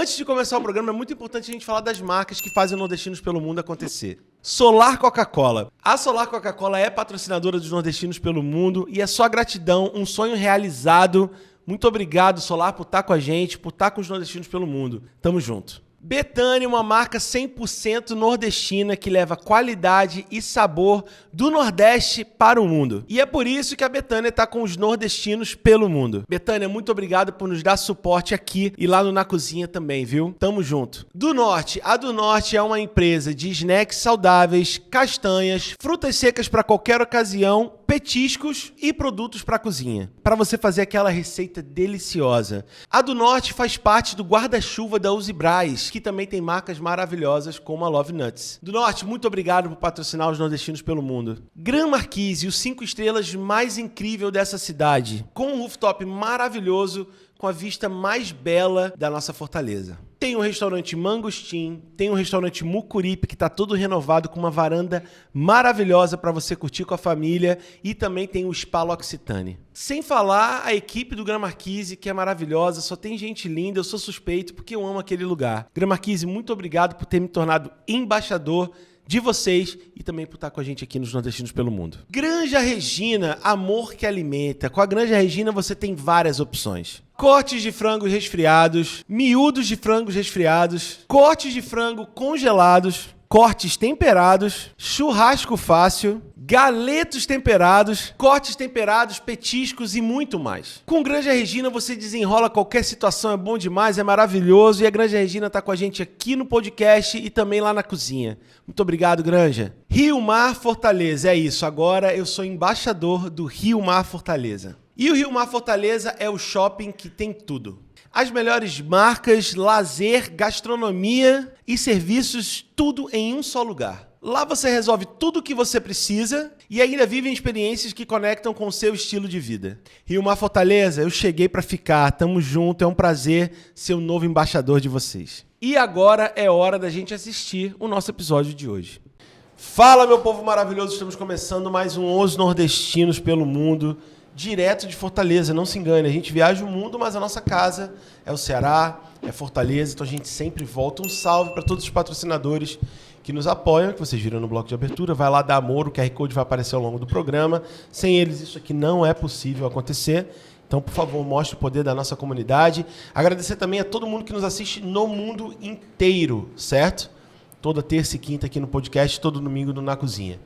Antes de começar o programa, é muito importante a gente falar das marcas que fazem o Nordestinos pelo Mundo acontecer. Solar Coca-Cola. A Solar Coca-Cola é patrocinadora dos Nordestinos pelo Mundo e é só gratidão, um sonho realizado. Muito obrigado, Solar, por estar com a gente, por estar com os Nordestinos pelo Mundo. Tamo junto. Betânia, uma marca 100% nordestina que leva qualidade e sabor do Nordeste para o mundo. E é por isso que a Betânia está com os nordestinos pelo mundo. Betânia, muito obrigado por nos dar suporte aqui e lá no Na Cozinha também, viu? Tamo junto. Do Norte. A Do Norte é uma empresa de snacks saudáveis, castanhas, frutas secas para qualquer ocasião, petiscos e produtos para cozinha, para você fazer aquela receita deliciosa. A Do Norte faz parte do guarda-chuva da Uzi Braz, que também tem marcas maravilhosas como a Love Nuts. Do Norte, muito obrigado por patrocinar os nordestinos pelo mundo. Gran Marquise, os 5 estrelas mais incrível dessa cidade, com um rooftop maravilhoso, com a vista mais bela da nossa fortaleza. Tem o restaurante Mangostim, tem o restaurante Mucuripe, que está todo renovado com uma varanda maravilhosa para você curtir com a família, e também tem o Spa L'Occitane. Sem falar a equipe do Gran Marquise, que é maravilhosa, só tem gente linda, eu sou suspeito porque eu amo aquele lugar. Gran Marquise, muito obrigado por ter me tornado embaixador de vocês e também por estar com a gente aqui nos Nordestinos pelo Mundo. Granja Regina, amor que alimenta. Com a Granja Regina você tem várias opções. Cortes de frangos resfriados, miúdos de frangos resfriados, cortes de frango congelados, cortes temperados, churrasco fácil, galetos temperados, cortes temperados, petiscos e muito mais. Com Granja Regina você desenrola qualquer situação, é bom demais, é maravilhoso, e a Granja Regina está com a gente aqui no podcast e também lá na cozinha. Muito obrigado, Granja. Rio Mar Fortaleza, é isso, agora eu sou embaixador do Rio Mar Fortaleza. E o Rio Mar Fortaleza é o shopping que tem tudo. As melhores marcas, lazer, gastronomia e serviços, tudo em um só lugar. Lá você resolve tudo o que você precisa e ainda vive experiências que conectam com o seu estilo de vida. Rio Mar Fortaleza, eu cheguei para ficar, tamo junto, é um prazer ser o novo embaixador de vocês. E agora é hora da gente assistir o nosso episódio de hoje. Fala, meu povo maravilhoso, estamos começando mais um Os Nordestinos pelo Mundo, direto de Fortaleza, não se engane, a gente viaja o mundo, mas a nossa casa é o Ceará, é Fortaleza, então a gente sempre volta. Um salve para todos os patrocinadores que nos apoiam, que vocês viram no bloco de abertura, vai lá dar amor, o QR Code vai aparecer ao longo do programa, sem eles isso aqui não é possível acontecer, então por favor mostre o poder da nossa comunidade. Agradecer também a todo mundo que nos assiste no mundo inteiro, certo? Toda terça e quinta aqui no podcast, todo domingo no Na Cozinha.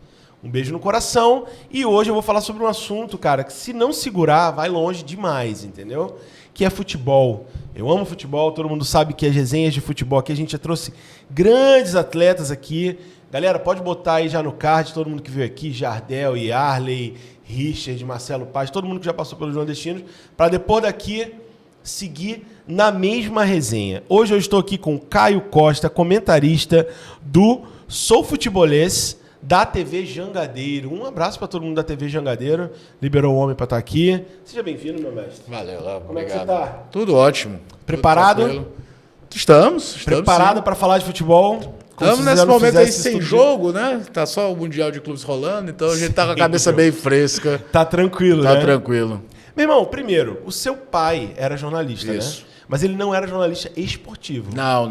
Um beijo no coração, e hoje eu vou falar sobre um assunto, cara, que se não segurar, vai longe demais, entendeu? Que é futebol. Eu amo futebol, todo mundo sabe que as resenhas de futebol aqui, a gente já trouxe grandes atletas aqui. Galera, pode botar aí já no card, todo mundo que veio aqui, Jardel, Yarley, Richard, Marcelo Paz, todo mundo que já passou pelos nordestinos, para depois daqui seguir na mesma resenha. Hoje eu estou aqui com Caio Costa, comentarista do Sou Futebolês, da TV Jangadeiro. Um abraço para todo mundo da TV Jangadeiro. Liberou o homem para estar aqui. Seja bem-vindo, meu mestre. Valeu, Léo. Como é que você está? Tudo ótimo. Preparado? Tudo estamos Preparado para falar de futebol? Estamos nesse momento aí sem jogo, né? Tá só o Mundial de Clubes rolando, então a gente tá com a cabeça bem fresca. Tá tranquilo, né? Tá tranquilo. Meu irmão, primeiro, o seu pai era jornalista, Isso. né? Mas ele não era jornalista esportivo. Não.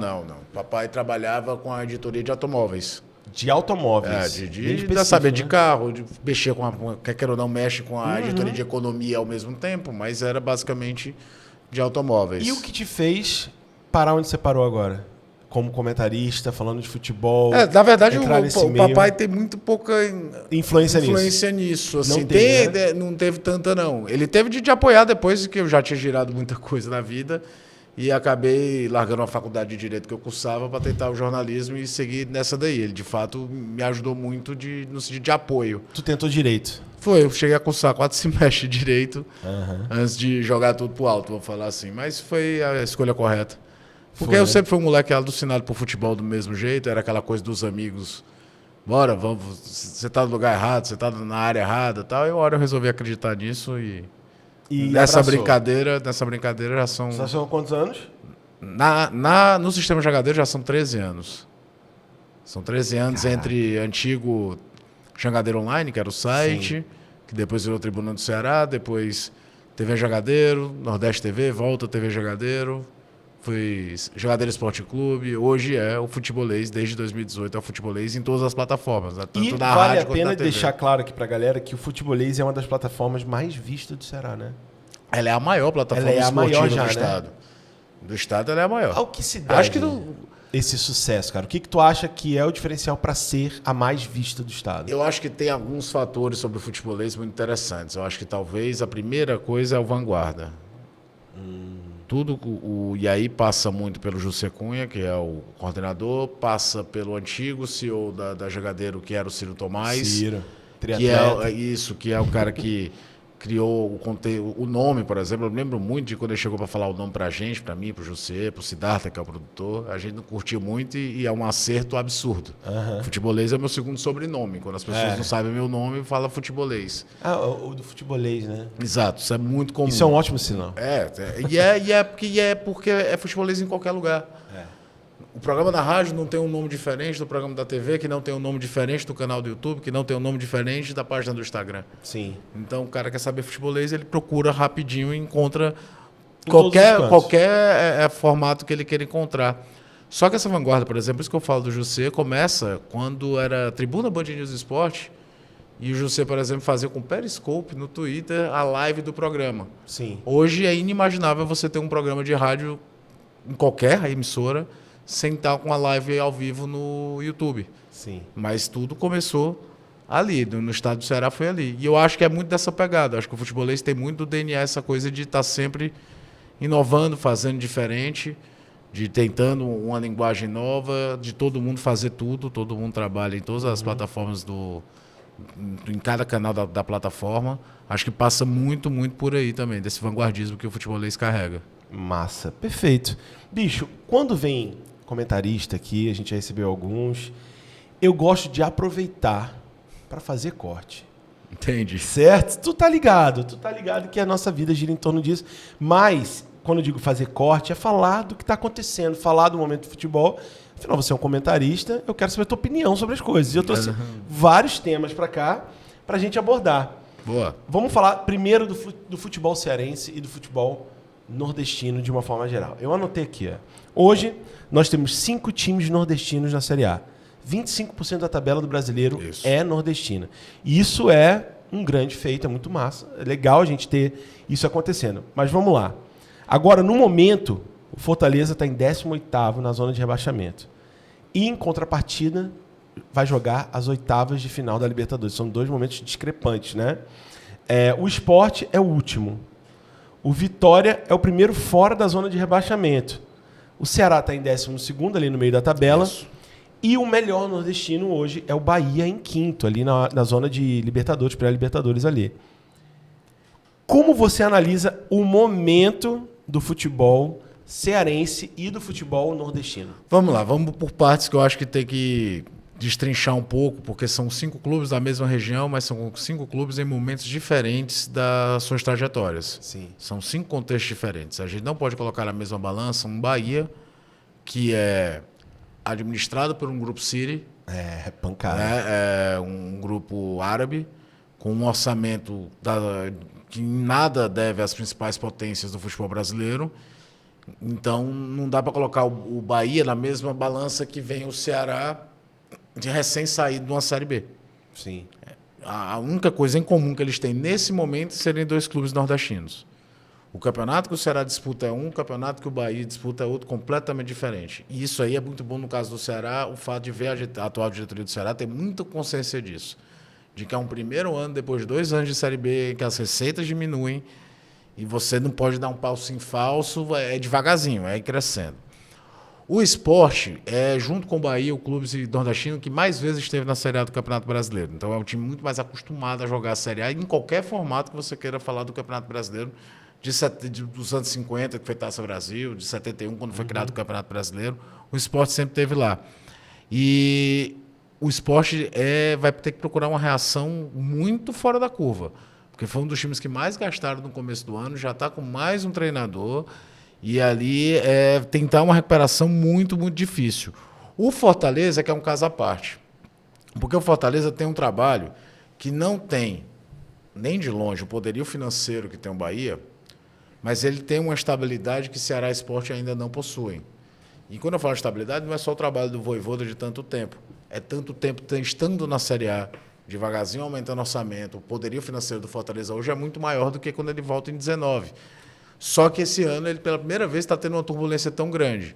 Papai trabalhava com a editoria de automóveis. De automóveis. De saber de carro, de mexer quer queira ou não, mexe com a editoria de economia ao mesmo tempo, mas era basicamente de automóveis. E o que te fez parar onde você parou agora? Como comentarista, falando de futebol. Na verdade, o papai tem muito pouca influência nisso. Assim, não teve, né? Não teve tanta, não. Ele teve de apoiar depois que eu já tinha girado muita coisa na vida. E acabei largando a faculdade de Direito que eu cursava para tentar o jornalismo e seguir nessa daí. Ele, de fato, me ajudou muito no sentido de apoio. Tu tentou Direito? Foi, eu cheguei a cursar 4 semestres de Direito antes de jogar tudo pro alto, vou falar assim. Mas foi a escolha correta. Porque eu sempre fui um moleque alucinado por futebol do mesmo jeito, era aquela coisa dos amigos. Bora, vamos, você tá no lugar errado, você tá na área errada e tal. E uma hora eu resolvi acreditar nisso e nessa brincadeira já são... Você são quantos anos? No sistema Jangadeiro já são 13 anos. São 13 anos entre antigo Jangadeiro Online, que era o site, que depois virou Tribuna do Ceará, depois TV Jangadeiro, Nordeste TV, volta TV Jangadeiro. foi Jogadeiro Esporte Clube, hoje é o Futebolês, desde 2018 é o Futebolês em todas as plataformas, né? Tanto E na vale rádio a quanto pena na TV. deixar claro aqui pra galera que o Futebolês é uma das plataformas mais vistas do Ceará, né? Ela é a maior plataforma Ela é a esportiva maior já, do né? Estado. Do Estado ela é a maior. Ao que se deve Acho que esse sucesso, cara? O que tu acha que é o diferencial para ser a mais vista do estado? eu acho que tem alguns fatores sobre o futebolês muito interessantes. Eu acho que talvez a primeira coisa é o Vanguarda. E aí passa muito pelo José Cunha, que é o coordenador, passa pelo antigo CEO da Jogadeiro, que era o Ciro Tomás. Ciro, Que é o cara que criou o nome, por exemplo. Eu lembro muito de quando ele chegou para falar o nome para a gente, para mim, para o José, para o Siddhartha, que é o produtor. A gente não curtiu muito e é um acerto absurdo. Futebolês é o meu segundo sobrenome. Quando as pessoas não sabem meu nome, fala futebolês. Ah, o do futebolês, né? Exato, isso é muito comum. Isso é um ótimo sinal. Porque é futebolês em qualquer lugar. O programa da rádio não tem um nome diferente do programa da TV, que não tem um nome diferente do canal do YouTube, que não tem um nome diferente da página do Instagram. Sim. Então, o cara quer saber futebolês, ele procura rapidinho e encontra Em todos os cantos. qualquer formato que ele queira encontrar. Só que essa vanguarda, por exemplo, isso que eu falo do José, começa quando era Tribuna Band News Esporte e o José, por exemplo, fazia com Periscope no Twitter a live do programa. Sim. Hoje é inimaginável você ter um programa de rádio em qualquer emissora sem estar com a live ao vivo no YouTube. Sim. Mas tudo começou ali, no estado do Ceará foi ali. E eu acho que é muito dessa pegada. Eu acho que o futebolês tem muito do DNA, essa coisa de estar sempre inovando, fazendo diferente, de tentando uma linguagem nova, de todo mundo fazer tudo, todo mundo trabalha em todas as plataformas em cada canal da plataforma. Acho que passa muito, muito por aí também, desse vanguardismo que o futebolês carrega. Massa. Perfeito. Bicho, quando vem comentarista aqui, a gente já recebeu alguns, eu gosto de aproveitar para fazer corte. Entendi. Certo? Tu tá ligado que a nossa vida gira em torno disso. Mas, quando eu digo fazer corte, é falar do que tá acontecendo, falar do momento do futebol. Afinal, você é um comentarista, eu quero saber a tua opinião sobre as coisas. E eu trouxe vários temas para cá pra gente abordar. Boa. Vamos falar primeiro do futebol cearense e do futebol nordestino de uma forma geral. Eu anotei aqui, ó. Hoje, nós temos 5 times nordestinos na Série A. 25% da tabela do brasileiro é nordestina. E isso é um grande feito, é muito massa. É legal a gente ter isso acontecendo. Mas vamos lá. Agora, no momento, o Fortaleza está em 18º na zona de rebaixamento. E, em contrapartida, vai jogar as oitavas de final da Libertadores. São 2 momentos discrepantes, né? O Sport é o último. O Vitória é o primeiro fora da zona de rebaixamento. O Ceará está em 12º, ali no meio da tabela. Isso. E o melhor nordestino hoje é o Bahia em 5º, ali na zona de Libertadores, pré-Libertadores ali. Como você analisa o momento do futebol cearense e do futebol nordestino? Vamos lá, vamos por partes que eu acho que tem que destrinchar um pouco, porque são 5 clubes da mesma região, mas são 5 clubes em momentos diferentes das suas trajetórias. Sim. São 5 contextos diferentes. A gente não pode colocar na mesma balança um Bahia, que é administrado por um grupo City. Pancada. É um grupo árabe, com um orçamento que em nada deve às principais potências do futebol brasileiro. Então, não dá para colocar o Bahia na mesma balança que vem o Ceará de recém-saído de uma Série B. Sim. A única coisa em comum que eles têm nesse momento seriam 2 clubes nordestinos. O campeonato que o Ceará disputa é um, o campeonato que o Bahia disputa é outro, completamente diferente. E isso aí é muito bom no caso do Ceará, o fato de ver a atual diretoria do Ceará ter muita consciência disso. De que é um primeiro ano, depois de 2 anos de Série B, em que as receitas diminuem e você não pode dar um passo em falso, é devagarzinho, é ir crescendo. O Sport é, junto com o Bahia, o clube nordestino que mais vezes esteve na Série A do Campeonato Brasileiro. Então é um time muito mais acostumado a jogar a Série A em qualquer formato que você queira falar do Campeonato Brasileiro, dos anos 50, que foi Taça Brasil, de 71, quando foi criado o Campeonato Brasileiro. O Sport sempre esteve lá. E o Sport vai ter que procurar uma reação muito fora da curva, porque foi um dos times que mais gastaram no começo do ano, já está com mais um treinador. E ali tentar uma recuperação muito, muito difícil. O Fortaleza que é um caso à parte. Porque o Fortaleza tem um trabalho que não tem, nem de longe, o poderio financeiro que tem o Bahia, Mas ele tem uma estabilidade que Ceará e Sport ainda não possuem. E quando eu falo de estabilidade, não é só o trabalho do Vojvoda de tanto tempo. É tanto tempo estando na Série A, devagarzinho aumentando o orçamento. O poderio financeiro do Fortaleza hoje é muito maior do que quando ele volta em 19. Só que esse ano, ele pela primeira vez está tendo uma turbulência tão grande.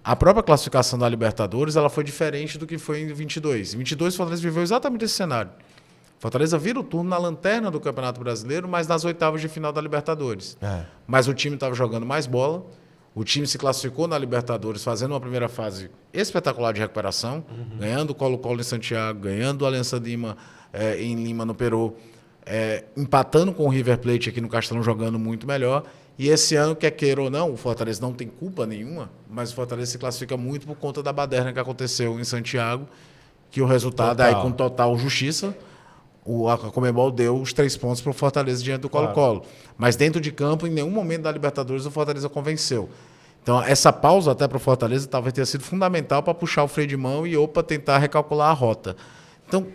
A própria classificação da Libertadores ela foi diferente do que foi em 22. Em 22, o Fortaleza viveu exatamente esse cenário. Fortaleza vira o turno na lanterna do Campeonato Brasileiro, mas nas oitavas de final da Libertadores. Mas o time estava jogando mais bola, o time se classificou na Libertadores, fazendo uma primeira fase espetacular de recuperação, ganhando o Colo-Colo em Santiago, ganhando o Alianza Lima em Lima, no Peru, empatando com o River Plate aqui no Castelão, jogando muito melhor. E esse ano, quer queira ou não, o Fortaleza não tem culpa nenhuma, mas o Fortaleza se classifica muito por conta da baderna que aconteceu em Santiago, que o resultado, aí com total justiça, a Conmebol deu os 3 pontos para o Fortaleza diante do Colo-Colo. Mas dentro de campo, em nenhum momento da Libertadores, o Fortaleza convenceu. Então, essa pausa até para o Fortaleza talvez tenha sido fundamental para puxar o freio de mão e para tentar recalcular a rota. Então,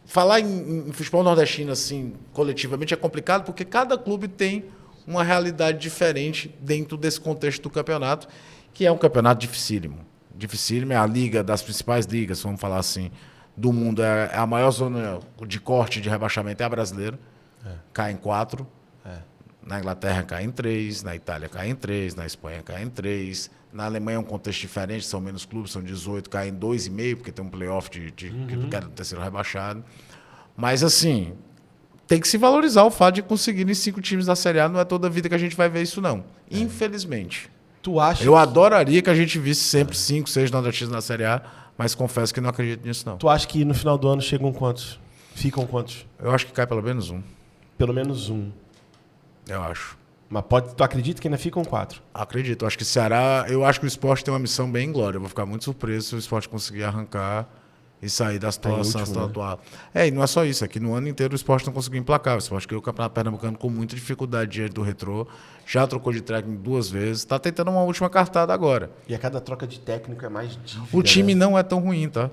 falar em futebol nordestino assim, coletivamente é complicado, porque cada clube tem uma realidade diferente dentro desse contexto do campeonato, que é um campeonato dificílimo. Dificílimo é a liga das principais ligas, vamos falar assim, do mundo. É a maior zona de corte de rebaixamento é a brasileira. Cai em 4. Na Inglaterra cai em 3, na Itália cai em 3, na Espanha cai em 3. Na Alemanha é um contexto diferente, são menos clubes, são 18, cai em 2,5, porque tem um playoff que é do terceiro rebaixado. Mas, assim, tem que se valorizar o fato de conseguirem 5 times da Série A. Não é toda a vida que a gente vai ver isso, não. Infelizmente. Tu acha Eu adoraria que a gente visse sempre 5, 6 nordestinos na Série A, mas confesso que não acredito nisso, não. Tu acha que no final do ano chegam quantos? Ficam quantos? Eu acho que cai pelo menos um. Pelo menos um. Eu acho. Mas tu acredita que ainda ficam 4? Acredito. Eu acho que o Ceará... Eu acho que o Sport tem uma missão bem glória. Eu vou ficar muito surpreso se o Sport conseguir arrancar e sair da situação atual. E não é só isso. Aqui no ano inteiro o Sport não conseguiu emplacar. O Sport ganhou o Campeonato Pernambucano com muita dificuldade diante do Retrô. Já trocou de técnico 2 vezes. Está tentando uma última cartada agora. E a cada troca de técnico é mais dívida. O time não é tão ruim, tá?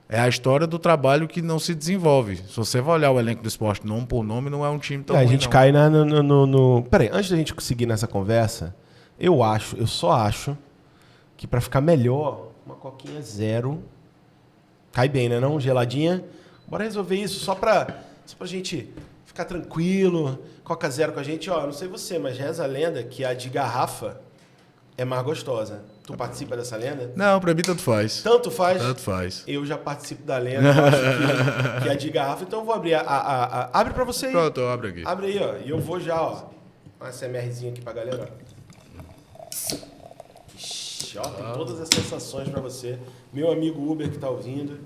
É a história do trabalho que não se desenvolve. Se você vai olhar o elenco do Sport nome por nome, não é um time tão ruim, a gente cai no... Peraí, antes da gente seguir nessa conversa, eu só acho que para ficar melhor, uma coquinha 0 cai bem, né? Não? Geladinha. Bora resolver isso só pra gente ficar tranquilo. Coca 0 com a gente. Ó, não sei você, mas reza a lenda que a de garrafa é mais gostosa. Tu participa dessa lenda? Não, pra mim tanto faz. Tanto faz? Tanto faz. Eu já participo da lenda, eu acho que é de garrafa. Então eu vou abrir abre pra você aí. Pronto, eu abro aqui. Abre aí, ó. E eu vou já, ó. Uma SMRzinha aqui pra galera, ó. Ixi, ó, tem todas as sensações pra você. Meu amigo Uber que tá ouvindo.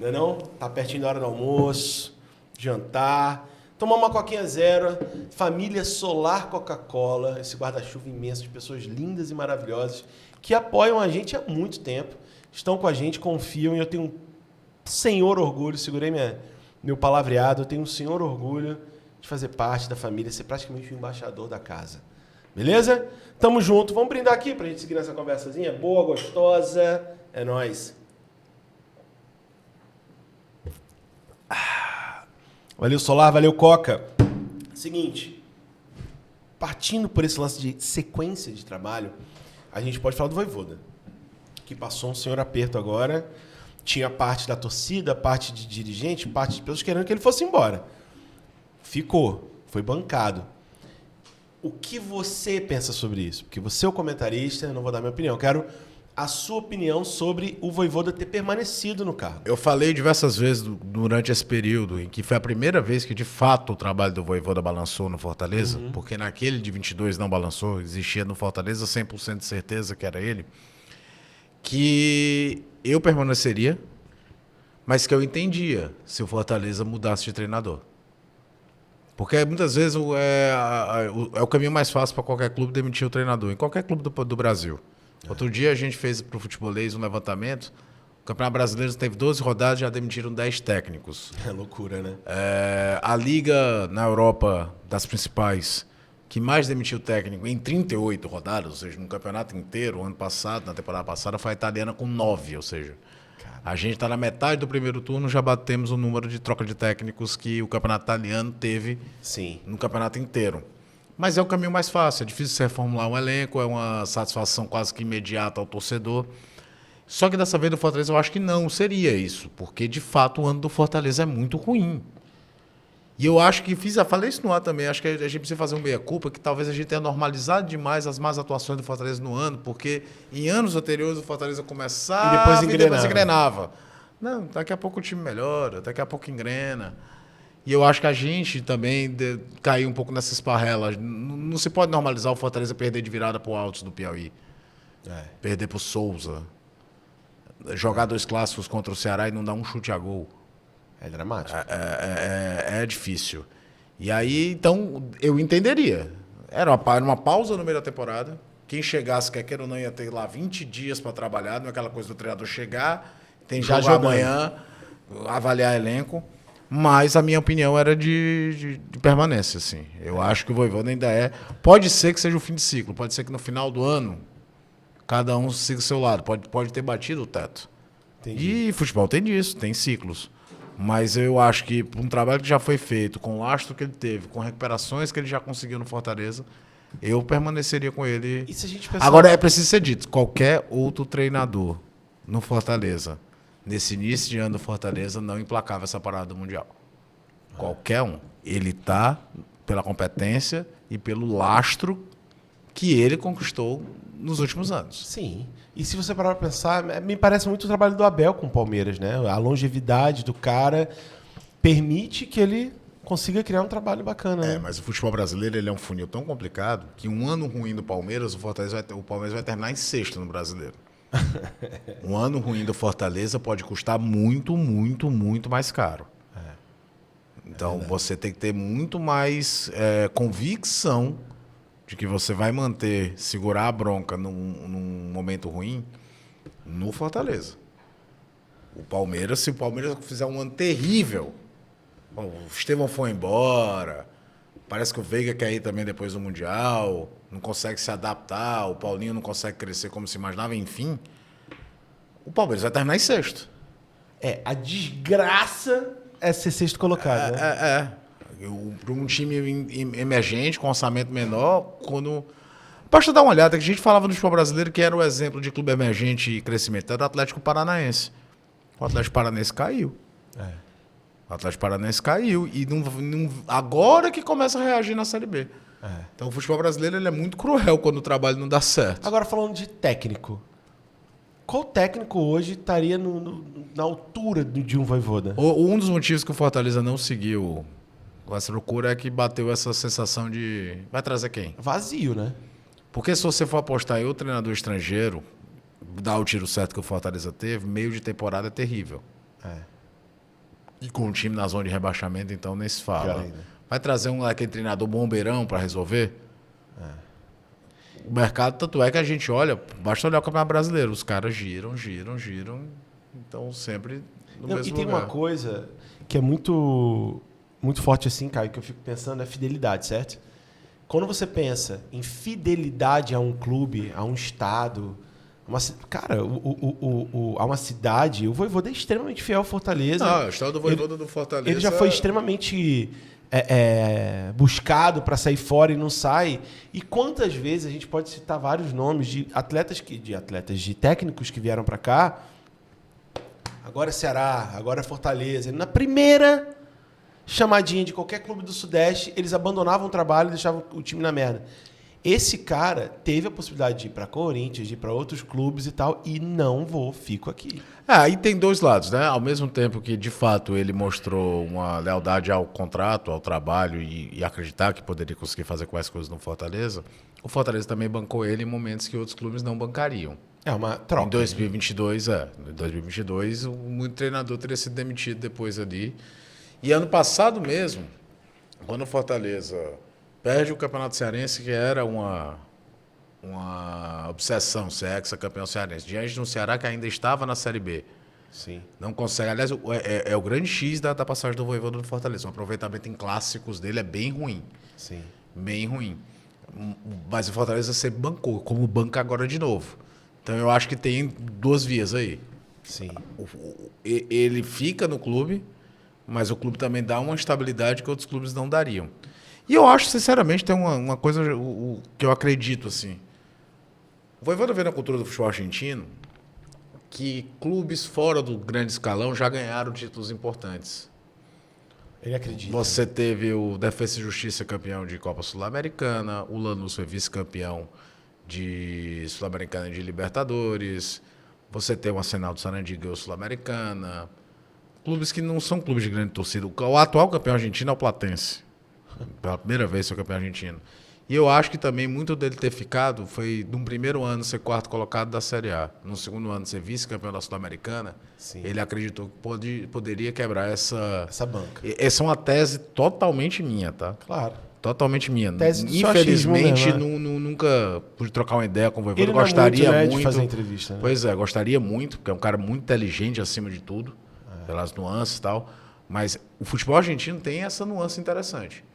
Não é não? Tá pertinho da hora do almoço, jantar. Tomar uma coquinha 0, família Solar Coca-Cola, esse guarda-chuva imenso de pessoas lindas e maravilhosas que apoiam a gente há muito tempo, estão com a gente, confiam, e eu tenho um senhor orgulho, segurei meu palavreado, eu tenho um senhor orgulho de fazer parte da família, ser praticamente o embaixador da casa. Beleza? Tamo junto. Vamos brindar aqui pra gente seguir nessa conversazinha boa, gostosa. É nóis. Valeu, Solar, valeu, Coca. Seguinte, partindo por esse lance de sequência de trabalho, a gente pode falar do Vojvoda, que passou um senhor aperto agora, tinha parte da torcida, parte de dirigente, parte de pessoas querendo que ele fosse embora. Ficou, foi bancado. O que você pensa sobre isso? Porque você é o comentarista, eu não vou dar minha opinião, eu quero a sua opinião sobre o Vojvoda ter permanecido no cargo. Eu falei diversas vezes durante esse período em que foi a primeira vez que, de fato, o trabalho do Vojvoda balançou no Fortaleza, porque naquele de 22 não balançou, existia no Fortaleza 100% de certeza que era ele, que eu permaneceria, mas que eu entendia se o Fortaleza mudasse de treinador. Porque muitas vezes é o caminho mais fácil para qualquer clube demitir o treinador, em qualquer clube do Brasil. Outro dia a gente fez para o Futebolês um levantamento. O Campeonato Brasileiro teve 12 rodadas e já demitiram 10 técnicos. É loucura, né? A Liga na Europa, das principais, que mais demitiu técnico em 38 rodadas, ou seja, no campeonato inteiro, ano passado, na temporada passada, foi a italiana com 9, ou seja, a gente está na metade do primeiro turno, já batemos o número de troca de técnicos que o campeonato italiano teve no campeonato inteiro. Mas é o caminho mais fácil. É difícil você reformular um elenco, é uma satisfação quase que imediata ao torcedor. Só que dessa vez do Fortaleza eu acho que não seria isso, porque de fato o ano do Fortaleza é muito ruim. E eu acho que falei isso no ar também, acho que a gente precisa fazer um meia-culpa, que talvez a gente tenha normalizado demais as más atuações do Fortaleza no ano, porque em anos anteriores o Fortaleza começava E depois engrenava. Não, daqui a pouco o time melhora, daqui a pouco engrena. E eu acho que a gente também caiu um pouco nessa esparrela. Não se pode normalizar o Fortaleza perder de virada pro Altos do Piauí. Perder pro Souza. Jogar 2 clássicos contra o Ceará e não dar um chute a gol. É dramático. É difícil. E aí, então, eu entenderia. Era uma pausa no meio da temporada. Quem chegasse, quer ou não, ia ter lá 20 dias para trabalhar. Não é aquela coisa do treinador chegar, tem Já jogo jogando. amanhã, avaliar elenco. Mas a minha opinião era de permanência, assim. Eu acho que o Vojvoda ainda é... Pode ser que seja o fim de ciclo. Pode ser que no final do ano, cada um siga o seu lado. Pode ter batido o teto. Entendi. E futebol tem disso, tem ciclos. Mas eu acho que por um trabalho que já foi feito, com o lastro que ele teve, com recuperações que ele já conseguiu no Fortaleza, eu permaneceria com ele. E se a gente pensar... Agora é preciso ser dito, qualquer outro treinador no Fortaleza, nesse início de ano do Fortaleza, não emplacava essa parada do Mundial. Qualquer um. Ele tá pela competência e pelo lastro que ele conquistou nos últimos anos. Sim. E se você parar para pensar, me parece muito o trabalho do Abel com o Palmeiras, né? A longevidade do cara permite que ele consiga criar um trabalho bacana. Né? Mas o futebol brasileiro ele é um funil tão complicado que um ano ruim do Palmeiras, o Palmeiras vai terminar em sexto no brasileiro. Um ano ruim do Fortaleza pode custar muito, muito, muito mais caro. Então você tem que ter muito mais convicção de que você vai segurar a bronca num momento ruim no Fortaleza. Se o Palmeiras fizer um ano terrível, o Estevão foi embora, parece que o Veiga quer ir também depois do Mundial, não consegue se adaptar, o Paulinho não consegue crescer como se imaginava, enfim, o Palmeiras vai terminar em sexto. A desgraça é ser sexto colocado. Né? Para um time emergente, com orçamento menor, basta dar uma olhada, que a gente falava no futebol brasileiro que era o exemplo de clube emergente e crescimento, era o Atlético Paranaense. O Atlético Paranaense caiu. O Atlético Paranaense caiu e agora que começa a reagir na Série B. Então o futebol brasileiro ele é muito cruel quando o trabalho não dá certo. Agora falando de técnico, qual técnico hoje estaria na altura de um Vojvoda? Um dos motivos que o Fortaleza não seguiu essa loucura é que bateu essa sensação de... Vai trazer quem? Vazio, né? Porque se você for apostar em outro treinador estrangeiro, dar o tiro certo que o Fortaleza teve, meio de temporada é terrível. E com o time na zona de rebaixamento, então nem se fala. Vai trazer aquele treinador bombeirão para resolver? O mercado, tanto é que a gente olha, basta olhar o Campeonato Brasileiro, os caras giram, então sempre no mesmo lugar. E tem uma coisa que é muito, muito forte assim, Caio, que eu fico pensando, é fidelidade, certo? Quando você pensa em fidelidade a um clube, a um estado, a uma cidade, o Vojvoda é extremamente fiel ao Fortaleza. O estado do Vojvoda do Fortaleza... Ele já foi extremamente buscado para sair fora e não sai. E quantas vezes a gente pode citar vários nomes de técnicos que vieram para cá. Agora é Ceará, agora é Fortaleza. Na primeira chamadinha de qualquer clube do Sudeste, eles abandonavam o trabalho e deixavam o time na merda. Esse cara teve a possibilidade de ir para Corinthians, de ir para outros clubes e tal, e fico aqui. Aí tem dois lados, né? Ao mesmo tempo que, de fato, ele mostrou uma lealdade ao contrato, ao trabalho e acreditar que poderia conseguir fazer mais coisas no Fortaleza, o Fortaleza também bancou ele em momentos que outros clubes não bancariam. É uma troca. Em 2022, muito treinador teria sido demitido depois ali. E ano passado mesmo, quando o Fortaleza perde o Campeonato Cearense, que era uma obsessão ser ex-campeão cearense, diante de um Ceará que ainda estava na Série B. Sim. Não consegue. Aliás, é o grande X da passagem do Vojvoda do Fortaleza. O aproveitamento em clássicos dele é bem ruim. Sim. Bem ruim. Mas o Fortaleza sempre bancou, como banca agora de novo. Então eu acho que tem duas vias aí. Sim. Ele fica no clube, mas o clube também dá uma estabilidade que outros clubes não dariam. E eu acho, sinceramente, tem uma coisa que eu acredito, assim. O Vojvoda vê na cultura do futebol argentino que clubes fora do grande escalão já ganharam títulos importantes. Ele acredita. Você teve o Defensa e Justiça campeão de Copa Sul-Americana, o Lanús foi vice-campeão de Sul-Americana de Libertadores, você tem o Arsenal do Sarandi que ganhou Sul-Americana, clubes que não são clubes de grande torcida. O atual campeão argentino é o Platense. Pela primeira vez foi campeão argentino. E eu acho que também muito dele ter ficado foi, num primeiro ano, ser quarto colocado da Série A. No segundo ano, ser vice-campeão da Sul-Americana. Ele acreditou que poderia quebrar essa banca. Essa é uma tese totalmente minha, tá? Claro. Totalmente minha. Tese do Infelizmente, mesmo, né? nunca pude trocar uma ideia com o Vojvoda. Ele Gostaria não é muito, né, muito de fazer entrevista. Né? Pois é, gostaria muito, porque é um cara muito inteligente acima de tudo, pelas nuances e tal. Mas o futebol argentino tem essa nuance interessante.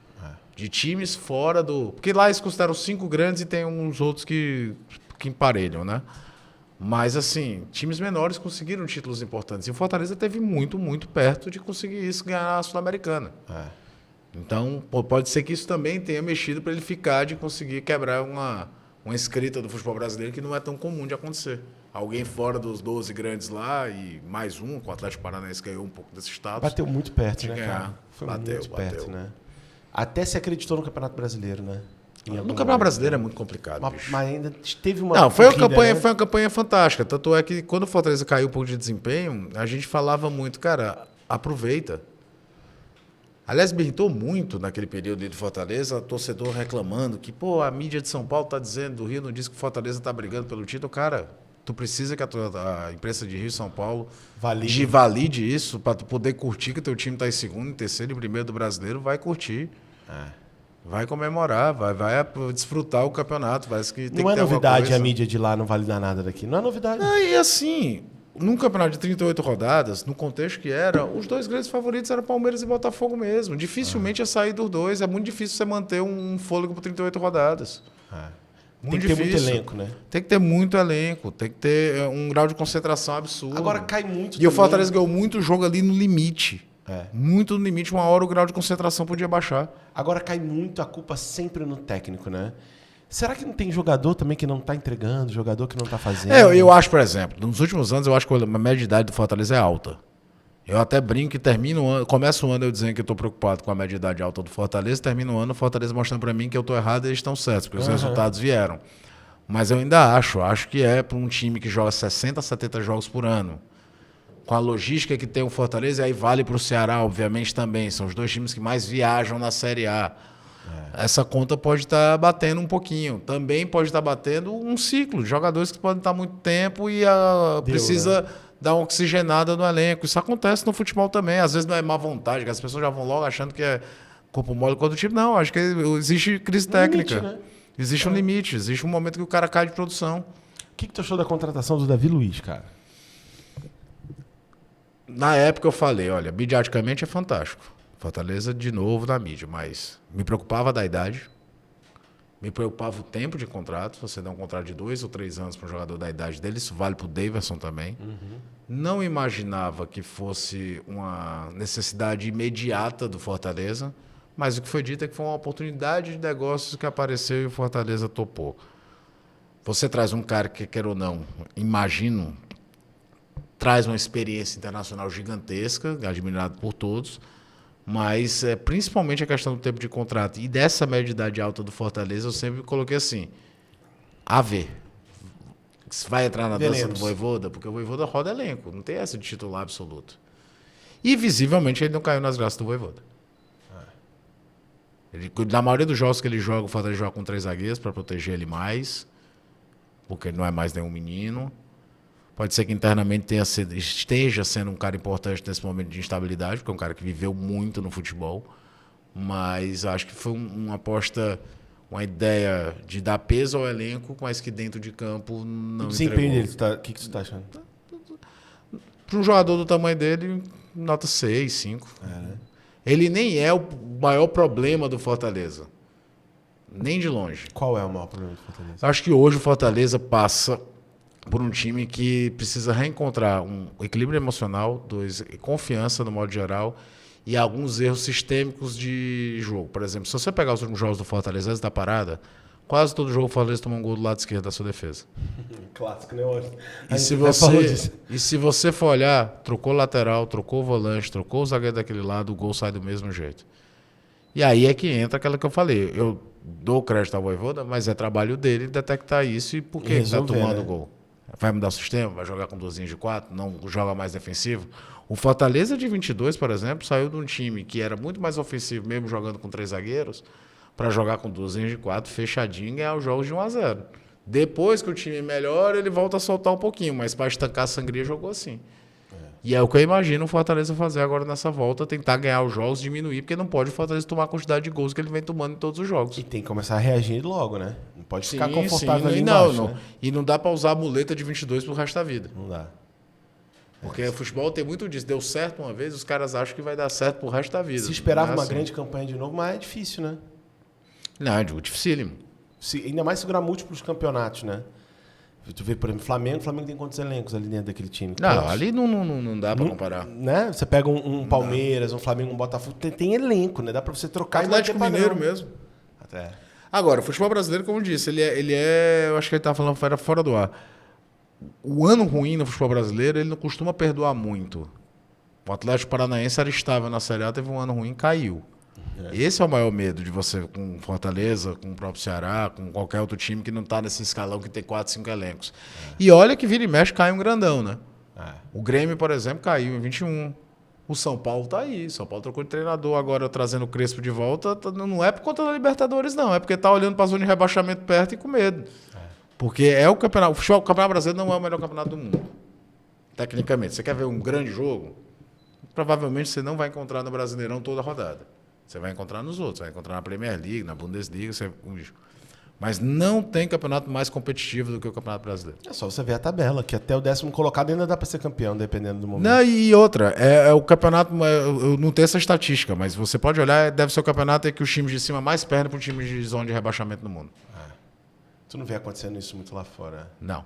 De times fora do... Porque lá eles consideram 5 grandes e tem uns outros que emparelham, né? Mas, assim, times menores conseguiram títulos importantes. E o Fortaleza teve muito, muito perto de conseguir isso, ganhar a Sul-Americana. Então, pode ser que isso também tenha mexido para ele ficar de conseguir quebrar uma escrita do futebol brasileiro que não é tão comum de acontecer. Alguém fora dos 12 grandes lá e mais um, com o Atlético Paranaense ganhou um pouco desse status. Bateu muito perto, né, ganhar. cara? Foi Bateu. muito perto, né? Até se acreditou no Campeonato Brasileiro, né? No Campeonato Brasileiro é muito complicado, bicho. Mas ainda teve uma... Não, foi corrida, uma campanha fantástica. Tanto é que quando o Fortaleza caiu um pouco de desempenho, a gente falava muito, cara, aproveita. Aliás, me irritou muito naquele período de Fortaleza, torcedor reclamando que, pô, a mídia de São Paulo tá dizendo, do Rio não diz que o Fortaleza tá brigando pelo título. Cara, tu precisa que a imprensa de Rio e São Paulo valide isso para tu poder curtir que teu time tá em segundo, em terceiro e primeiro do brasileiro, vai curtir. Vai comemorar, vai desfrutar o campeonato. Não é novidade a mídia de lá não validar nada daqui. Não é novidade. E assim, num campeonato de 38 rodadas, no contexto que era, os 2 grandes favoritos eram Palmeiras e Botafogo mesmo. Dificilmente ia sair dos 2. É muito difícil você manter um fôlego por 38 rodadas. Tem que ter muito elenco, né? Tem que ter muito elenco. Tem que ter um grau de concentração absurdo. Agora cai muito. E o Fortaleza ganhou muito jogo ali no limite. É. Muito no limite, uma hora o grau de concentração podia baixar. Agora cai muito a culpa sempre no técnico, né? Será que não tem jogador também que não está entregando, jogador que não está fazendo? É, eu acho, por exemplo, nos últimos anos eu acho que a média de idade do Fortaleza é alta. Eu até brinco que termino o ano, começo o ano eu dizendo que eu estou preocupado com a média de idade alta do Fortaleza, termino o ano o Fortaleza mostrando para mim que eu estou errado e eles estão certos, porque os resultados vieram. Mas eu ainda acho que é para um time que joga 60, 70 jogos por ano, com a logística que tem o Fortaleza, e aí vale para o Ceará, obviamente, também. São os 2 times que mais viajam na Série A. Essa conta pode estar batendo um pouquinho. Também pode estar batendo um ciclo de jogadores que podem estar muito tempo e precisa dar uma oxigenada no elenco. Isso acontece no futebol também. Às vezes não é má vontade, que as pessoas já vão logo achando que é corpo mole contra o time. Não, acho que existe crise técnica. Limite, né? Existe um limite, existe um momento que o cara cai de produção. O que tu achou da contratação do Davi Luiz, cara? Na época eu falei, olha, midiaticamente é fantástico. Fortaleza de novo na mídia, mas me preocupava da idade, me preocupava o tempo de contrato. Você dá um contrato de 2 ou 3 anos para um jogador da idade dele, isso vale para o Daverson também. Não imaginava que fosse uma necessidade imediata do Fortaleza, mas o que foi dito é que foi uma oportunidade de negócios que apareceu e o Fortaleza topou. Você traz um cara que, quer ou não, imagino, traz uma experiência internacional gigantesca, admirado por todos, mas principalmente a questão do tempo de contrato e dessa média de idade alta do Fortaleza, eu sempre coloquei assim, a ver. Se vai entrar na dança do Vojvoda, porque o Vojvoda roda elenco, não tem essa de titular absoluto. E visivelmente ele não caiu nas graças do Vojvoda. Na maioria dos jogos que ele joga, o Fortaleza joga com 3 zagueiros para proteger ele mais, porque ele não é mais nenhum menino. Pode ser que internamente esteja sendo um cara importante nesse momento de instabilidade, porque é um cara que viveu muito no futebol. Mas acho que foi uma aposta, uma ideia de dar peso ao elenco, mas que dentro de campo não entregou. O desempenho dele, o que você está achando? Para um jogador do tamanho dele, nota 6, 5. Né? Ele nem é o maior problema do Fortaleza. Nem de longe. Qual é o maior problema do Fortaleza? Acho que hoje o Fortaleza passa por um time que precisa reencontrar um equilíbrio emocional, confiança no modo geral, e alguns erros sistêmicos de jogo. Por exemplo, se você pegar os últimos jogos do Fortaleza antes da parada, quase todo jogo o Fortaleza toma um gol do lado esquerdo da sua defesa. Clássico, né? Hoje. E se você for olhar, trocou lateral, trocou o volante, trocou o zagueiro daquele lado, o gol sai do mesmo jeito. E aí é que entra aquela que eu falei. Eu dou crédito ao Vojvoda, mas é trabalho dele detectar isso e por que está tomando gol. Vai mudar o sistema? Vai jogar com 2 linhas de 4? Não joga mais defensivo? O Fortaleza de 22, por exemplo, saiu de um time que era muito mais ofensivo, mesmo jogando com 3 zagueiros, para jogar com 2 linhas de 4, fechadinho e ganhar os jogos de 1-0. Depois que o time melhora, ele volta a soltar um pouquinho, mas para estancar a sangria, jogou assim. E é o que eu imagino o Fortaleza fazer agora nessa volta, tentar ganhar os jogos, diminuir, porque não pode o Fortaleza tomar a quantidade de gols que ele vem tomando em todos os jogos. E tem que começar a reagir logo, né? Não pode ficar confortável ali embaixo, não. Né? E não dá pra usar a muleta de 22 pro resto da vida. Não dá. Porque o futebol tem muito disso. Deu certo uma vez, os caras acham que vai dar certo pro resto da vida. Se esperava uma grande campanha de novo, mas é difícil, né? Não, é dificílimo. Ainda mais segurar múltiplos campeonatos, né? Tu vê, por exemplo, Flamengo tem quantos elencos ali dentro daquele time? Não, ali não dá pra comparar. Né? Você pega um Palmeiras, um Flamengo, um Botafogo, tem elenco, né? Dá pra você trocar. Atlético Mineiro mesmo. Até. Agora, o futebol brasileiro, como eu disse, ele é... Eu acho que ele tava falando era fora do ar. O ano ruim no futebol brasileiro, ele não costuma perdoar muito. O Atlético Paranaense era estável na Série A, teve um ano ruim, caiu. Esse é o maior medo de você com Fortaleza, com o próprio Ceará, com qualquer outro time que não está nesse escalão que tem 4, 5 elencos. E olha que vira e mexe cai um grandão, né? O Grêmio, por exemplo, caiu em 21. O São Paulo tá aí. São Paulo trocou de treinador agora, trazendo o Crespo de volta. Não é por conta da Libertadores, não. É porque tá olhando para a zona de rebaixamento perto e com medo. Porque é o campeonato. O Campeonato Brasileiro não é o melhor campeonato do mundo. Tecnicamente. Você quer ver um grande jogo? Provavelmente você não vai encontrar no Brasileirão toda a rodada. Você vai encontrar nos outros, vai encontrar na Premier League, na Bundesliga, mas não tem campeonato mais competitivo do que o Campeonato Brasileiro. É só você ver a tabela, que até o 10º colocado ainda dá para ser campeão, dependendo do momento. Não, e outra, é o campeonato, eu não tenho essa estatística, mas você pode olhar, deve ser o campeonato em que os times de cima mais perdem para os times de zona de rebaixamento no mundo. Tu não vê acontecendo isso muito lá fora? Não.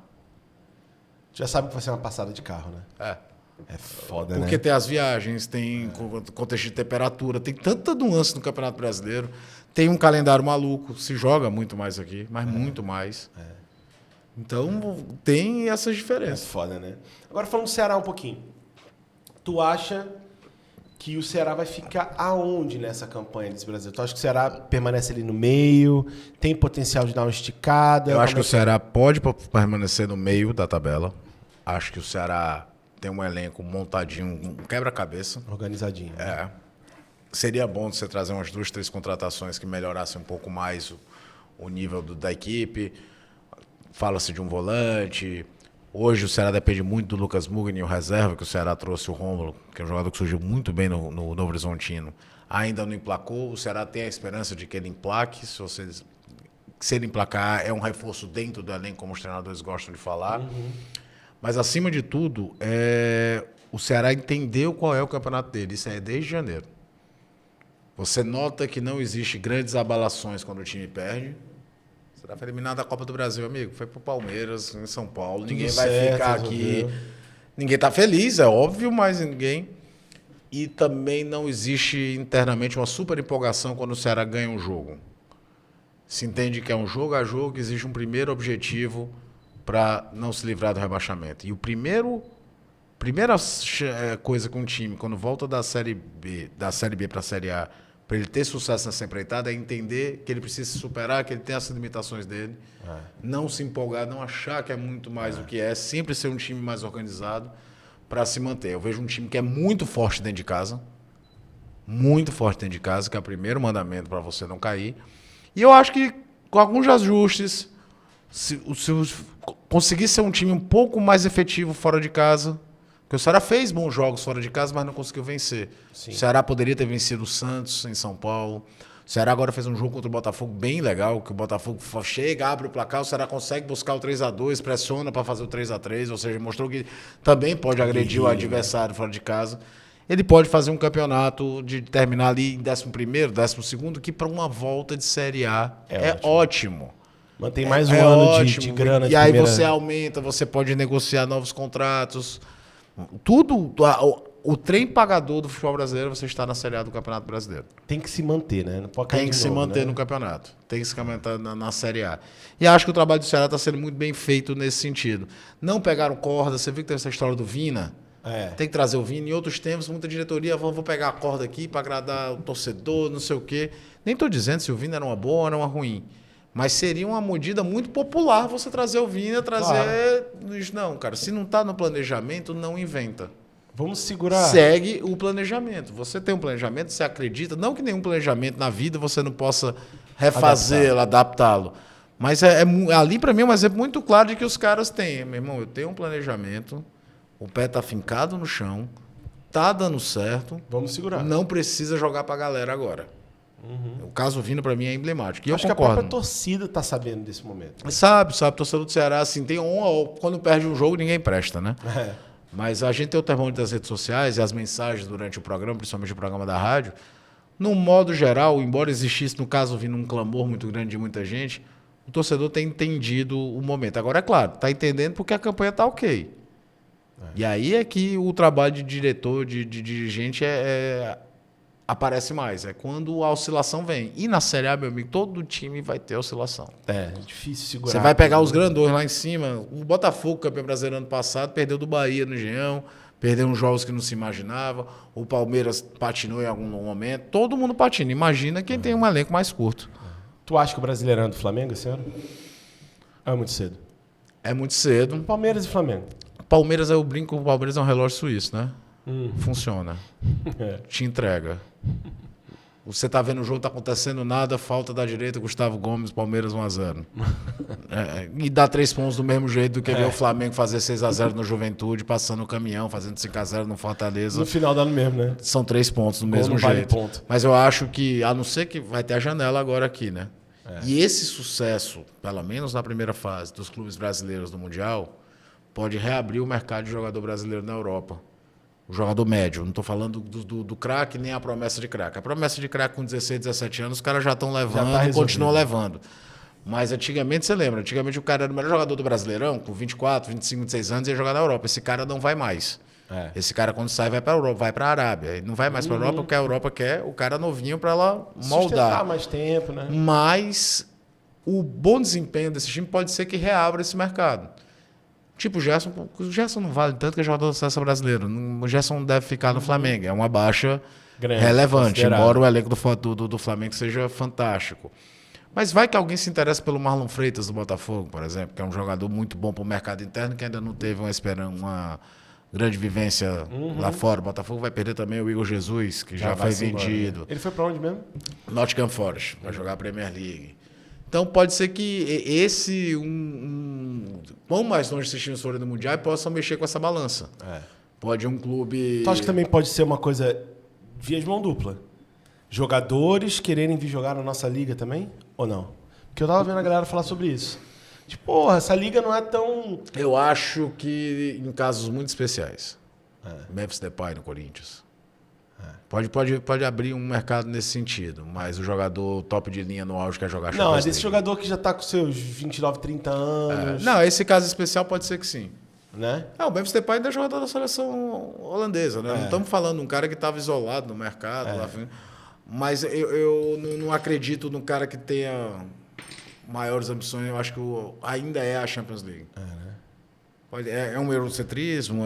Tu já sabe que vai ser uma passada de carro, né? É foda, né? Porque tem as viagens, tem contexto de temperatura, tem tanta nuance no Campeonato Brasileiro. Tem um calendário maluco, se joga muito mais aqui, mas muito mais. Então, tem essas diferenças. É foda, né? Agora, falando do Ceará um pouquinho. Tu acha que o Ceará vai ficar aonde nessa campanha desse Brasil? Tu acha que o Ceará permanece ali no meio? Tem potencial de dar uma esticada? Eu acho que o Ceará pode permanecer no meio da tabela. Acho que o Ceará tem um elenco montadinho, um quebra-cabeça. Organizadinho. Né? Seria bom você trazer umas 2, 3 contratações que melhorassem um pouco mais o nível da equipe. Fala-se de um volante. Hoje o Ceará depende muito do Lucas Mugni, o reserva, que o Ceará trouxe, o Rômulo, que é um jogador que surgiu muito bem no Novo Horizontino. Ainda não emplacou. O Ceará tem a esperança de que ele emplaque. Se ele emplacar, é um reforço dentro do elenco, como os treinadores gostam de falar. Mas, acima de tudo, o Ceará entendeu qual é o campeonato dele. Isso é desde janeiro. Você nota que não existe grandes abalações quando o time perde. O Ceará foi eliminado da Copa do Brasil, amigo. Foi pro Palmeiras, em São Paulo. Ninguém vai ficar aqui. Ninguém tá feliz, é óbvio, mas ninguém. E também não existe internamente uma super empolgação quando o Ceará ganha um jogo. Se entende que é um jogo a jogo, que existe um primeiro objetivo para não se livrar do rebaixamento. E primeira coisa que um time, quando volta da Série B para a Série A, para ele ter sucesso nessa empreitada, é entender que ele precisa se superar, que ele tem as limitações dele, não se empolgar, não achar que é muito mais do que é, sempre ser um time mais organizado para se manter. Eu vejo um time que é muito forte dentro de casa, que é o primeiro mandamento para você não cair. E eu acho que com alguns ajustes, se conseguir ser um time um pouco mais efetivo fora de casa, porque o Ceará fez bons jogos fora de casa, mas não conseguiu vencer. Sim. O Ceará poderia ter vencido o Santos em São Paulo. O Ceará agora fez um jogo contra o Botafogo bem legal, que o Botafogo chega, abre o placar, o Ceará consegue buscar o 3-2, pressiona para fazer o 3-3, ou seja, mostrou que também pode agredir o adversário fora de casa. Ele pode fazer um campeonato de terminar ali em 11º, 12º, que para uma volta de Série A é ótimo. Mantém mais um ano de grana. E aí você aumenta, você pode negociar novos contratos. Tudo, o trem pagador do futebol brasileiro é você estar na Série A do Campeonato Brasileiro. Tem que se manter, né? Não pode cair Tem que de se novo, manter né? no campeonato. Tem que se manter na Série A. E acho que o trabalho do Ceará está sendo muito bem feito nesse sentido. Não pegaram corda. Você viu que tem essa história do Vina? Tem que trazer o Vina. Em outros tempos, muita diretoria vou pegar a corda aqui para agradar o torcedor, não sei o quê. Nem estou dizendo se o Vina era uma boa ou era uma ruim. Mas seria uma medida muito popular você trazer o Vina, trazer... Claro. Não, cara, se não está no planejamento, não inventa. Vamos segurar. Segue o planejamento. Você tem um planejamento, você acredita. Não que nenhum planejamento na vida você não possa refazê-lo, adaptá-lo. Mas ali, para mim, é um exemplo muito claro de que os caras têm. Meu irmão, eu tenho um planejamento, o pé está fincado no chão, tá dando certo. Vamos segurar. Não precisa jogar para a galera agora. O caso Vina, para mim, é emblemático. E acho eu que a concordo. própria torcida está sabendo desse momento. Sabe. Torcedor do Ceará, assim, tem quando perde um jogo, ninguém presta, né? Mas a gente tem o termômetro das redes sociais e as mensagens durante o programa, principalmente o programa da rádio. No modo geral, embora existisse, no caso, vindo um clamor muito grande de muita gente, o torcedor tem entendido o momento. Agora, é claro, está entendendo porque a campanha está ok. E aí é que o trabalho de diretor, de dirigente aparece mais. É quando a oscilação vem. E na Série A, meu amigo, todo time vai ter oscilação. É difícil segurar. Você vai pegar os grandões lá em cima. O Botafogo, campeão brasileiro ano passado, perdeu do Bahia no Engenhão, perdeu uns jogos que não se imaginava. O Palmeiras patinou em algum momento. Todo mundo patina. Imagina quem tem um elenco mais curto. Tu acha que o Brasileirão é do Flamengo esse ano? É muito cedo. É muito cedo. Palmeiras e Flamengo. Palmeiras, eu brinco, o Palmeiras é um relógio suíço, né? Funciona. Te entrega. Você tá vendo o jogo, tá acontecendo nada, falta da direita, Gustavo Gomes, Palmeiras 1-0. E dá 3 pontos do mesmo jeito do que ver o Flamengo fazer 6-0 no Juventude, passando o caminhão, fazendo 5-0 no Fortaleza. No final dá no mesmo, né? São 3 pontos do mesmo jeito. Ponto. Mas eu acho que, a não ser que vai ter a janela agora aqui, né? E esse sucesso, pelo menos na primeira fase, dos clubes brasileiros do Mundial, pode reabrir o mercado de jogador brasileiro na Europa. O jogador médio. Não estou falando do craque nem a promessa de craque. A promessa de craque com 16, 17 anos, os caras já estão levando e continuam levando. Mas antigamente, você lembra, antigamente o cara era o melhor jogador do Brasileirão, com 24, 25, 26 anos, ia jogar na Europa. Esse cara não vai mais. Esse cara, quando sai, vai para a Europa, vai para a Arábia. Ele não vai mais para a Europa porque a Europa quer o cara novinho para ela moldar. Sustentar mais tempo, né? Mas o bom desempenho desse time pode ser que reabra esse mercado. Tipo, o Gerson não vale tanto que é jogador da seleção brasileira. O Gerson deve ficar no Flamengo. É uma baixa relevante, embora o elenco do Flamengo seja fantástico. Mas vai que alguém se interessa pelo Marlon Freitas do Botafogo, por exemplo, que é um jogador muito bom para o mercado interno, que ainda não teve uma grande vivência lá fora. O Botafogo vai perder também o Igor Jesus, que já foi vendido. Embora. Ele foi para onde mesmo? Nottingham Forest, vai jogar a Premier League. Então pode ser que vão mais longe esses times forem do Mundial e possam mexer com essa balança. Pode um clube... Tu acha que também pode ser uma coisa via de mão dupla? Jogadores quererem vir jogar na nossa liga também? Ou não? Porque eu tava vendo a galera falar sobre isso. Tipo, porra, essa liga não é tão... Eu acho que em casos muito especiais. Memphis Depay no Corinthians. Pode abrir um mercado nesse sentido, mas o jogador top de linha no auge quer jogar Champions Não, é desse jogador que já tá com seus 29, 30 anos. Não, esse caso especial pode ser que sim. Né? O Memphis Depay ainda é jogador da seleção holandesa, né? Não estamos falando de um cara que estava isolado no mercado. Lá, mas eu não acredito no cara que tenha maiores ambições. Eu acho que ainda é a Champions League. É um eurocentrismo.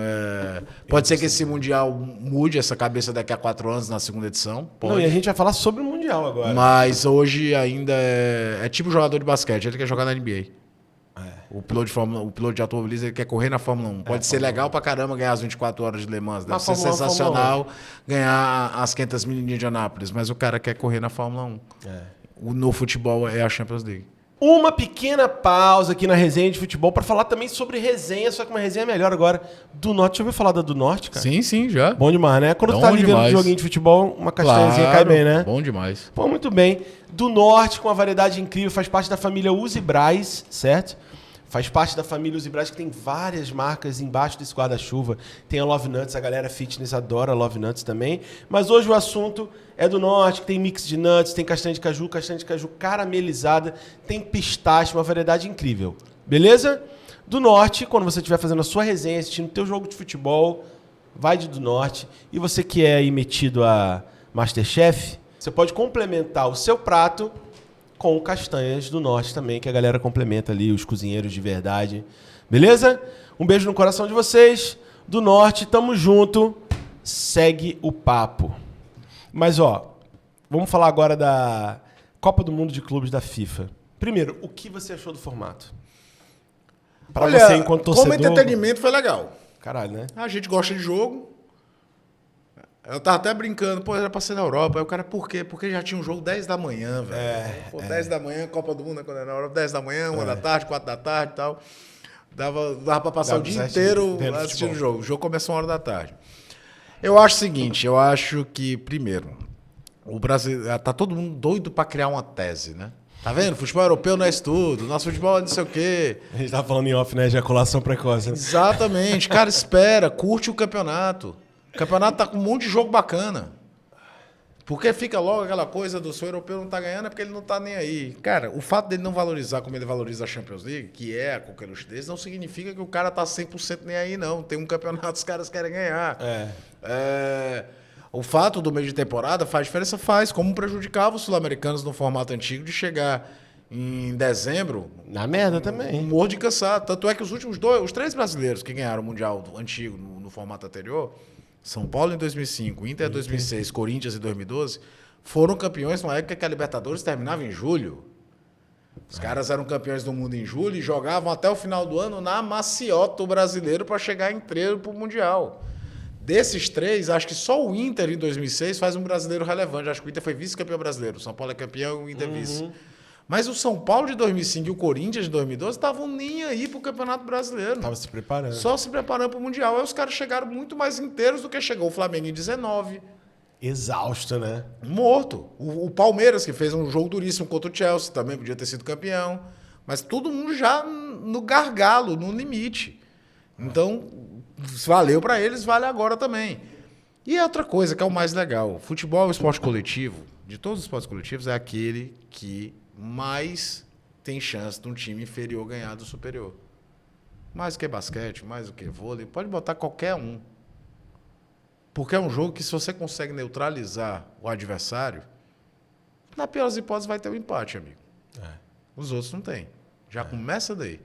Pode ser que esse Mundial mude essa cabeça daqui a 4 anos na segunda edição. Pode. Não, e a gente vai falar sobre o Mundial agora. Mas hoje ainda é tipo jogador de basquete. Ele quer jogar na NBA. O piloto de automobilismo ele quer correr na Fórmula 1. Pode ser legal pra caramba ganhar as 24 horas de Le Mans. Deve ser sensacional ganhar as 500 mil de Indianápolis. Mas o cara quer correr na Fórmula 1. No futebol é a Champions League. Uma pequena pausa aqui na resenha de futebol para falar também sobre resenha, só que uma resenha melhor agora do Norte. Deixa eu ver falar da do Norte, cara. Sim, já. Bom demais, né? Quando tu tá ali vendo um joguinho de futebol, uma castanhazinha cai bem, né? Bom demais. Pô, muito bem. Do Norte, com uma variedade incrível, faz parte da família Uzi Braz, certo? Faz parte da família Uzi Braz, que tem várias marcas embaixo desse guarda-chuva. Tem a Love Nuts, a galera fitness adora a Love Nuts também. Mas hoje o assunto é do Norte, que tem mix de nuts, tem castanha de caju caramelizada, tem pistache, uma variedade incrível. Beleza? Do Norte, quando você estiver fazendo a sua resenha, assistindo o teu jogo de futebol, vai de do Norte. E você que é aí metido a Masterchef, você pode complementar o seu prato com castanhas do Norte também, que a galera complementa ali, os cozinheiros de verdade. Beleza? Um beijo no coração de vocês. Do Norte, tamo junto. Segue o papo. Mas, ó, vamos falar agora da Copa do Mundo de Clubes da FIFA. Primeiro, o que você achou do formato? Pra Olha, você, enquanto torcedor... como entretenimento foi legal. Caralho, né? A gente gosta de jogo. Eu tava até brincando, pô, era pra ser na Europa. Aí o cara, por quê? Porque já tinha um jogo 10 da manhã, velho. 10 da manhã, Copa do Mundo, quando era na Europa, 10 da manhã, 1 da tarde, 4 da tarde e tal. Dava pra passar o dia inteiro assistindo o jogo. O jogo começou 1 hora da tarde. Eu acho o seguinte, eu acho que, primeiro, o Brasil, tá todo mundo doido pra criar uma tese, né? Tá vendo? Futebol europeu não é isso tudo, nosso futebol é não sei o quê. A gente tava falando em off, né? Ejaculação precoce. Né? Exatamente. Cara, espera, curte o campeonato. O campeonato tá com um monte de jogo bacana. Porque fica logo aquela coisa do seu europeu não tá ganhando é porque ele não tá nem aí. Cara, o fato dele não valorizar como ele valoriza a Champions League, que é a qualquer luxo não significa que o cara tá 100% nem aí, não. Tem um campeonato os caras querem ganhar. O fato do meio de temporada faz diferença? Faz. Como prejudicava os sul-americanos no formato antigo de chegar em dezembro... Na merda também. Morro de cansado. Tanto é que os 3 brasileiros que ganharam o Mundial antigo no formato anterior... São Paulo em 2005, Inter em 2006, Corinthians em 2012, foram campeões numa época que a Libertadores terminava em julho. Os caras eram campeões do mundo em julho e jogavam até o final do ano na maciota o brasileiro para chegar inteiro para o Mundial. Desses 3, acho que só o Inter em 2006 faz um brasileiro relevante. Acho que o Inter foi vice-campeão brasileiro. O São Paulo é campeão e o Inter vice. Mas o São Paulo de 2005 e o Corinthians de 2012 estavam nem aí pro Campeonato Brasileiro. Tava se preparando. Só se preparando pro Mundial. Aí os caras chegaram muito mais inteiros do que chegou o Flamengo em 19. Exausto, né? Morto. O Palmeiras, que fez um jogo duríssimo contra o Chelsea, também podia ter sido campeão. Mas todo mundo já no gargalo, no limite. Então, valeu para eles, vale agora também. E outra coisa que é o mais legal. O futebol é o esporte coletivo. De todos os esportes coletivos, é aquele que mais tem chance de um time inferior ganhar do superior. Mais do que basquete, mais do que vôlei, pode botar qualquer um. Porque é um jogo que se você consegue neutralizar o adversário, na pior das hipóteses vai ter um empate, amigo. Os outros não tem. Já começa daí.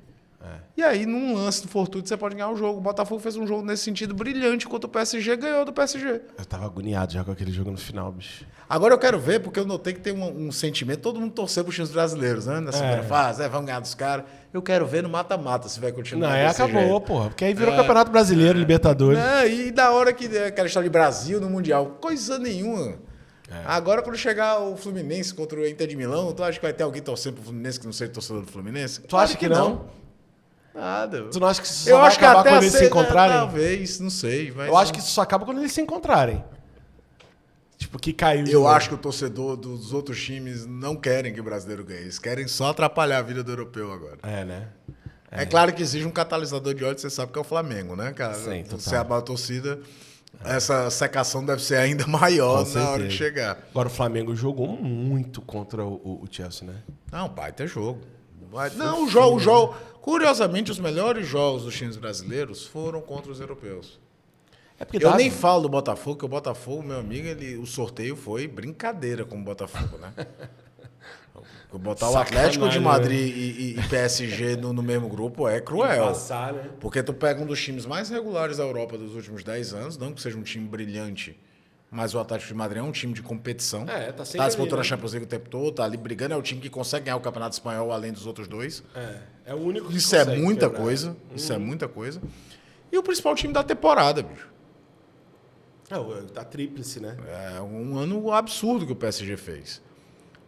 E aí, num lance do fortuito, você pode ganhar o jogo. O Botafogo fez um jogo nesse sentido brilhante contra o PSG, ganhou do PSG. Eu tava agoniado já com aquele jogo no final, bicho. Agora eu quero ver, porque eu notei que tem um sentimento, todo mundo torceu pros times brasileiros, né? Na segunda fase, vamos ganhar dos caras. Eu quero ver no mata-mata se vai continuar. Não, acabou, porra. Porque aí virou Campeonato Brasileiro, Libertadores. E da hora que aquela história de Brasil no Mundial, coisa nenhuma. Agora, quando chegar o Fluminense contra o Inter de Milão, tu acha que vai ter alguém torcendo pro Fluminense que não seja torcedor do Fluminense? Tu acha que não? Nada. Tu não acha que isso só vai acabar quando eles se encontrarem? Talvez, não sei. Mas eu acho que isso só acaba quando eles se encontrarem. Tipo, que caiu. Eu acho que o torcedor dos outros times não querem que o brasileiro ganhe. Eles querem só atrapalhar a vida do europeu agora. Né? É claro que existe um catalisador de ódio, você sabe que é o Flamengo, né, cara? Sim, total. Você abala a torcida, essa secação deve ser ainda maior na hora de chegar. Agora, o Flamengo jogou muito contra o Chelsea, né? Não, baita jogo. Não, o jogo. Curiosamente, os melhores jogos dos times brasileiros foram contra os europeus. Eu nem falo do Botafogo, porque o Botafogo, meu amigo, o sorteio foi brincadeira com o Botafogo, né? Botar o Atlético de Madrid e PSG no mesmo grupo é cruel. Passar, né? Porque tu pega um dos times mais regulares da Europa dos últimos 10 anos, não que seja um time brilhante, mas o Atlético de Madrid é um time de competição. Tá disputando a Champions League o tempo todo, tá ali brigando, é o time que consegue ganhar o Campeonato Espanhol além dos outros dois. É o único que Isso é muita coisa. Isso é muita coisa. E o principal time da temporada, bicho. Da tríplice, né? É um ano absurdo que o PSG fez.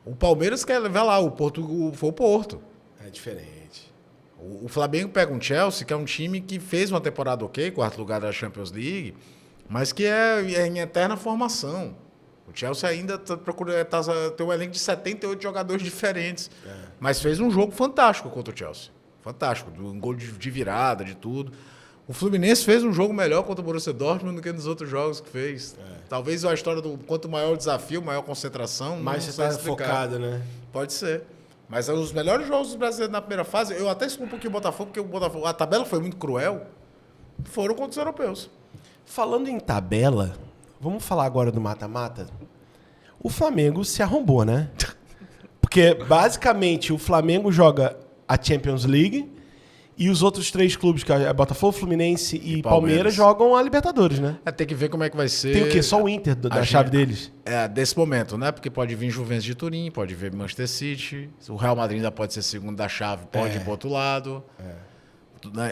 O Palmeiras quer levar lá, foi o Porto. É diferente. O Flamengo pega um Chelsea, que é um time que fez uma temporada ok, 4º lugar da Champions League, mas que é em eterna formação. O Chelsea ainda tem um elenco de 78 jogadores diferentes. Mas fez um jogo fantástico contra o Chelsea. Fantástico. Um gol de virada, de tudo. O Fluminense fez um jogo melhor contra o Borussia Dortmund do que nos outros jogos que fez. Talvez a história do quanto maior o desafio, maior concentração. Mais você está focado, né? Pode ser. Mas os melhores jogos dos brasileiros na primeira fase, eu até excluo um pouquinho o Botafogo, porque a tabela foi muito cruel, foram contra os europeus. Falando em tabela, vamos falar agora do mata-mata? O Flamengo se arrombou, né? Porque, basicamente, o Flamengo joga a Champions League e os outros 3 clubes, que é Botafogo, Fluminense e Palmeiras, jogam a Libertadores, né? Tem que ver como é que vai ser. Tem o quê? Só o Inter da chave deles? Desse momento, né? Porque pode vir Juventus de Turim, pode vir Manchester City, o Real Madrid ainda pode ser segundo da chave, pode ir pro outro lado.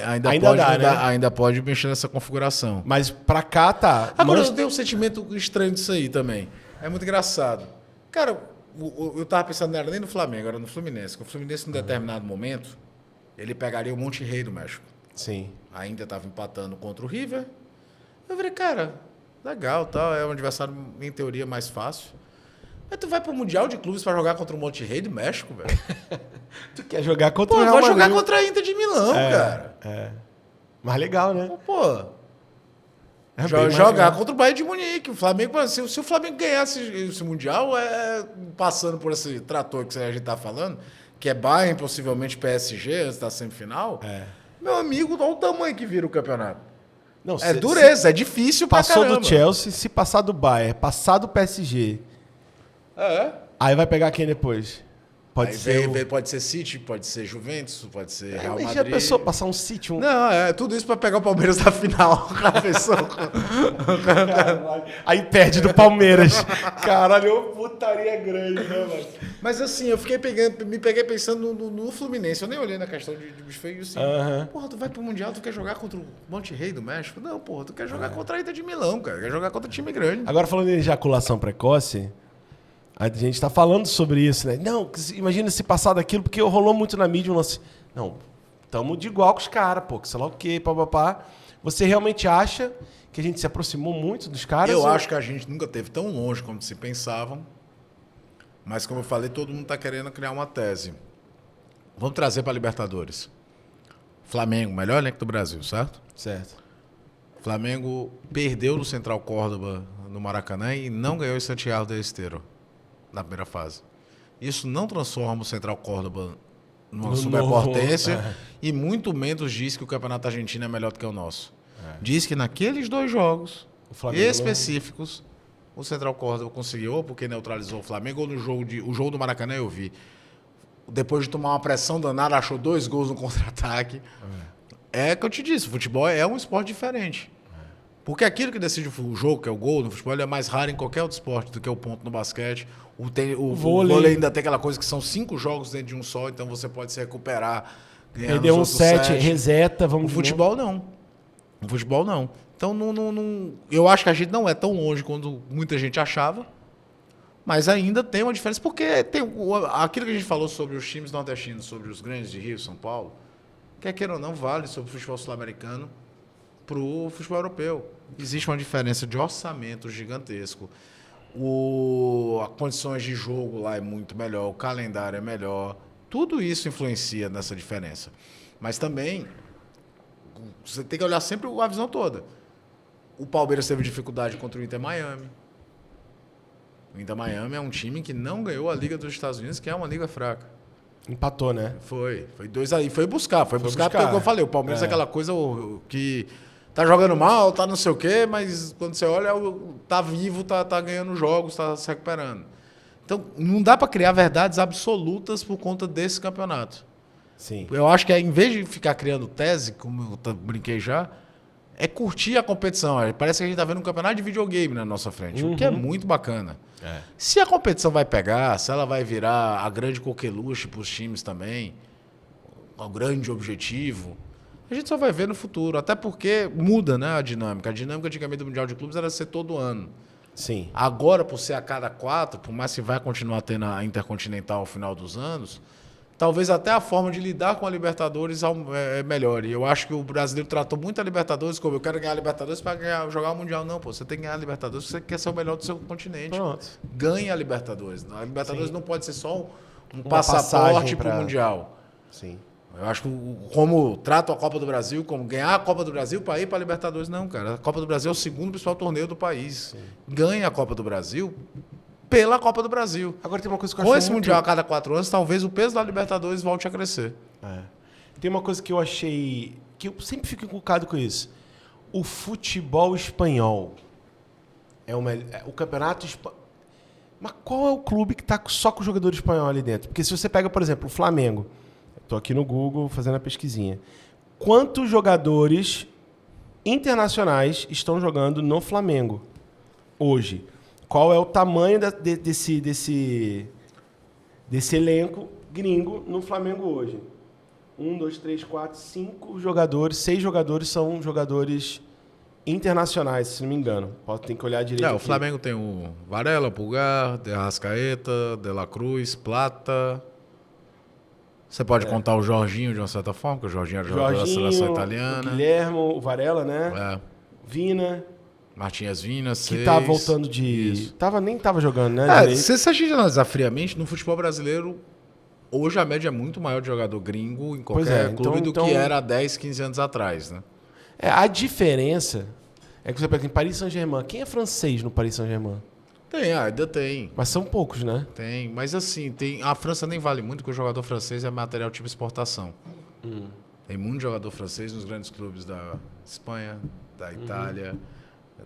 Ainda pode dá, mudar, né? ainda pode mexer nessa configuração. Mas pra cá tá... Agora, eu tenho um sentimento estranho disso aí também. É muito engraçado. Cara, eu tava pensando, não era nem no Flamengo, era no Fluminense. Que o Fluminense, num determinado momento, ele pegaria o Monterrey do México. Sim. Ainda estava empatando contra o River. Eu falei, cara, legal, tal, é um adversário, em teoria, mais fácil. Mas tu vai pro Mundial de Clubes pra jogar contra o Monterrey do México, velho? Tu quer jogar contra Pô, o Real vai Madrid? jogar contra a Inter de Milão, cara. Mas legal, né? Pô, É bem mais jogar legal. contra o Bayern de Munique. O Flamengo, se o Flamengo ganhasse esse Mundial, passando por esse trator que a gente tá falando, que é Bayern, possivelmente PSG, antes da semifinal, meu amigo, olha o tamanho que vira o campeonato. Não, É dureza, é difícil pra passou caramba. do Chelsea, se passar do Bayern, passar do PSG, aí vai pegar quem depois? Pode Aí ser pode ser City, pode ser Juventus, pode ser Real Mas Madrid. já pensou passar um City? Não, tudo isso pra pegar o Palmeiras na final. Já pensou? Aí perde do Palmeiras. Caralho, putaria grande, né, mano? Mas assim, me peguei pensando no Fluminense. Eu nem olhei na questão de bicho feio assim. Porra, tu vai pro Mundial, tu quer jogar contra o Monterrey do México? Não, porra, tu quer jogar contra a Inter de Milão, cara. Quer jogar contra time grande. Agora, falando em ejaculação precoce, a gente tá falando sobre isso, né? Não, imagina se passar daquilo, porque rolou muito na mídia um lance. Não, tamo de igual com os caras, pô, que sei lá o quê, papapá. Você realmente acha que a gente se aproximou muito dos caras? Eu acho que a gente nunca teve tão longe como se pensavam. Mas, como eu falei, todo mundo tá querendo criar uma tese. Vamos trazer pra Libertadores. Flamengo, melhor elenco do Brasil, certo? Certo. Flamengo perdeu no Central Córdoba, no Maracanã, e não ganhou em Santiago del Estero, na primeira fase. Isso não transforma o Central Córdoba numa No superpotência novo, e muito menos diz que o Campeonato Argentino é melhor do que o nosso. Diz que naqueles 2 jogos O Flamengo específicos, o Central Córdoba conseguiu, ou porque neutralizou o Flamengo, ou no jogo o jogo do Maracanã eu vi. Depois de tomar uma pressão danada, achou 2 gols no contra-ataque. É que eu te disse, o futebol é um esporte diferente. Porque aquilo que decide o jogo, que é o gol no futebol, ele é mais raro em qualquer outro esporte do que o ponto no basquete. O vôlei ainda tem aquela coisa que são 5 jogos dentro de um só, então você pode se recuperar. Perdeu um set, reseta, O vamos de futebol não. O futebol não. Então, eu acho que a gente não é tão longe quanto muita gente achava, mas ainda tem uma diferença, porque tem aquilo que a gente falou sobre os times nordestinos, sobre os grandes de Rio, São Paulo, quer queira ou não, vale sobre o futebol sul-americano para o futebol europeu. Existe uma diferença de orçamento gigantesco. As condições de jogo lá é muito melhor, o calendário é melhor. Tudo isso influencia nessa diferença. Mas também, você tem que olhar sempre a visão toda. O Palmeiras teve dificuldade contra o Inter Miami. O Inter Miami é um time que não ganhou a Liga dos Estados Unidos, que é uma liga fraca. Empatou, né? Foi 2-2. Foi buscar, porque, buscar. como eu falei, o Palmeiras é aquela coisa que tá jogando mal, tá não sei o quê, mas quando você olha, tá vivo, tá ganhando jogos, tá se recuperando. Então, não dá para criar verdades absolutas por conta desse campeonato. Sim. Eu acho que, em vez de ficar criando tese, como eu brinquei já, é curtir a competição. Parece que a gente tá vendo um campeonato de videogame na nossa frente, o que é muito bacana. Se a competição vai pegar, se ela vai virar a grande coqueluche para os times também, o grande objetivo, a gente só vai ver no futuro. Até porque muda, né, a dinâmica. A dinâmica antigamente do Mundial de Clubes era ser todo ano. Sim. Agora, por ser a cada 4, por mais que vai continuar tendo a Intercontinental ao final dos anos, talvez até a forma de lidar com a Libertadores é melhor. E eu acho que o brasileiro tratou muito a Libertadores como eu quero ganhar a Libertadores para jogar o Mundial. Não, pô, você tem que ganhar a Libertadores porque você quer ser o melhor do seu continente. Pronto. Ganhe a Libertadores. A Libertadores não pode ser só um Uma passaporte passagem para o Mundial. Sim. Eu acho que como trato a Copa do Brasil, como ganhar a Copa do Brasil para ir para a Libertadores, não, cara. A Copa do Brasil é o segundo principal torneio do país. Ganhe a Copa do Brasil pela Copa do Brasil. Agora tem uma coisa que eu Com acho esse muito... Mundial a cada 4 anos, talvez o peso da Libertadores volte a crescer. Tem uma coisa que eu achei... que eu sempre fico encucado com isso. o futebol espanhol é o campeonato espanhol. Mas qual é o clube que tá só com o jogador espanhol ali dentro? Porque se você pega, por exemplo, o Flamengo, estou aqui no Google fazendo a pesquisinha. Quantos jogadores internacionais estão jogando no Flamengo hoje? Qual é o tamanho desse elenco gringo no Flamengo hoje? 1, 2, 3, 4, 5 jogadores, 6 jogadores são jogadores internacionais, se não me engano. Tem que olhar direito. O aqui. Flamengo tem o Varela, Pulgar, De Arrascaeta, De La Cruz, Plata. Você pode contar o Jorginho de uma certa forma, porque o Jorginho era jogador da seleção italiana. O Guilhermo, o Varela, né? Vina. Martínez Vina, que tá voltando de... Isso. Nem tava jogando, né? Se a gente analisar friamente, no futebol brasileiro, hoje a média é muito maior de jogador gringo em qualquer clube do que era há 10, 15 anos atrás, né? A diferença é que você pega em Paris Saint-Germain. Quem é francês no Paris Saint-Germain? Ainda tem. Mas são poucos, né? Tem, mas assim, a França nem vale muito, porque o jogador francês é material tipo exportação. Tem muito jogador francês nos grandes clubes da Espanha, da Itália,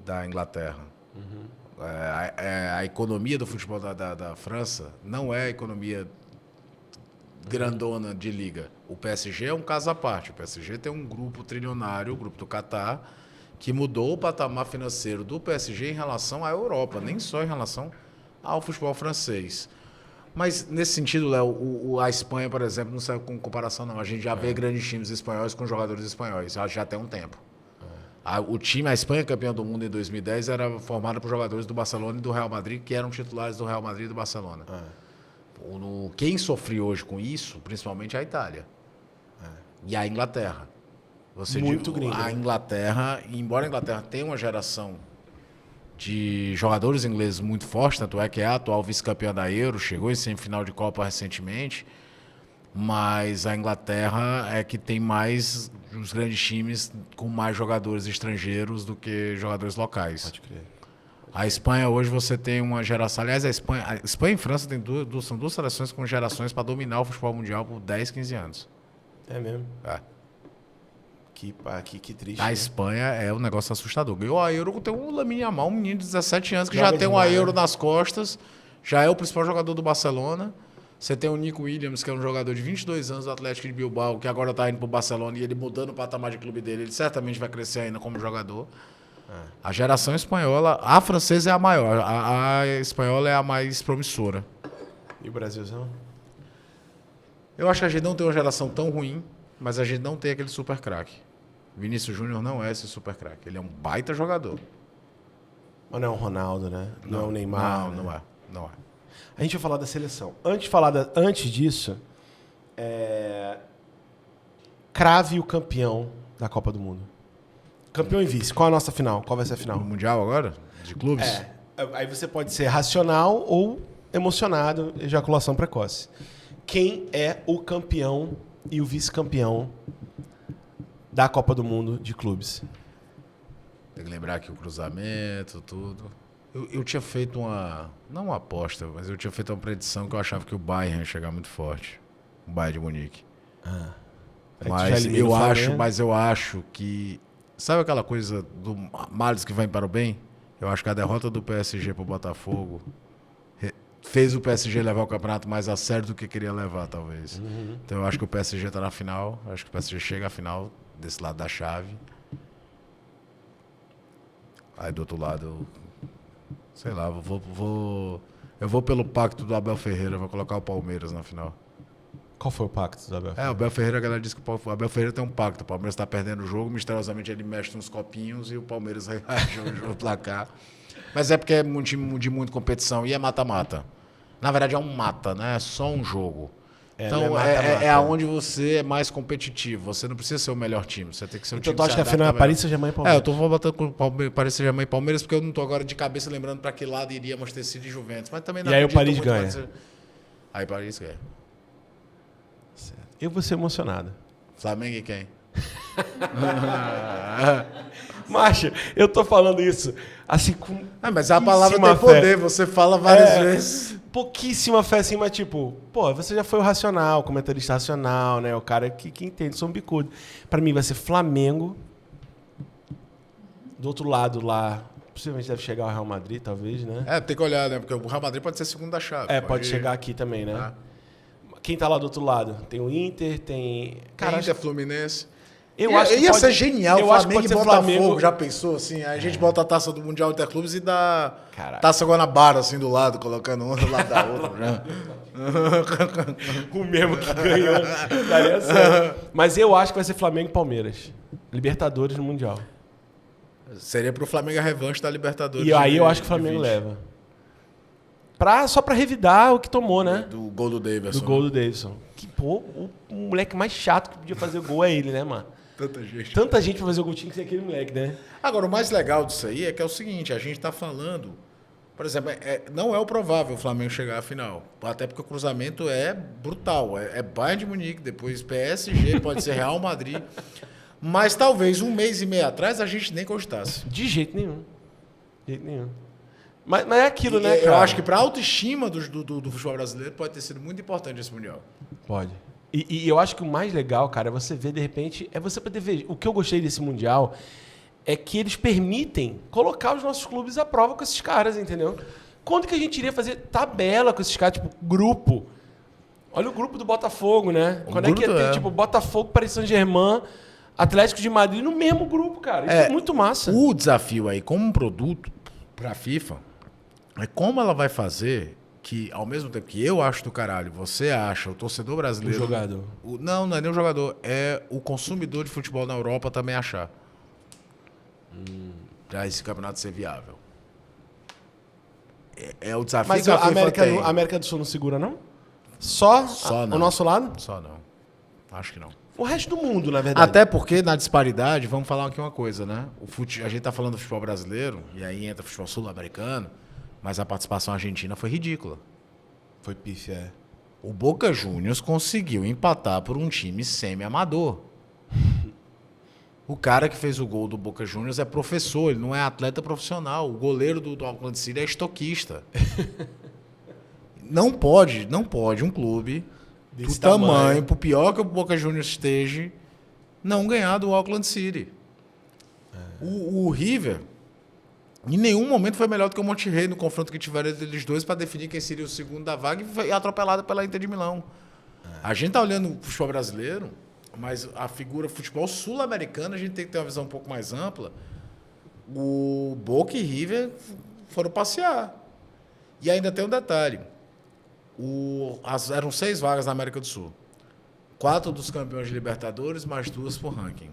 da Inglaterra. A economia do futebol da França não é a economia grandona de liga. O PSG é um caso à parte. O PSG tem um grupo trilionário, o grupo do Qatar, que mudou o patamar financeiro do PSG em relação à Europa, nem só em relação ao futebol francês. Mas, nesse sentido, Léo, a Espanha, por exemplo, não serve com comparação, não. A gente já vê grandes times espanhóis com jogadores espanhóis, já tem um tempo. A Espanha, campeã do mundo em 2010, era formada por jogadores do Barcelona e do Real Madrid, que eram titulares do Real Madrid e do Barcelona. Quem sofre hoje com isso, principalmente, é a Itália. E a Inglaterra. Muito gringo. A Inglaterra, embora a Inglaterra tenha uma geração de jogadores ingleses muito forte, tanto é que é a atual vice-campeã da Euro, chegou em semifinal de Copa recentemente, mas a Inglaterra é que tem mais os grandes times com mais jogadores estrangeiros do que jogadores locais. Pode crer. A Espanha hoje você tem uma geração... Aliás, a Espanha e França são duas seleções com gerações para dominar o futebol mundial por 10, 15 anos. É mesmo? Que triste. A Espanha é um negócio assustador. Ganhou a Euro, tem um Lamine Yamal, um menino de 17 anos, que já tem uma Euro nas costas, já é o principal jogador do Barcelona. Você tem o Nico Williams, que é um jogador de 22 anos do Atlético de Bilbao, que agora está indo para o Barcelona, e ele mudando o patamar de clube dele, ele certamente vai crescer ainda como jogador. A geração espanhola, a francesa é a maior, a espanhola é a mais promissora. E o Brasilzão? Eu acho que a gente não tem uma geração tão ruim, mas a gente não tem aquele super craque. Vinícius Júnior não é esse super craque. Ele é um baita jogador. Mas não é o Ronaldo, né? Não é o Neymar. Não é. A gente vai falar da seleção. Antes disso, crave o campeão da Copa do Mundo. Campeão e vice. Qual é a nossa final? Qual vai ser a final? No Mundial agora? De clubes? Aí você pode ser racional ou emocionado, ejaculação precoce. Quem é o campeão e o vice-campeão da Copa do Mundo de clubes? Tem que lembrar que o cruzamento, tudo. Eu tinha feito não uma aposta, mas eu tinha feito uma predição que eu achava que o Bayern ia chegar muito forte. O Bayern de Munique. Mas eu acho que... Sabe aquela coisa do males que vai para o bem? Eu acho que a derrota do PSG para o Botafogo fez o PSG levar o campeonato mais a sério do que queria levar, talvez. Então eu acho que o PSG está na final. Eu acho que o PSG chega à final desse lado da chave. Aí do outro lado, sei lá, eu vou pelo pacto do Abel Ferreira, vou colocar o Palmeiras na final. Qual foi o pacto do Abel Ferreira? O Abel Ferreira, a galera disse que o Abel Ferreira tem um pacto. O Palmeiras está perdendo o jogo, misteriosamente ele mexe nos copinhos e o Palmeiras reage o placar. Mas é porque é um time de muita competição e é mata-mata. Na verdade é um mata, né? É só um jogo. Então é aonde você é mais competitivo. Você não precisa ser o melhor time, você tem que ser um time que tu acha que a final é Paris Saint-Germain e Palmeiras? Eu tô botando com Paris Saint-Germain e Palmeiras porque eu não tô agora de cabeça lembrando para que lado iríamos ter sido e Juventus. Mas também não. E aí o Paris ganha. Aí o Paris ganha. Certo. Eu vou ser emocionado. Flamengo e quem? Macha, eu tô falando isso assim com... mas a palavra tem poder, você fala várias vezes. Pouquíssima fé assim, mas tipo... Pô, você já foi o racional, comentarista racional, né? O cara que entende, sou um bicudo. Pra mim vai ser Flamengo Do outro lado lá, possivelmente deve chegar o Real Madrid, talvez, né? Tem que olhar, né? Porque o Real Madrid pode ser segundo da chave. Pode chegar aqui também, né? Quem tá lá do outro lado? Tem o Inter, tem... Cara, Inter, Fluminense. Acho que ia ser genial, eu acho que Flamengo pode e ser Botafogo, Flamengo. já pensou assim? A gente bota a taça do Mundial Interclubes e dá Caraca. Taça Guanabara assim do lado, colocando uma do lado da outra. Né? O mesmo que ganhou. Daria certo. Mas eu acho que vai ser Flamengo e Palmeiras. Libertadores no Mundial. Seria pro Flamengo a revanche da Libertadores. E aí eu acho que o Flamengo leva. Só pra revidar o que tomou, né? Do gol do Davidson. Do gol do Davidson. Que, pô, o moleque mais chato que podia fazer o gol é ele, né, mano? Tanta gente pra fazer o gol tinha que ser aquele moleque, né? Agora, o mais legal disso aí é que é o seguinte, a gente tá falando... Por exemplo, não é o provável o Flamengo chegar à final. Até porque o cruzamento é brutal. É Bayern de Munique, depois PSG, pode ser Real Madrid. Mas talvez um mês e meio atrás a gente nem cogitasse. De jeito nenhum. De jeito nenhum. Mas é aquilo, né, cara? Eu acho que pra autoestima do futebol brasileiro pode ter sido muito importante esse Mundial. Pode. E eu acho que o mais legal, cara, é você ver, de repente, é você poder ver. O que eu gostei desse Mundial é que eles permitem colocar os nossos clubes à prova com esses caras, entendeu? Quando que a gente iria fazer tabela com esses caras, tipo, grupo? Olha o grupo do Botafogo, né? Quando é que ia ter, tipo, Botafogo, Paris Saint-Germain, Atlético de Madrid no mesmo grupo, cara? Isso é muito massa. O desafio aí, como um produto pra FIFA, é como ela vai fazer que, ao mesmo tempo que eu acho do caralho, você acha, o torcedor brasileiro... O jogador. Não é nem o jogador, é o consumidor de futebol na Europa também achar. Pra esse campeonato ser viável. É o desafio Mas que a FIFA tem. a América do Sul não segura, não? Só não. O nosso lado? Só não. Acho que não. O resto do mundo, na verdade. Até porque, na disparidade, vamos falar aqui uma coisa, né? A gente tá falando do futebol brasileiro, e aí entra o futebol sul-americano, mas a participação argentina foi ridícula. Foi pífia, O Boca Juniors conseguiu empatar por um time semi-amador. O cara que fez o gol do Boca Juniors é professor, ele não é atleta profissional. O goleiro do Auckland City é estoquista. Não pode um clube do tamanho, por pior que o Boca Juniors esteja, não ganhar do Auckland City. O River, em nenhum momento foi melhor do que o Monterrey no confronto que tiveram entre eles dois para definir quem seria o segundo da vaga e foi atropelado pela Inter de Milão. A gente tá olhando o futebol brasileiro, mas a figura futebol sul-americano a gente tem que ter uma visão um pouco mais ampla. O Boca e River foram passear. E ainda tem um detalhe. Eram 6 vagas na América do Sul. 4 dos campeões de Libertadores, mais 2 por ranking.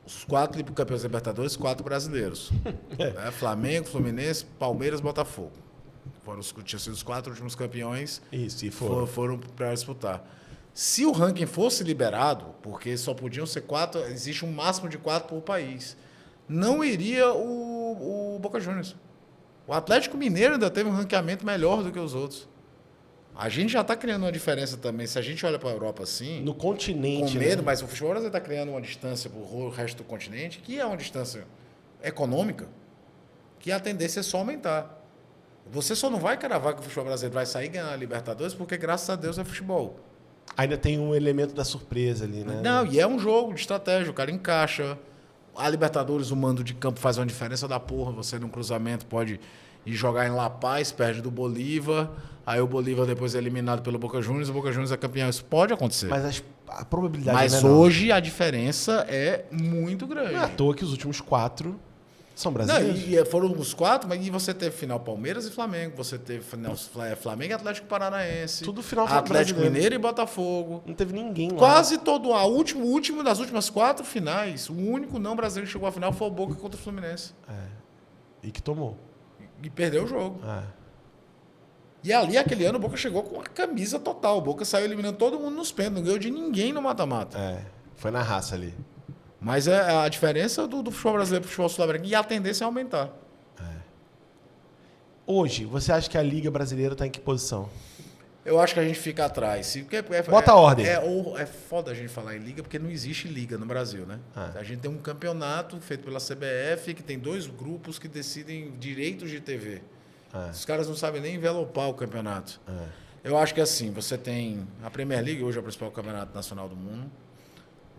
Os 4 campeões de Libertadores, 4 brasileiros. Flamengo, Fluminense, Palmeiras, Botafogo. Tinham sido os 4 últimos campeões. Isso, e foram para disputar. Se o ranking fosse liberado, porque só podiam ser 4, existe um máximo de 4 por país, não iria o Boca Juniors. O Atlético Mineiro ainda teve um ranqueamento melhor do que os outros. A gente já está criando uma diferença também. Se a gente olha para a Europa assim... No continente, com medo, né? mas o futebol brasileiro está criando uma distância para o resto do continente, que é uma distância econômica, que a tendência é só aumentar. Você só não vai cravar que o futebol brasileiro vai sair ganhando a Libertadores, porque, graças a Deus, é futebol. Ainda tem um elemento da surpresa ali, né? Não, e é um jogo de estratégia, o cara encaixa. A Libertadores, o mando de campo faz uma diferença da porra. Você, num cruzamento, pode ir jogar em La Paz, perde do Bolívar, aí o Bolívar depois é eliminado pelo Boca Juniors, o Boca Juniors é campeão. Isso pode acontecer. Mas a probabilidade Mas não é hoje a diferença é muito grande. Não é à toa que os últimos 4 são brasileiros. Não, e foram os 4, mas você teve final Palmeiras e Flamengo, você teve final Flamengo e Atlético Paranaense, Tudo final Atlético brasileiro. Mineiro e Botafogo. Não teve ninguém lá. Quase todo. O último das últimas 4 finais, o único não brasileiro que chegou à final foi o Boca contra o Fluminense. E que tomou. E perdeu o jogo. E ali, aquele ano, o Boca chegou com a camisa total. O Boca saiu eliminando todo mundo nos pênaltis, não ganhou de ninguém no mata-mata. Foi na raça ali. Mas é a diferença do futebol brasileiro para o futebol sul-americano, e a tendência é aumentar. Hoje, você acha que a Liga Brasileira está em que posição? Eu acho que a gente fica atrás. Bota a ordem. É foda a gente falar em liga, porque não existe liga no Brasil, né? A gente tem um campeonato feito pela CBF, que tem 2 grupos que decidem direitos de TV. Os caras não sabem nem envelopar o campeonato. Eu acho que assim, você tem a Premier League, hoje é o principal campeonato nacional do mundo.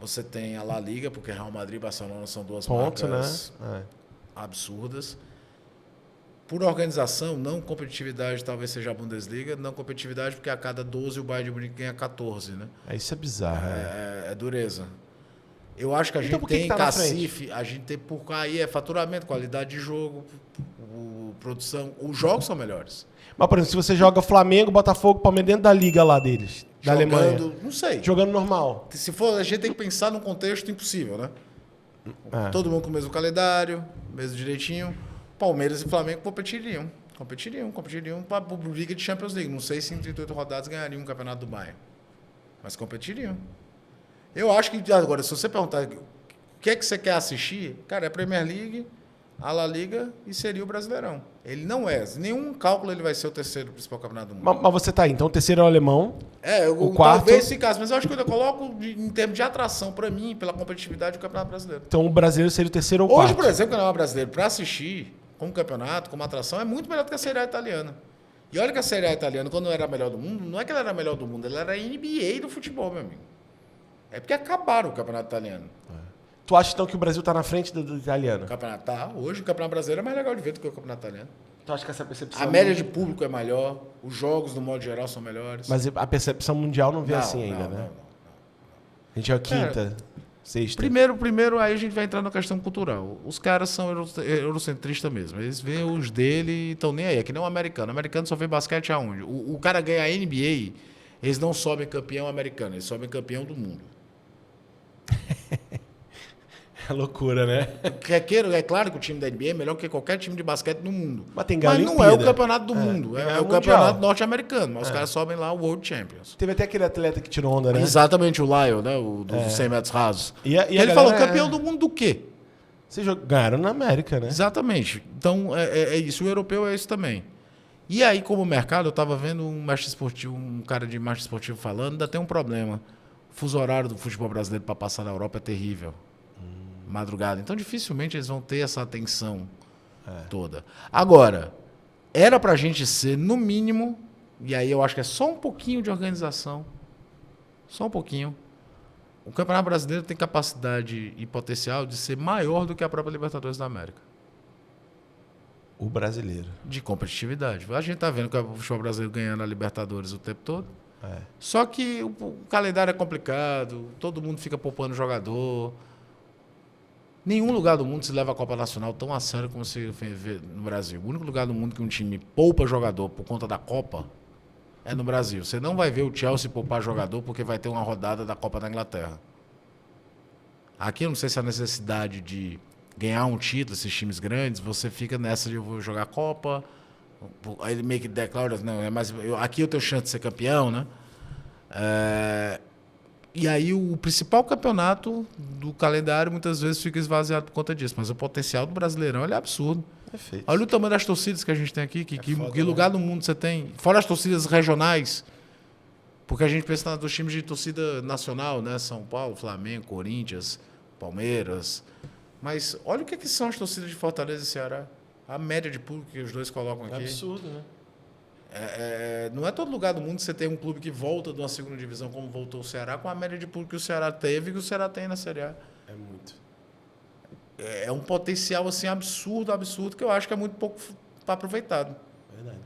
Você tem a La Liga, porque Real Madrid e Barcelona são duas Ponto, marcas né? absurdas. Por organização, não competitividade, talvez seja a Bundesliga. Não competitividade, porque a cada 12 o Bayern de Munique ganha 14, né? Isso é bizarro. É dureza. Eu acho que a gente tem cacife, a gente tem por aí faturamento, qualidade de jogo, produção. Os jogos são melhores. Mas, por exemplo, se você joga Flamengo, Botafogo, Palmeiras dentro da liga lá deles, da Alemanha. Não sei. Jogando normal. Se for, a gente tem que pensar num contexto impossível, né? Todo mundo com o mesmo calendário, mesmo direitinho. Palmeiras e Flamengo competiriam para a Liga de Champions League. Não sei se em 38 rodadas ganhariam um campeonato do Bayern. Mas competiriam. Eu acho que, agora, se você perguntar o que é que você quer assistir, cara, é a Premier League, a La Liga e seria o Brasileirão. Ele não é. Nenhum cálculo ele vai ser o terceiro principal campeonato do mundo. Mas você tá aí. Então o terceiro é o alemão. O quarto... talvez ficasse. Mas eu acho que eu ainda coloco, em termos de atração, para mim, pela competitividade do Campeonato Brasileiro. Então o brasileiro seria o terceiro ou quarto. Hoje, por exemplo, o Campeonato Brasileiro, para assistir, como campeonato, como atração, é muito melhor do que a Série A italiana. E olha que a Série A italiana, quando era a melhor do mundo, não é que ela era a melhor do mundo, ela era a NBA do futebol, meu amigo. É porque acabaram o campeonato italiano. Tu acha, então, que o Brasil tá na frente do italiano? O campeonato tá. Hoje o campeonato brasileiro é mais legal de ver do que o campeonato italiano. Tu acha que essa percepção... A média de público é maior, os jogos, no modo geral, são melhores. Mas a percepção mundial não vê assim ainda, né? Não. A gente é a quinta, sexta. Primeiro, aí a gente vai entrar na questão cultural. Os caras são eurocentristas mesmo. Eles veem os dele e estão nem aí. É que nem o americano. O americano só vê basquete aonde? O cara ganha a NBA, eles não sobem campeão americano, eles sobem campeão do mundo. É loucura, né? É claro que o time da NBA é melhor que qualquer time de basquete no mundo. Mas não é o campeonato do mundo. É o mundial. campeonato norte-americano. Mas os caras sobem lá o World Champions. Teve até aquele atleta que tirou onda, né? Exatamente, o Lyle, né? O dos 100 metros rasos. Ele falou, campeão do mundo do quê? Vocês ganharam na América, né? Exatamente. Então, é isso. O europeu é isso também. E aí, como mercado, eu estava vendo um cara de marketing esportivo falando, ainda tem um problema. O fuso horário do futebol brasileiro para passar na Europa é terrível. Madrugada. Então, dificilmente eles vão ter essa atenção toda. Agora, era para a gente ser, no mínimo, e aí eu acho que é só um pouquinho de organização, só um pouquinho. O Campeonato Brasileiro tem capacidade e potencial de ser maior do que a própria Libertadores da América. O brasileiro. De competitividade. A gente está vendo que o futebol brasileiro ganhando a Libertadores o tempo todo. Só que o calendário é complicado, todo mundo fica poupando jogador. Nenhum lugar do mundo se leva a Copa Nacional tão a sério como se vê no Brasil. O único lugar do mundo que um time poupa jogador por conta da Copa é no Brasil. Você não vai ver o Chelsea poupar jogador porque vai ter uma rodada da Copa da Inglaterra. Aqui eu não sei se a necessidade de ganhar um título, esses times grandes, você fica nessa de eu vou jogar Copa, aí ele meio que declara, não, aqui eu tenho chance de ser campeão, né? E aí o principal campeonato do calendário muitas vezes fica esvaziado por conta disso. Mas o potencial do Brasileirão é absurdo. Perfeito. Olha o tamanho das torcidas que a gente tem aqui. Que lugar do mundo você tem? Fora as torcidas regionais. Porque a gente pensa nos times de torcida nacional, né? São Paulo, Flamengo, Corinthians, Palmeiras. Mas olha o que são as torcidas de Fortaleza e Ceará. A média de público que os dois colocam aqui. É absurdo, né? Não é todo lugar do mundo que você tem um clube que volta de uma segunda divisão como voltou o Ceará, com a média de público que o Ceará teve e que o Ceará tem na Série A. É muito. É um potencial assim, absurdo, que eu acho que é muito pouco aproveitado. Verdade.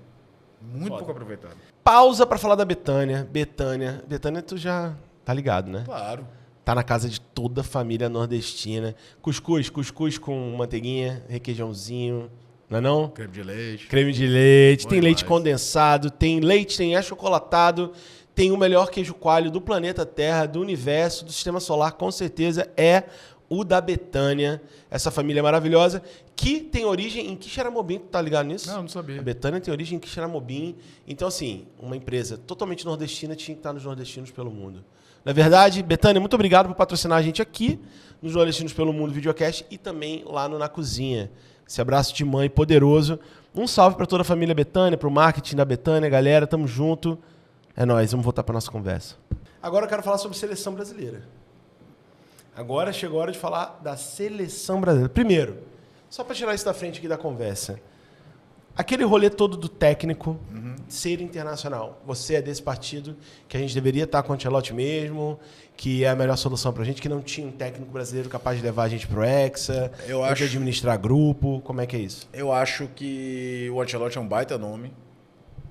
Muito pouco aproveitado. Pausa pra falar da Betânia. Betânia, tu já tá ligado, né? Claro. Tá na casa de toda a família nordestina. Cuscuz com manteiguinha, requeijãozinho. Não é não? Creme de leite. Creme de leite, tem demais. leite condensado, tem leite, tem achocolatado, tem o melhor queijo coalho do planeta Terra, do universo, do sistema solar, com certeza é o da Betânia, essa família maravilhosa, que tem origem em Quixeramobim, tu tá ligado nisso? Não sabia. A Betânia tem origem em Quixeramobim, então assim, uma empresa totalmente nordestina tinha que estar nos nordestinos pelo mundo. Na verdade, Betânia, muito obrigado por patrocinar a gente aqui, nos Nordestinos pelo Mundo Videocast e também lá no Na Cozinha. Esse abraço de mãe poderoso. Um salve para toda a família Betânia, para o marketing da Betânia, galera. Tamo junto. É nóis, vamos voltar para nossa conversa. Agora eu quero falar sobre seleção brasileira. Agora chegou a hora de falar da seleção brasileira. Primeiro, só para tirar isso da frente aqui da conversa. Aquele rolê todo do técnico ser internacional. Você é desse partido que a gente deveria estar com o Ancelotti mesmo, que é a melhor solução pra gente, que não tinha um técnico brasileiro capaz de levar a gente pro Hexa, de administrar grupo. Como é que é isso? Eu acho que o Ancelotti é um baita nome.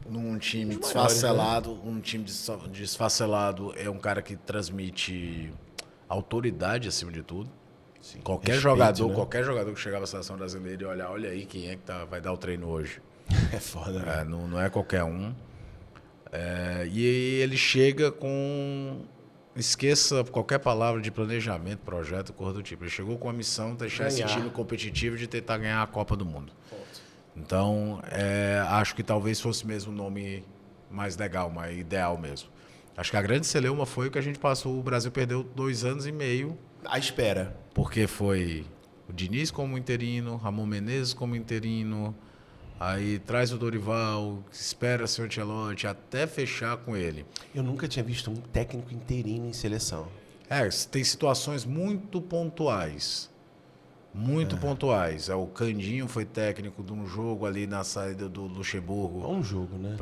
Num time desfacelado, desfacelado é um cara que transmite autoridade acima de tudo. Sim, qualquer jogador que chegava à seleção brasileira e olha aí quem é que vai dar o treino hoje. É foda, né? Não é qualquer um. E ele chega com... Esqueça qualquer palavra de planejamento, projeto, coisa do tipo. Ele chegou com a missão de deixar esse time competitivo de tentar ganhar a Copa do Mundo. Então, acho que talvez fosse mesmo o nome mais legal, mais ideal mesmo. Acho que a grande celeuma foi o que a gente passou. O Brasil perdeu 2 anos e meio. À espera. Porque foi o Diniz como interino, Ramon Menezes como interino, aí traz o Dorival, espera o Ancelotti até fechar com ele. Eu nunca tinha visto um técnico interino em seleção. Tem situações muito pontuais. Muito pontuais. O Candinho foi técnico de um jogo ali na saída do Luxemburgo. Um jogo, né?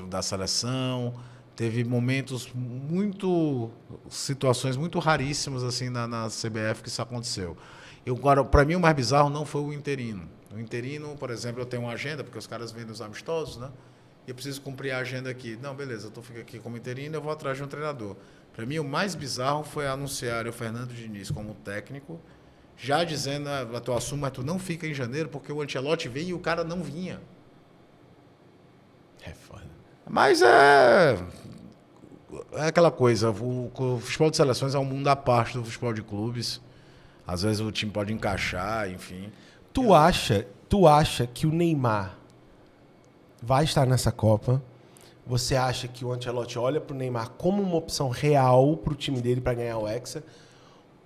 Da seleção. Teve situações muito raríssimas assim na CBF que isso aconteceu. Agora, para mim, o mais bizarro não foi o interino. O interino, por exemplo, eu tenho uma agenda, porque os caras vêm nos amistosos, né? E eu preciso cumprir a agenda aqui. Não, beleza, eu fico aqui como interino, eu vou atrás de um treinador. Para mim, o mais bizarro foi anunciar o Fernando Diniz como técnico, já dizendo, tu assume, mas tu não fica em janeiro, porque o Ancelotti veio e o cara não vinha. É foda. Mas é aquela coisa, o futebol de seleções é um mundo à parte do futebol de clubes. Às vezes o time pode encaixar, enfim. Tu acha que o Neymar vai estar nessa Copa? Você acha que o Ancelotti olha pro Neymar como uma opção real pro time dele para ganhar o Hexa?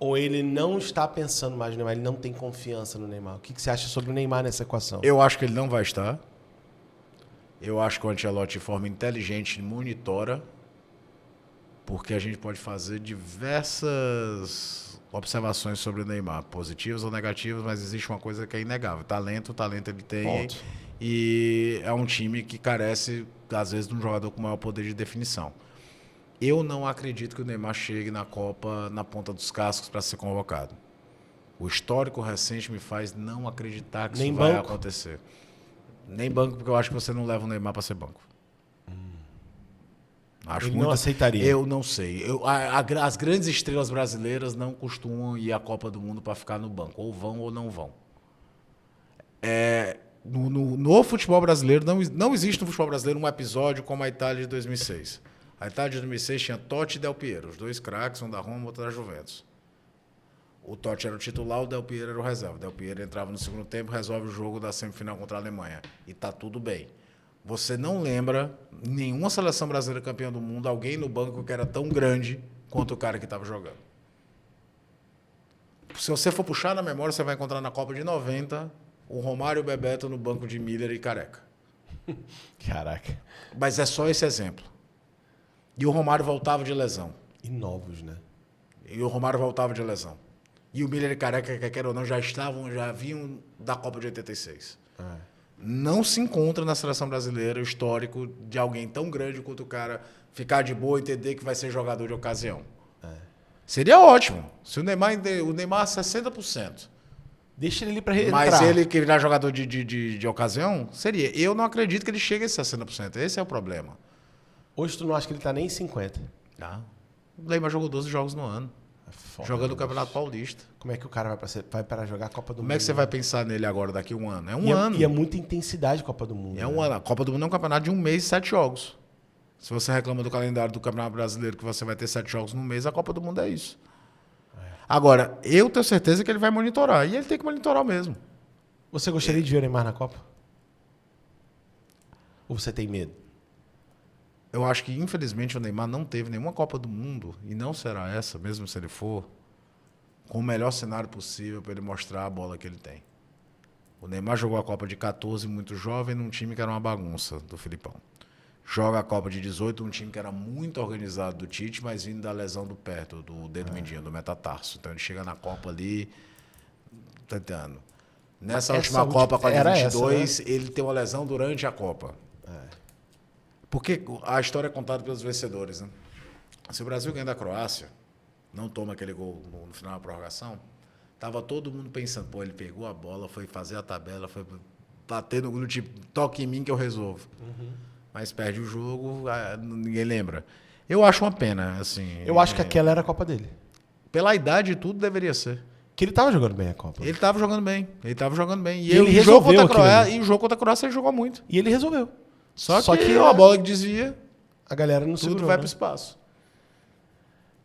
Ou ele não está pensando mais no Neymar, ele não tem confiança no Neymar? O que você acha sobre o Neymar nessa equação? Eu acho que ele não vai estar. Eu acho que o Ancelotti, de forma inteligente, monitora, porque a gente pode fazer diversas observações sobre o Neymar, positivas ou negativas, mas existe uma coisa que é inegável. Talento ele tem. Ponto. E é um time que carece, às vezes, de um jogador com maior poder de definição. Eu não acredito que o Neymar chegue na Copa na ponta dos cascos para ser convocado. O histórico recente me faz não acreditar que isso vai acontecer. Nem banco, porque eu acho que você não leva o Neymar para ser banco. Ele não aceitaria. Eu não sei. As grandes estrelas brasileiras não costumam ir à Copa do Mundo para ficar no banco. Ou vão ou não vão. No futebol brasileiro, não existe no futebol brasileiro um episódio como a Itália de 2006. A Itália de 2006 tinha Totti e Del Piero, os dois craques, um da Roma e outro da Juventus. O Totti era o titular, o Del Piero era o reserva. O Del Piero entrava no segundo tempo, resolve o jogo da semifinal contra a Alemanha. E tá tudo bem. Você não lembra nenhuma seleção brasileira campeã do mundo, alguém no banco que era tão grande quanto o cara que estava jogando. Se você for puxar na memória, você vai encontrar na Copa de 90 o Romário e o Bebeto no banco de Miller e Careca. Caraca. Mas é só esse exemplo. E o Romário voltava de lesão. E novos, né? E o Romário voltava de lesão. E o Miller e Careca, quer ou não, já vinham da Copa de 86. Não se encontra na seleção brasileira o histórico de alguém tão grande quanto o cara ficar de boa e entender que vai ser jogador de ocasião. Seria ótimo. Se o Neymar 60%. Deixa ele ali para entrar. Mas ele que virar jogador de ocasião, seria. Eu não acredito que ele chegue a 60%. Esse é o problema. Hoje tu não acha que ele tá nem em 50%? Não. O Neymar jogou 12 jogos no ano. Jogando o Campeonato Paulista. Como é que o cara vai para jogar a Copa do Mundo? Como é que você vai pensar nele agora, daqui a um ano? É um ano. E é muita intensidade a Copa do Mundo. É um ano. A Copa do Mundo é um campeonato de um mês e 7 jogos. Se você reclama do calendário do Campeonato Brasileiro, que você vai ter 7 jogos no mês, a Copa do Mundo é isso. Agora, eu tenho certeza que ele vai monitorar. E ele tem que monitorar mesmo. Você gostaria de ver o Neymar na Copa? Ou você tem medo? Eu acho que, infelizmente, o Neymar não teve nenhuma Copa do Mundo, e não será essa, mesmo se ele for, com o melhor cenário possível para ele mostrar a bola que ele tem. O Neymar jogou a Copa de 14 muito jovem num time que era uma bagunça do Filipão. Joga a Copa de 18 num time que era muito organizado do Tite, mas vindo da lesão do pé, do dedo mindinho, do metatarso. Então ele chega na Copa ali tentando. Nessa Essa última Copa com a de era 22, essa, ele tem uma lesão durante a Copa. Porque a história é contada pelos vencedores, né? Se o Brasil ganha da Croácia, não toma aquele gol no final da prorrogação, tava todo mundo pensando, pô, ele pegou a bola, foi fazer a tabela, foi bater no gol, tipo, toque em mim que eu resolvo. Mas perde o jogo, ninguém lembra. Eu acho uma pena, assim. Eu acho que aquela era a Copa dele. Pela idade e tudo deveria ser. Que ele tava jogando bem a Copa. Ele tava jogando bem, E ele resolveu e o jogo contra a Croácia ele jogou muito. E ele resolveu. Só que a bola que desvia, a galera não tudo segurou, vai né? pro espaço.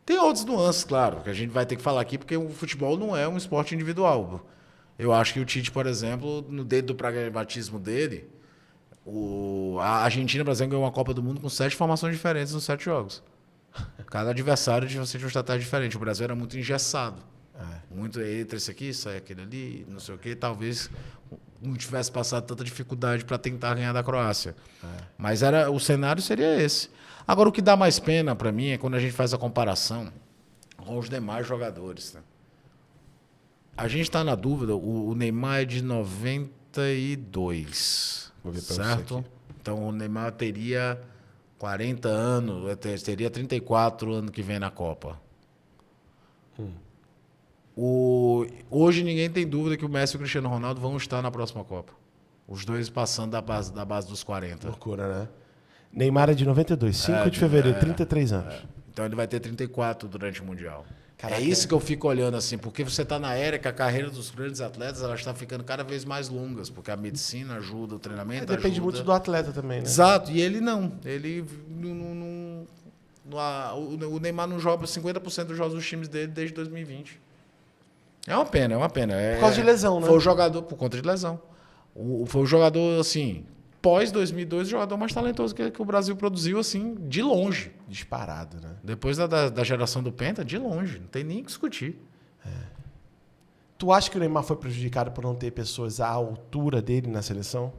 Tem outras nuances, claro, que a gente vai ter que falar aqui, porque o futebol não é um esporte individual. Eu acho que o Tite, por exemplo, no dedo do pragmatismo dele, a Argentina, por exemplo, ganhou uma Copa do Mundo com 7 formações diferentes nos 7 jogos. Cada adversário tinha uma estratégia diferente. O Brasil era muito engessado. Muito entre esse aqui, sai aquele ali, não sei o quê. Talvez não tivesse passado tanta dificuldade para tentar ganhar da Croácia. Mas o cenário seria esse. Agora, o que dá mais pena para mim é quando a gente faz a comparação com os demais jogadores. Né? A gente está na dúvida, o Neymar é de 92, Vou ver pra você certo? aqui. Então, o Neymar teria 40 anos, teria 34 ano que vem na Copa. Hoje ninguém tem dúvida que o Messi e o Cristiano Ronaldo vão estar na próxima Copa. Os dois passando da base dos 40. Loucura, né? Neymar é de 92, 5 de fevereiro, 33 anos. Então ele vai ter 34 durante o Mundial. Caraca, É isso que eu fico olhando assim, porque você está na era que a carreira dos grandes atletas ela está ficando cada vez mais longas, porque a medicina ajuda, o treinamento Depende ajuda. muito do atleta também, né? Exato, e ele não. Ele o Neymar não joga 50% dos jogos dos times dele desde 2020. É uma pena, é uma pena. Por causa de lesão, né? Foi o jogador, por conta de lesão. Foi o jogador, assim, pós 2002, o jogador mais talentoso que o Brasil produziu, assim, de longe. Disparado, né? Depois da geração do Penta, de longe. Não tem nem o que discutir. Tu acha que o Neymar foi prejudicado por não ter pessoas à altura dele na seleção?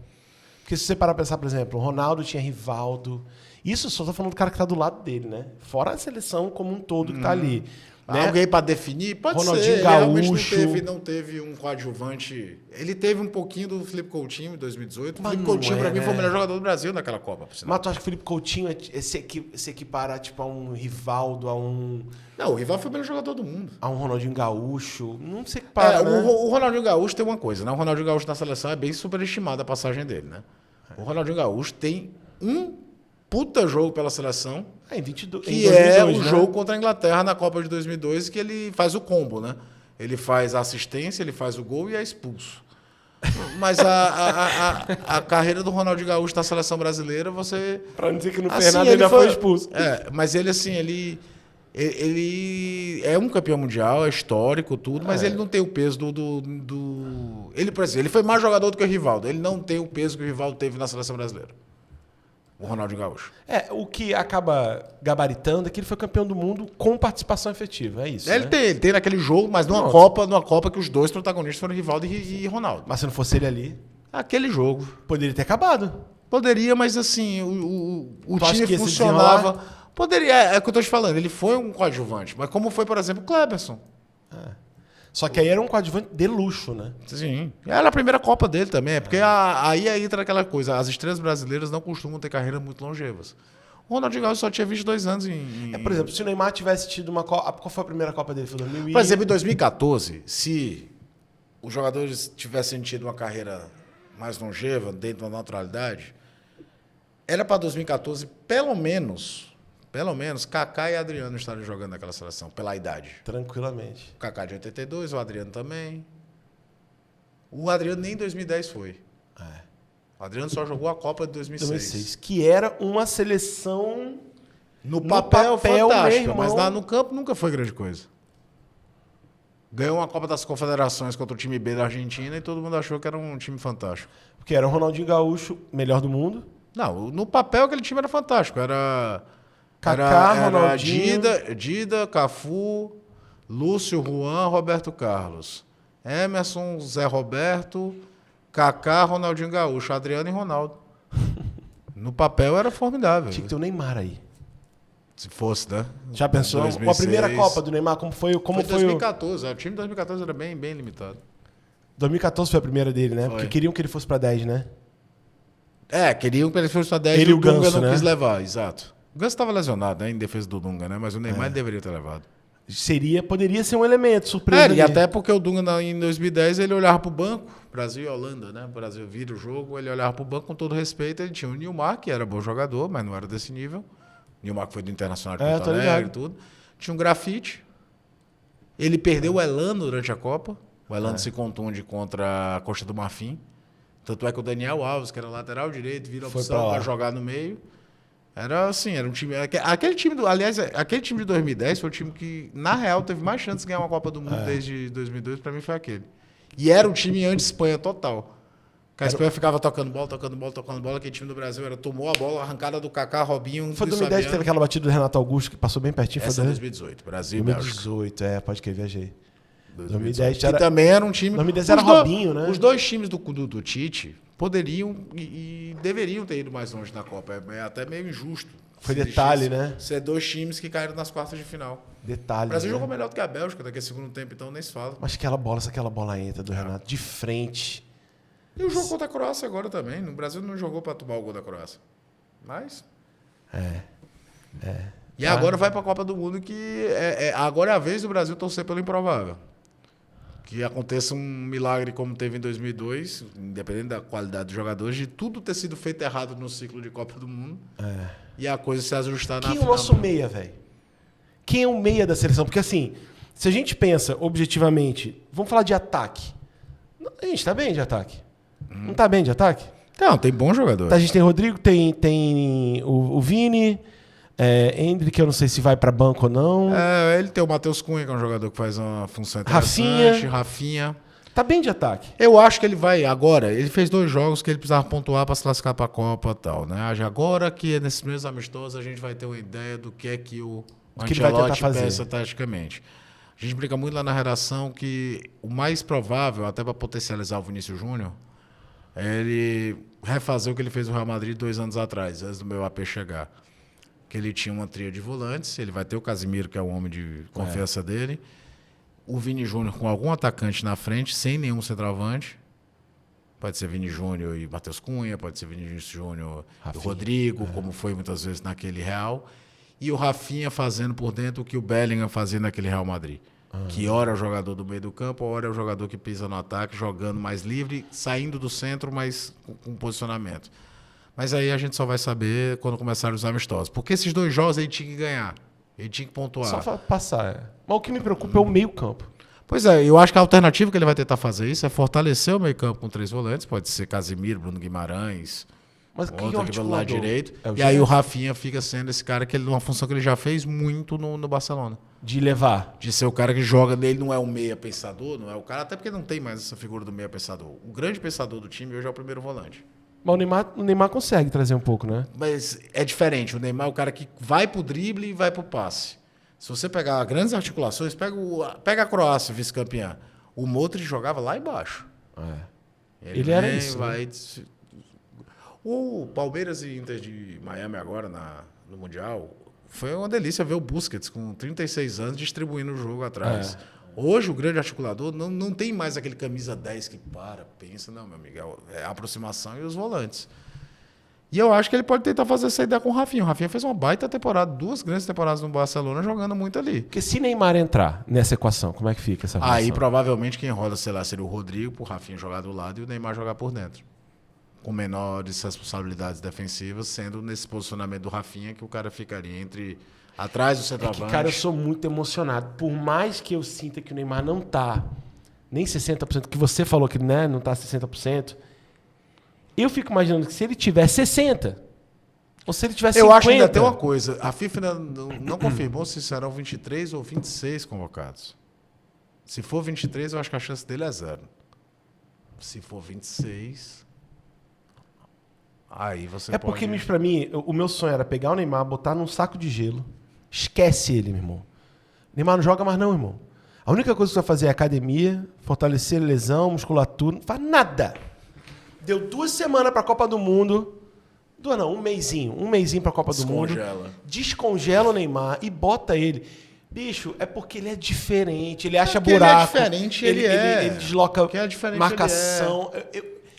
Porque se você parar pra pensar, por exemplo, o Ronaldo tinha Rivaldo. Isso eu só tô falando do cara que tá do lado dele, né? Fora a seleção como um todo que tá ali. Né? Alguém para definir? Pode Ronaldinho ser. Ele realmente Gaúcho. não teve um coadjuvante. Ele teve um pouquinho do Felipe Coutinho em 2018. O Mas Felipe não Coutinho, para mim, né? foi o melhor jogador do Brasil naquela Copa. Por sinal. Mas tu acha que o Felipe Coutinho se equipara tipo, a um Rivaldo, a um Não, o Rival foi o melhor jogador do mundo. Ronaldinho Gaúcho? Não se equipara, né? O Ronaldinho Gaúcho tem uma coisa, né? O Ronaldinho Gaúcho na seleção é bem superestimada a passagem dele, né? O Ronaldinho Gaúcho tem um puta jogo pela seleção, Em 22, que em 2002, é o né? jogo contra a Inglaterra na Copa de 2002, que ele faz o combo, né? Ele faz a assistência, ele faz o gol e é expulso. Mas a carreira do Ronaldinho Gaúcho na seleção brasileira, você... Pra não dizer que no Assim, Fernando ele ainda foi expulso. Mas ele, assim, ele é um campeão mundial, é histórico, tudo, mas ele não tem o peso Ele, por exemplo, ele foi mais jogador do que o Rivaldo. Ele não tem o peso que o Rivaldo teve na seleção brasileira. O Ronaldinho Gaúcho. O que acaba gabaritando é que ele foi campeão do mundo com participação efetiva, é isso, Ele né? tem naquele jogo, mas numa Copa que os dois protagonistas foram Rivaldo e Ronaldo. Mas se não fosse ele ali, Aquele jogo. poderia ter acabado. Poderia, mas assim, o Tu acha time que esse funcionava. Poderia, é o que eu tô te falando, ele foi um coadjuvante, mas como foi, por exemplo, o Kleberson. Só que aí era um coadjuvante de luxo, né? Sim. Era a primeira Copa dele também, porque aí entra aquela coisa, as estrelas brasileiras não costumam ter carreiras muito longevas. O Ronaldinho Gaúcho só tinha 22 anos Por exemplo, se o Neymar tivesse tido uma Copa... Qual foi a primeira Copa dele? Foi 2000 Por exemplo, em 2014, se os jogadores tivessem tido uma carreira mais longeva, dentro da naturalidade, era para 2014, pelo menos, Kaká e Adriano estarem jogando naquela seleção, pela idade. Tranquilamente. O Kaká de 82, o Adriano também. O Adriano nem em 2010 foi. O Adriano só jogou a Copa de 2006. Que era uma seleção... No papel papel, fantástica, meu mas irmão. lá no campo nunca foi grande coisa. Ganhou uma Copa das Confederações contra o time B da Argentina e todo mundo achou que era um time fantástico. Porque era o Ronaldinho Gaúcho, melhor do mundo. Não, no papel aquele time era fantástico. Era Kaká, Ronaldinho. Dida, Cafu, Lúcio, Juan, Roberto Carlos. Emerson, Zé Roberto, Kaká, Ronaldinho Gaúcho, Adriano e Ronaldo. No papel era formidável. Tinha que ter o Neymar aí. Se fosse, né? Já pensou? 2006. Uma primeira Copa do Neymar, como foi Foi 2014. O time de 2014 era bem limitado. 2014 foi a primeira dele, né? Foi. Porque queriam que ele fosse pra 10, né? Queriam que ele fosse pra 10 Ele e e o Dunga Ganso, não né? quis levar, exato. O Ganso estava lesionado, né, em defesa do Dunga, né? Mas o Neymar deveria ter levado. Poderia ser um elemento surpresa. E ali. até porque o Dunga em 2010 ele olhava pro banco, Brasil e Holanda, né? O Brasil vira o jogo, ele olhava pro banco com todo respeito. Ele tinha o Nilmar, que era bom jogador, mas não era desse nível. O Nilmar que foi do Internacional de Porto Alegre e tudo. Tinha um Grafite. Ele perdeu o Elano durante a Copa. O Elano se contunde contra a Costa do Marfim. Tanto é que o Daniel Alves, que era lateral direito, vira opção para jogar no meio. Era assim, era um time. Aquele time aquele time de 2010 foi o time que, na real, teve mais chances de ganhar uma Copa do Mundo desde 2002, para mim foi aquele. E era um time anti-Espanha total. Que a Espanha ficava tocando bola. Aquele time do Brasil tomou a bola, arrancada do Kaká, Robinho. Foi 2010 que teve aquela batida do Renato Augusto, que passou bem pertinho. Essa foi 2018, Brasil e Bélgica. 2018, pode que viajei. 2010 que também era um time... 2010 era Robinho, né? Os dois times do Tite poderiam e deveriam ter ido mais longe na Copa. É até meio injusto. Foi detalhe, né? Ser dois times que caíram nas quartas de final. Detalhe. O Brasil jogou melhor do que a Bélgica naquele segundo tempo, então nem se fala. Mas se aquela bola entra do Renato de frente. E o jogo contra a Croácia agora também. No Brasil não jogou para tomar o gol da Croácia. Mas... E agora vai para a Copa do Mundo, que agora é a vez do Brasil torcer pelo improvável. Que aconteça um milagre como teve em 2002, independente da qualidade dos jogadores, de tudo ter sido feito errado no ciclo de Copa do Mundo e a coisa se ajustar na final. Quem é o nosso meia, velho? Quem é o meia da seleção? Porque assim, se a gente pensa objetivamente, vamos falar de ataque. A gente tá bem de ataque. Não tá bem de ataque? Não, tem bons jogadores. A gente tem Rodrigo, tem o Vini... Endrick, eu não sei se vai para banco ou não. Ele tem o Matheus Cunha, que é um jogador que faz uma função interessante. Rafinha. Tá bem de ataque. Eu acho que ele vai agora. Ele fez 2 jogos que ele precisava pontuar para se classificar para a Copa e tal, né? Agora que nesses primeiros amistosos a gente vai ter uma ideia do que é que o Ancelotti pensa taticamente. A gente brinca muito lá na redação que o mais provável, até para potencializar o Vinícius Júnior, é ele refazer o que ele fez no Real Madrid 2 anos atrás, antes do meu AP chegar. Que ele tinha uma tria de volantes, ele vai ter o Casimiro, que é o homem de confiança dele, o Vini Júnior com algum atacante na frente, sem nenhum centroavante. Pode ser Vini Júnior e Matheus Cunha, pode ser Vini Júnior e Rodrigo, como foi muitas vezes naquele Real. E o Rafinha fazendo por dentro o que o Bellingham fazia naquele Real Madrid. Que ora é o jogador do meio do campo, ora é o jogador que pisa no ataque, jogando mais livre, saindo do centro, mas com posicionamento. Mas aí a gente só vai saber quando começarem os amistosos. Porque esses 2 jogos ele tinha que ganhar. Ele tinha que pontuar. Só passar. Mas o que me preocupa é o meio campo. Pois é, eu acho que a alternativa que ele vai tentar fazer isso é fortalecer o meio campo com 3 volantes. Pode ser Casimiro, Bruno Guimarães, mas outro que vai do lado direito. E aí o Rafinha fica sendo esse cara, que uma função que ele já fez muito no Barcelona. De levar. De ser o cara que joga nele, não é o meia pensador, não é o cara, até porque não tem mais essa figura do meia pensador. O grande pensador do time hoje é o primeiro volante. Mas o Neymar consegue trazer um pouco, né? Mas é diferente. O Neymar é o cara que vai pro drible e vai pro passe. Se você pegar grandes articulações, pega a Croácia, vice-campeã. O Modric jogava lá embaixo. Ele era isso. Vai... Né? O Palmeiras e Inter de Miami agora no Mundial, foi uma delícia ver o Busquets com 36 anos distribuindo o jogo atrás. Hoje, o grande articulador não tem mais aquele camisa 10 que pensa. Não, meu amigo, é a aproximação e os volantes. E eu acho que ele pode tentar fazer essa ideia com o Rafinha. O Rafinha fez uma baita temporada, 2 grandes temporadas no Barcelona, jogando muito ali. Porque se Neymar entrar nessa equação, como é que fica essa relação? Aí, provavelmente, quem roda, sei lá, seria o Rodrigo, pro Rafinha jogar do lado e o Neymar jogar por dentro. Com menores responsabilidades defensivas, sendo nesse posicionamento do Rafinha que o cara ficaria entre... Atrás do centroavante. Cara, eu sou muito emocionado. Por mais que eu sinta que o Neymar não tá nem 60%, que você falou que não tá 60%, eu fico imaginando que se ele tiver 60%, ou se ele tiver 50%... Eu acho que ainda tem uma coisa. A FIFA ainda não confirmou se serão 23 ou 26 convocados. Se for 23, eu acho que a chance dele é 0. Se for 26... Aí você pode... porque, pra mim, o meu sonho era pegar o Neymar, botar num saco de gelo. Esquece ele, meu irmão. O Neymar não joga mais não, irmão. A única coisa que você vai fazer é academia, fortalecer lesão, musculatura. Não faz nada. Deu 2 semanas pra Copa do Mundo. Um mêsinho pra Copa do Mundo. Descongela o Neymar e bota ele. Bicho, é porque ele é diferente, ele acha porque buraco. ele é diferente, ele desloca Porque é diferente, marcação.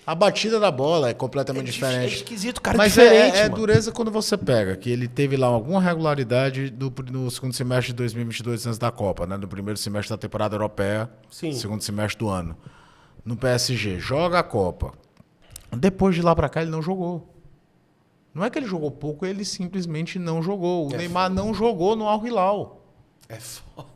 A batida da bola é completamente É diferente. esquisito, cara, Mas diferente, é mano. dureza quando você pega, que ele teve lá alguma regularidade no segundo semestre de 2022 antes da Copa, né? No primeiro semestre da temporada europeia, Sim. segundo semestre do ano. No PSG, joga a Copa. Depois de lá pra cá ele não jogou. Não é que ele jogou pouco, ele simplesmente não jogou. O Neymar não jogou no Al Hilal. É foda.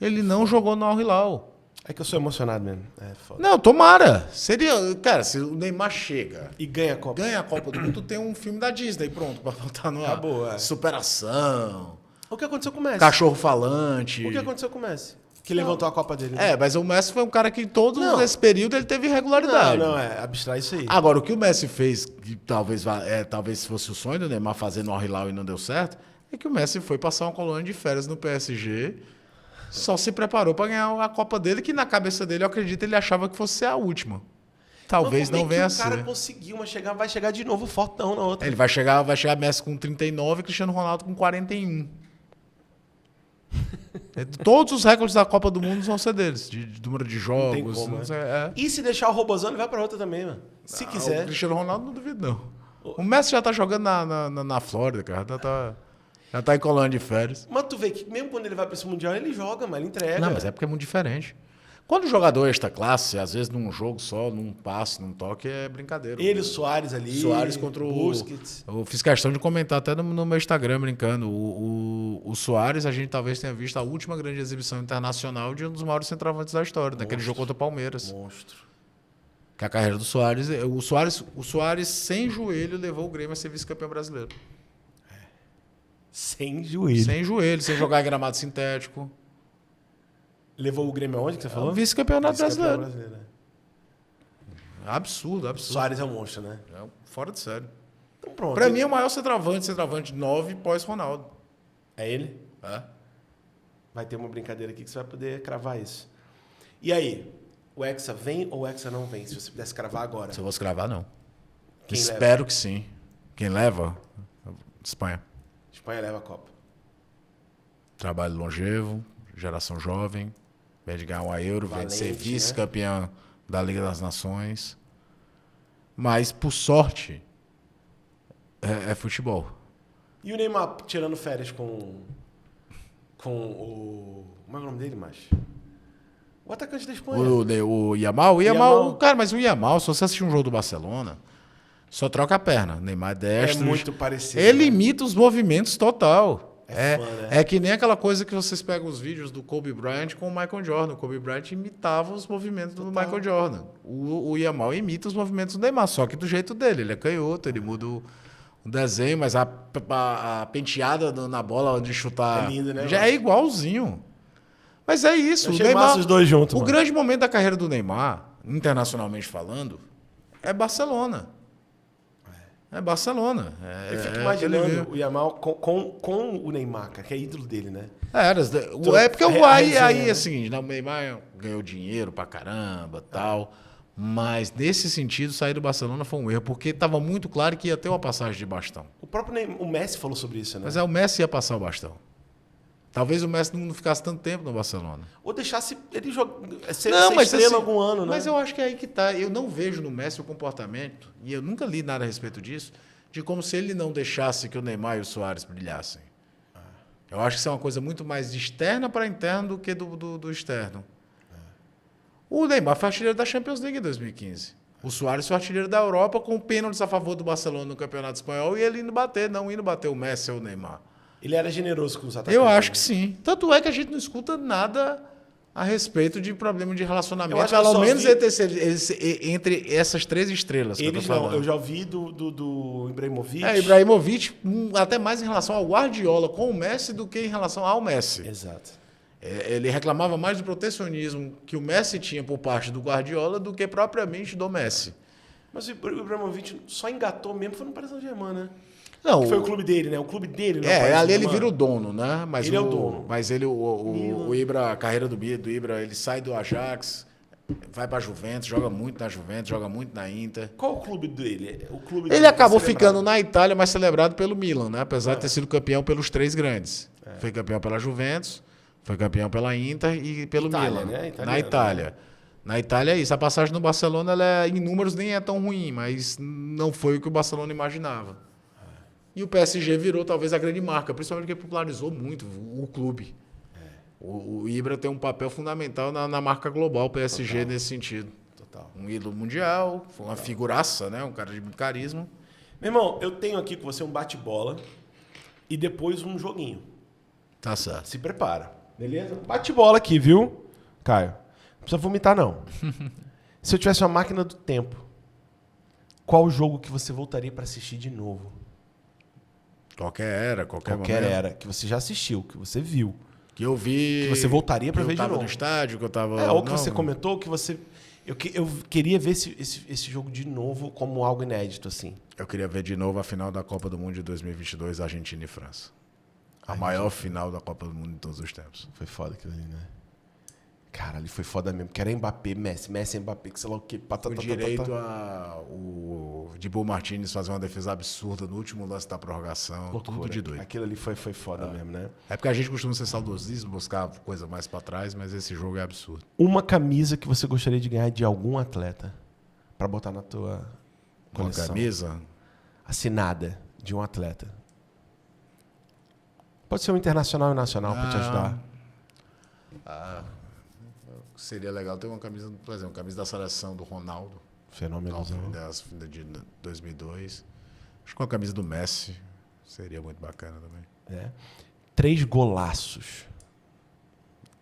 Ele não jogou no Al Hilal. É que eu sou emocionado mesmo. É foda. Não, tomara. Seria, cara, se o Neymar chega, E ganha a Copa. ganha a Copa do Mundo, tem um filme da Disney pronto pra botar no ar. Acabou, é. Superação, O que aconteceu com o Messi? cachorro falante. O que aconteceu com o Messi? Que levantou a Copa dele. Né? É, mas o Messi foi um cara que todo Não. esse período ele teve irregularidade. Não, abstrai isso aí. Agora, o que o Messi fez, que talvez fosse o sonho do Neymar fazer no Al Hilal e não deu certo, é que o Messi foi passar uma colônia de férias no PSG, só se preparou para ganhar a Copa dele, que na cabeça dele, eu acredito, ele achava que fosse ser a última. Talvez não venha a ser. O cara conseguiu, mas vai chegar de novo fortão na outra. Ele vai chegar Messi com 39 e Cristiano Ronaldo com 41. Todos os recordes da Copa do Mundo vão ser deles, de número de jogos. tem como, não né? sei, E se deixar o robozão, ele vai pra outra também, mano. Se O quiser. Cristiano Ronaldo não duvido, não. O Messi já tá jogando na Flórida, cara. Já tá em colônia de férias. Mas tu vê que mesmo quando ele vai pra esse Mundial, ele joga, mas ele entrega. Não, mas é porque é muito diferente. Quando o jogador é extra classe, às vezes num jogo só, num passe, num toque, é brincadeira. Ele, o Soares ali. Soares contra o Busquets. Eu fiz questão de comentar até no meu Instagram, brincando. O Soares, a gente talvez tenha visto a última grande exibição internacional de um dos maiores centroavantes da história, naquele jogo contra o Palmeiras. Monstro. Que a carreira do Soares. O Soares, sem joelho, levou o Grêmio a ser vice-campeão brasileiro. Sem joelho. Sem joelho, sem jogar em gramado sintético. Levou o Grêmio aonde que você falou? Vice-campeonato Vice-campeão brasileiro. brasileiro. Absurdo, absurdo. Soares é um monstro, né? É fora de sério. Então pronto. Pra mim é o maior centroavante 9 pós-Ronaldo. É ele? É. Vai ter uma brincadeira aqui que você vai poder cravar isso. E aí? O Hexa vem ou o Hexa não vem? Se você pudesse cravar agora. Se eu vou escravar, não. Quem Espero que sim. Quem leva? Espanha. Espanha leva a Copa. Trabalho longevo, geração jovem, vem de ganhar uma Euro, vem de ser Valente, vice-campeão da Liga das Nações. Mas, por sorte, é futebol. E o Neymar tirando férias com o... Como é o nome dele, macho? O atacante da Espanha. O Yamal? O Yamal, cara, mas o Yamal, se você assistir um jogo do Barcelona, só troca a perna. Neymar é destro. É muito parecido. Ele né? imita os movimentos total. É fã, né? É que nem aquela coisa que vocês pegam os vídeos do Kobe Bryant com o Michael Jordan. O Kobe Bryant imitava os movimentos do Michael Jordan. O Yamal imita os movimentos do Neymar, só que do jeito dele. Ele é canhoto, ele muda o desenho, mas a penteada na bola de chutar É lindo, né, já mano? é igualzinho. Mas é isso. Eu O achei Neymar, massa os dois juntos, o mano. grande momento da carreira do Neymar, internacionalmente falando, é Barcelona. É Barcelona. Eu fico aquele imaginando o Yamal com o Neymar, cara, que é ídolo dele, né? É porque aí resenha, é né? o seguinte, né? O Neymar ganhou dinheiro pra caramba tal. Mas nesse sentido, sair do Barcelona foi um erro, porque estava muito claro que ia ter uma passagem de bastão. O próprio o Messi falou sobre isso, né? Mas o Messi ia passar o bastão. Talvez o Messi não ficasse tanto tempo no Barcelona. Ou deixasse ele ser Mas estrela assim, algum ano, né? Mas eu acho que é aí que tá. Eu não vejo no Messi o comportamento, e eu nunca li nada a respeito disso, de como se ele não deixasse que o Neymar e o Soares brilhassem. Eu acho que isso é uma coisa muito mais de externa para interno do que do externo. O Neymar foi artilheiro da Champions League em 2015. O Soares foi artilheiro da Europa com pênaltis a favor do Barcelona no Campeonato Espanhol e ele indo bater o Messi ou o Neymar. Ele era generoso com os atacantes. Eu acho que sim. Tanto é que a gente não escuta nada a respeito de problema de Eu relacionamento, acho que eu pelo só menos vi- entre essas três estrelas que Eles eu tô não, falando. eu já ouvi do Ibrahimovic. Ibrahimovic, até mais em relação ao Guardiola com o Messi do que em relação ao Messi. Exato. Ele reclamava mais do protecionismo que o Messi tinha por parte do Guardiola do que propriamente do Messi. Mas o Ibrahimovic só engatou mesmo, foi no Paris Saint-Germain, né? Não, Que foi o clube dele, né? O clube dele. Não é o Paris ali ele Saint-Germain. vira o dono, né? Mas Ele é o dono. Mas ele, o Ibra, a carreira do Ibra, ele sai do Ajax, vai pra Juventus, joga muito na Juventus, joga muito na Inter. Qual o clube dele? O clube Ele dele acabou celebrado. ficando na Itália, mas celebrado pelo Milan, né? Apesar de ter sido campeão pelos três grandes. Foi campeão pela Juventus, foi campeão pela Inter e pelo Itália, Milan. né? Na Italiano, Itália. né? Na Itália é isso. A passagem no Barcelona, ela em números nem é tão ruim, mas não foi o que o Barcelona imaginava. E o PSG virou talvez a grande marca, principalmente porque popularizou muito o clube. O Ibra tem um papel fundamental na marca global, o PSG, nesse sentido. Total. Um ídolo mundial, foi uma figuraça, né? Um cara de muito carisma. Meu irmão, eu tenho aqui com você um bate-bola e depois um joguinho. Tá certo. Se prepara. Beleza? Bate-bola aqui, viu, Caio? Não precisa vomitar, não. Se eu tivesse uma máquina do tempo, qual o jogo que você voltaria para assistir de novo? Qualquer era, qualquer Qualquer momento. era, que você já assistiu, que você viu. Que eu vi. Que você voltaria pra ver de Que eu tava novo. no estádio, que eu tava. Ou que Não, você comentou, que você... Eu queria ver esse jogo de novo como algo inédito, assim. Eu queria ver de novo a final da Copa do Mundo de 2022, Argentina e França. A maior final da Copa do Mundo de todos os tempos. Foi foda aquilo ali, né? Cara, ali foi foda mesmo. Que era Mbappé, Messi, Mbappé, que sei lá o quê. Com direito a o Dibu Martínez fazer uma defesa absurda no último lance da prorrogação. Loucura. Tudo de doido. Aquilo ali foi foda mesmo, né? É porque a gente costuma ser saudosismo, buscar coisa mais pra trás, mas esse jogo é absurdo. Uma camisa que você gostaria de ganhar de algum atleta pra botar na tua Uma coleção. camisa. Assinada de um atleta. Pode ser um internacional e nacional pra te ajudar. Seria legal ter uma camisa, por exemplo, camisa da seleção do Ronaldo. Fenômenozão. De 2002. Acho que uma camisa do Messi seria muito bacana também. É. 3 golaços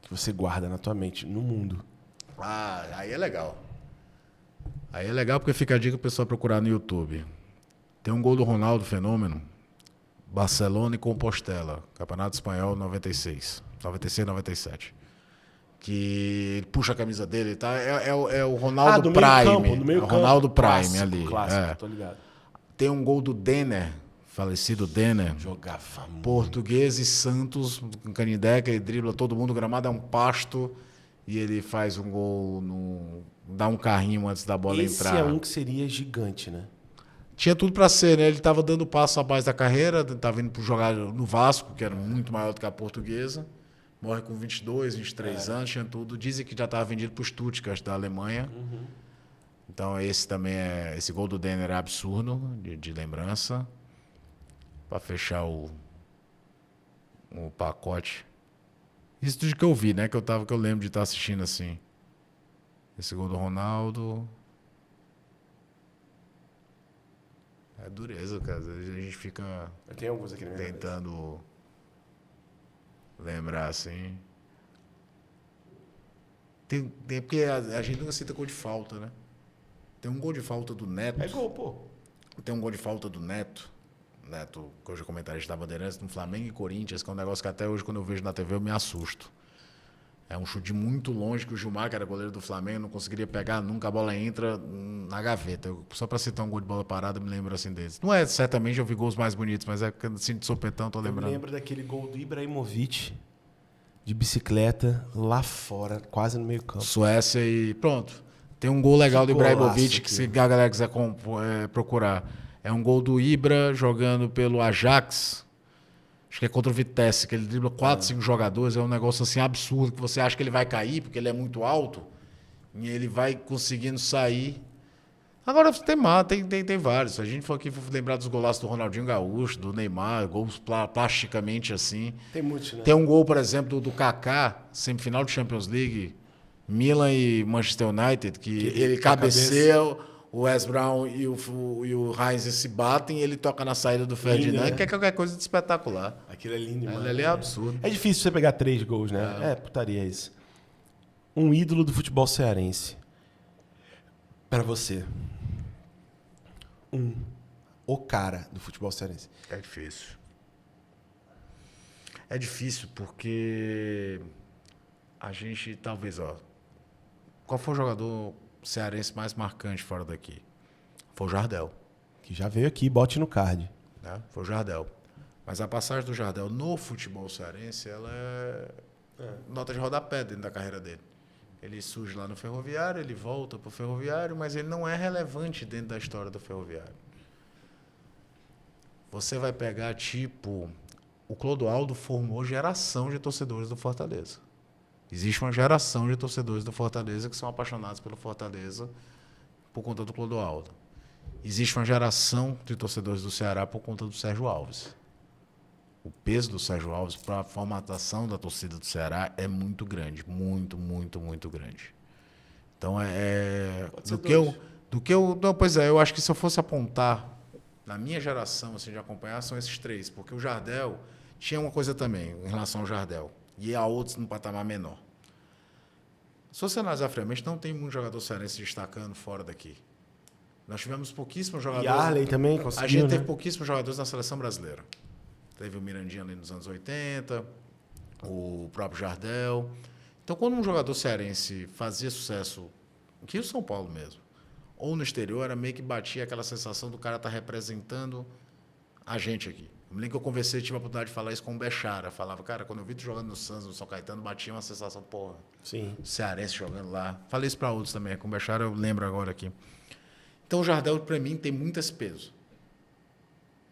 que você guarda na tua mente, no mundo. Ah, aí é legal. Aí é legal porque fica a dica pro pessoal procurar no YouTube. Tem um gol do Ronaldo, fenômeno. Barcelona e Compostela. Campeonato Espanhol 96. 96, 97. Que ele puxa a camisa dele, tá? É o Ronaldo do meio Prime. campo, do meio É o Ronaldo campo. Prime Clássico, ali. Clássico, É. tô ligado. Tem um gol do Denner, falecido Denner. Jogava muito. Português e Santos, com Canindé, que ele dribla todo mundo, o gramado é um pasto e ele faz um gol, dá um carrinho antes da bola Esse entrar. é um que seria gigante, né? Tinha tudo pra ser, né? Ele tava dando passo abaixo da carreira, tava indo pro jogar no Vasco, que era muito maior do que a Portuguesa. Morre com 22, 23 anos, tinha tudo. Dizem que já estava vendido para o Stuttgart da Alemanha. Então esse também esse gol do Denner é absurdo, de lembrança. Para fechar o pacote. Isso tudo que eu vi, né? Que eu lembro de estar assistindo assim. Esse gol do Ronaldo. É dureza, cara. Às vezes a gente fica Eu tenho alguns aqui na minha cabeça. tentando lembrar assim. Porque a gente nunca cita gol de falta, né? Tem um gol de falta do Neto. É gol, pô. Tem um gol de falta do Neto. Neto, que hoje é comentarista da Bandeirantes, no Flamengo e Corinthians, que é um negócio que até hoje, quando eu vejo na TV, eu me assusto. É um chute muito longe que o Gilmar, que era goleiro do Flamengo, não conseguiria pegar nunca, a bola entra na gaveta. Só para citar um gol de bola parada, eu me lembro assim deles. Não é, certamente eu vi gols mais bonitos, mas é assim de sopetão, tô Eu lembrando. me lembro daquele gol do Ibrahimovic de bicicleta lá fora, quase no meio campo. Suécia e pronto. Tem um gol legal Que do Ibrahimovic, golaço que se aquilo. a galera quiser procurar. É um gol do Ibra jogando pelo Ajax. Acho que é contra o Vitesse, que ele dribla 4, 5 jogadores. É um negócio assim absurdo, que você acha que ele vai cair, porque ele é muito alto. E ele vai conseguindo sair. Agora tem vários. Se a gente for aqui lembrar dos golaços do Ronaldinho Gaúcho, do Neymar, gols plasticamente assim. Tem muitos, né? Tem um gol, por exemplo, do Kaká, semifinal de Champions League, Milan e Manchester United, que ele cabeceia, o Wes Brown e o Heinz se batem e ele toca na saída do Ferdinand, né? que é qualquer coisa de espetacular. Aquilo é lindo demais. Ali é absurdo. É difícil você pegar 3 gols, né? É, putaria isso. Um ídolo do futebol cearense. Pra você. O cara do futebol cearense. É difícil. É difícil porque a gente, talvez, qual foi o jogador cearense mais marcante fora daqui? Foi o Jardel. Que já veio aqui, bote no card. Né? Foi o Jardel. Mas a passagem do Jardel no futebol cearense, ela é nota de rodapé dentro da carreira dele. Ele surge lá no Ferroviário, ele volta para o Ferroviário, mas ele não é relevante dentro da história do Ferroviário. Você vai pegar, tipo, o Clodoaldo formou geração de torcedores do Fortaleza. Existe uma geração de torcedores do Fortaleza que são apaixonados pelo Fortaleza por conta do Clodoaldo. Existe uma geração de torcedores do Ceará por conta do Sérgio Alves. O peso do Sérgio Alves para a formatação da torcida do Ceará é muito grande. Muito, muito, muito grande. Então, eu acho que se eu fosse apontar na minha geração assim, de acompanhar, são esses três. Porque o Jardel tinha uma coisa também em relação ao Jardel. E há outros no patamar menor. Se você analisar friamente, não tem muito jogador cearense destacando fora daqui. Nós tivemos pouquíssimos jogadores. E Arley também conseguiu, a gente teve né? pouquíssimos jogadores na seleção brasileira. Teve o Mirandinha ali nos anos 80, o próprio Jardel. Então, quando um jogador cearense fazia sucesso aqui no São Paulo mesmo, ou no exterior, era meio que batia aquela sensação do cara estar representando a gente aqui. Eu me lembro que eu conversei, tive a oportunidade de falar isso com o Bechara. Falava, cara, quando eu vi tu jogando no Santos, no São Caetano, batia uma sensação, porra, Sim. cearense jogando lá. Falei isso para outros também, com o Bechara eu lembro agora aqui. Então o Jardel, para mim, tem muito esse peso.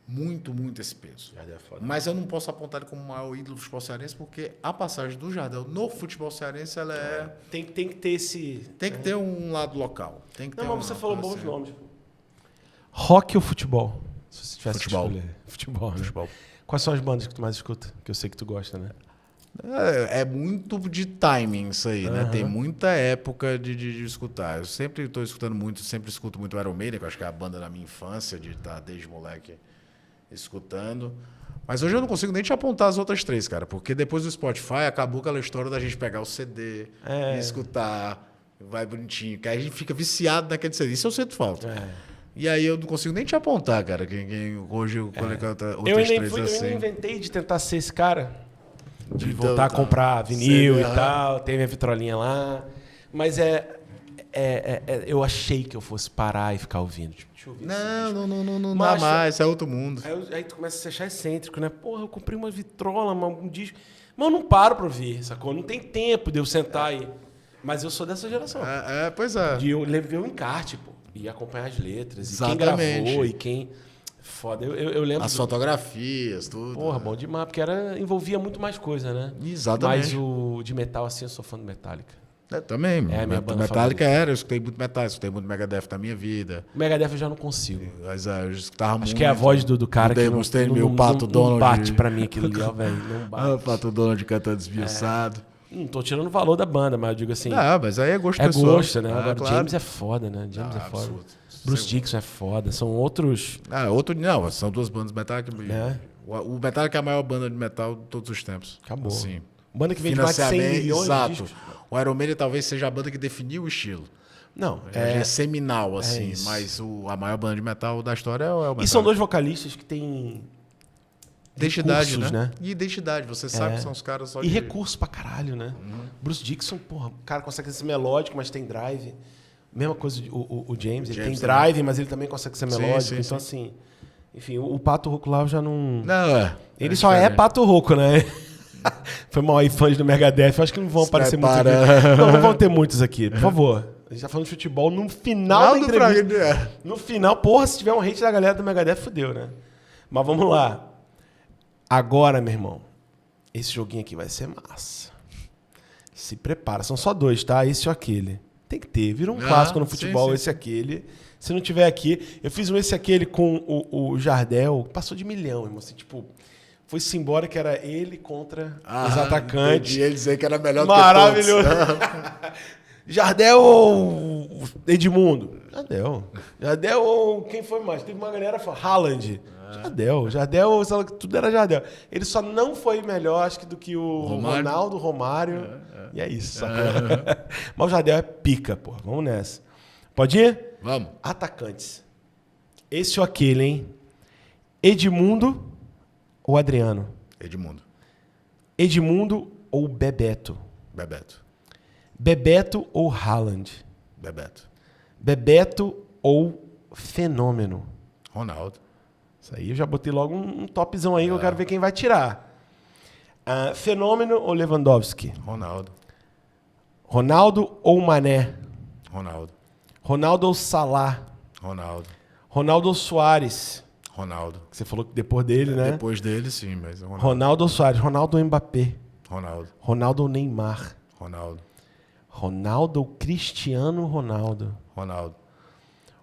Muito, muito esse peso. Jardel é foda. Mas eu não posso apontar ele como o maior ídolo do futebol cearense, porque a passagem do Jardel no futebol cearense, ela é... Tem que ter esse... Tem que ter um lado local. Tem que ter Não, mas você falou bons assim. nomes. Rock ou futebol? Se você tivesse Futebol. que escolher. Futebol, né? Futebol. Quais são as bandas que tu mais escuta? Que eu sei que tu gosta, né? É muito de timing isso aí, né? Tem muita época de escutar. Eu sempre estou escutando muito, sempre escuto muito Iron Maiden, que eu acho que é a banda da minha infância, de estar desde moleque escutando. Mas hoje eu não consigo nem te apontar as outras três, cara, porque depois do Spotify acabou aquela história da gente pegar o CD e escutar, vai bonitinho, que aí a gente fica viciado naquele CD. Isso eu sinto falta. E aí eu não consigo nem te apontar, cara, quem hoje eu coloquei outras três Eu assim. ainda inventei de tentar ser esse cara. De Então, voltar a tá. comprar vinil CD, e tal. Tem minha vitrolinha lá. Mas eu achei que eu fosse parar e ficar ouvindo. Tipo, deixa eu ouvir Não dá Mas, mais, é outro mundo. Aí tu começa a se achar excêntrico, né? Porra, eu comprei uma vitrola, um disco. Mas eu não paro pra ouvir, sacou? Não tem tempo de eu sentar aí. Mas eu sou dessa geração. Pois é. De eu levei o encarte, pô. E acompanhar as letras. Exatamente. E quem gravou e quem... Foda. Eu lembro... As fotografias, tudo. Porra, bom demais. Porque envolvia muito mais coisa, né? Exatamente. Mas o de metal, assim, eu sou fã do Metallica. Também. É a minha banda Metallica favorita. eu escutei muito Metal, escutei muito Megadeth na minha vida. O Megadeth eu já não consigo. Mas eu escutava muito. Acho que é a voz do cara que não, o Pato Donald. não bate pra mim aquilo ali, ó, velho. Não bate. O Pato Donald cantando desviçado. Não tô tirando o valor da banda, mas eu digo assim... Mas aí é gosto é pessoal. gosto, né? Agora, claro. James é foda, né? James é foda. Absurdo. Bruce Dickinson é foda. São outros... Não, são duas bandas Metallica. É. O Metallica é a maior banda de metal de todos os tempos. Acabou. Assim, Banda que vende mais de 100 milhões exato. de discos. O Iron Maiden talvez seja a banda que definiu o estilo. Não, É seminal, assim. isso. Mas a maior banda de metal da história é o Metallica. E são dois vocalistas que têm... Identidade, recursos, né? né? E identidade. Você sabe que são os caras só E recurso pra caralho, né? Bruce Dickinson, porra, o cara consegue ser melódico, mas tem drive. Mesma coisa, o James, ele tem James drive, mas ele também consegue ser melódico. sim, Então, assim... Enfim, o Pato Rouco lá eu já não... Não, Ele só é diferente. Pato Rouco, né? Foi mal aí, fãs do Megadeth. Eu acho que não vão aparecer muitos prepara. aqui. Não vão ter muitos aqui, por favor. A gente tá falando de futebol no final da entrevista. No final, porra, se tiver um hate da galera do Megadeth, fudeu, né? Mas vamos lá. Agora, meu irmão, esse joguinho aqui vai ser massa. Se prepara. São só dois, tá? Esse ou aquele. Tem que ter. Vira um clássico no futebol, sim. esse e aquele. Se não tiver aqui... Eu fiz um esse e aquele com o Jardel. Passou de 1 milhão, irmão. Assim, tipo... Foi-se embora que era ele contra os atacantes. E ele dizer que era melhor Maravilhoso. do que todos. Jardel ou Edmundo? Jardel ou quem foi mais? Teve uma galera que falou Haaland. Jardel, tudo era Jardel. Ele só não foi melhor, acho que, do que o Ronaldo, Romário. E é isso. Mas o Jardel é pica, pô. Vamos nessa. Pode ir? Vamos. Atacantes. Esse ou aquele, hein? Edmundo ou Adriano? Edmundo ou Bebeto? Bebeto ou Haaland? Bebeto ou Fenômeno? Ronaldo. Isso aí eu já botei logo um topzão aí que eu quero ver quem vai tirar. Fenômeno ou Lewandowski? Ronaldo ou Mané? Ronaldo ou Salah? Ronaldo ou Soares? Ronaldo. Você falou que depois dele, né? Depois dele, sim, mas é Ronaldo ou Soares? Ronaldo ou Mbappé? Ronaldo. Ronaldo ou Neymar? Ronaldo. Ronaldo ou Cristiano Ronaldo? Ronaldo.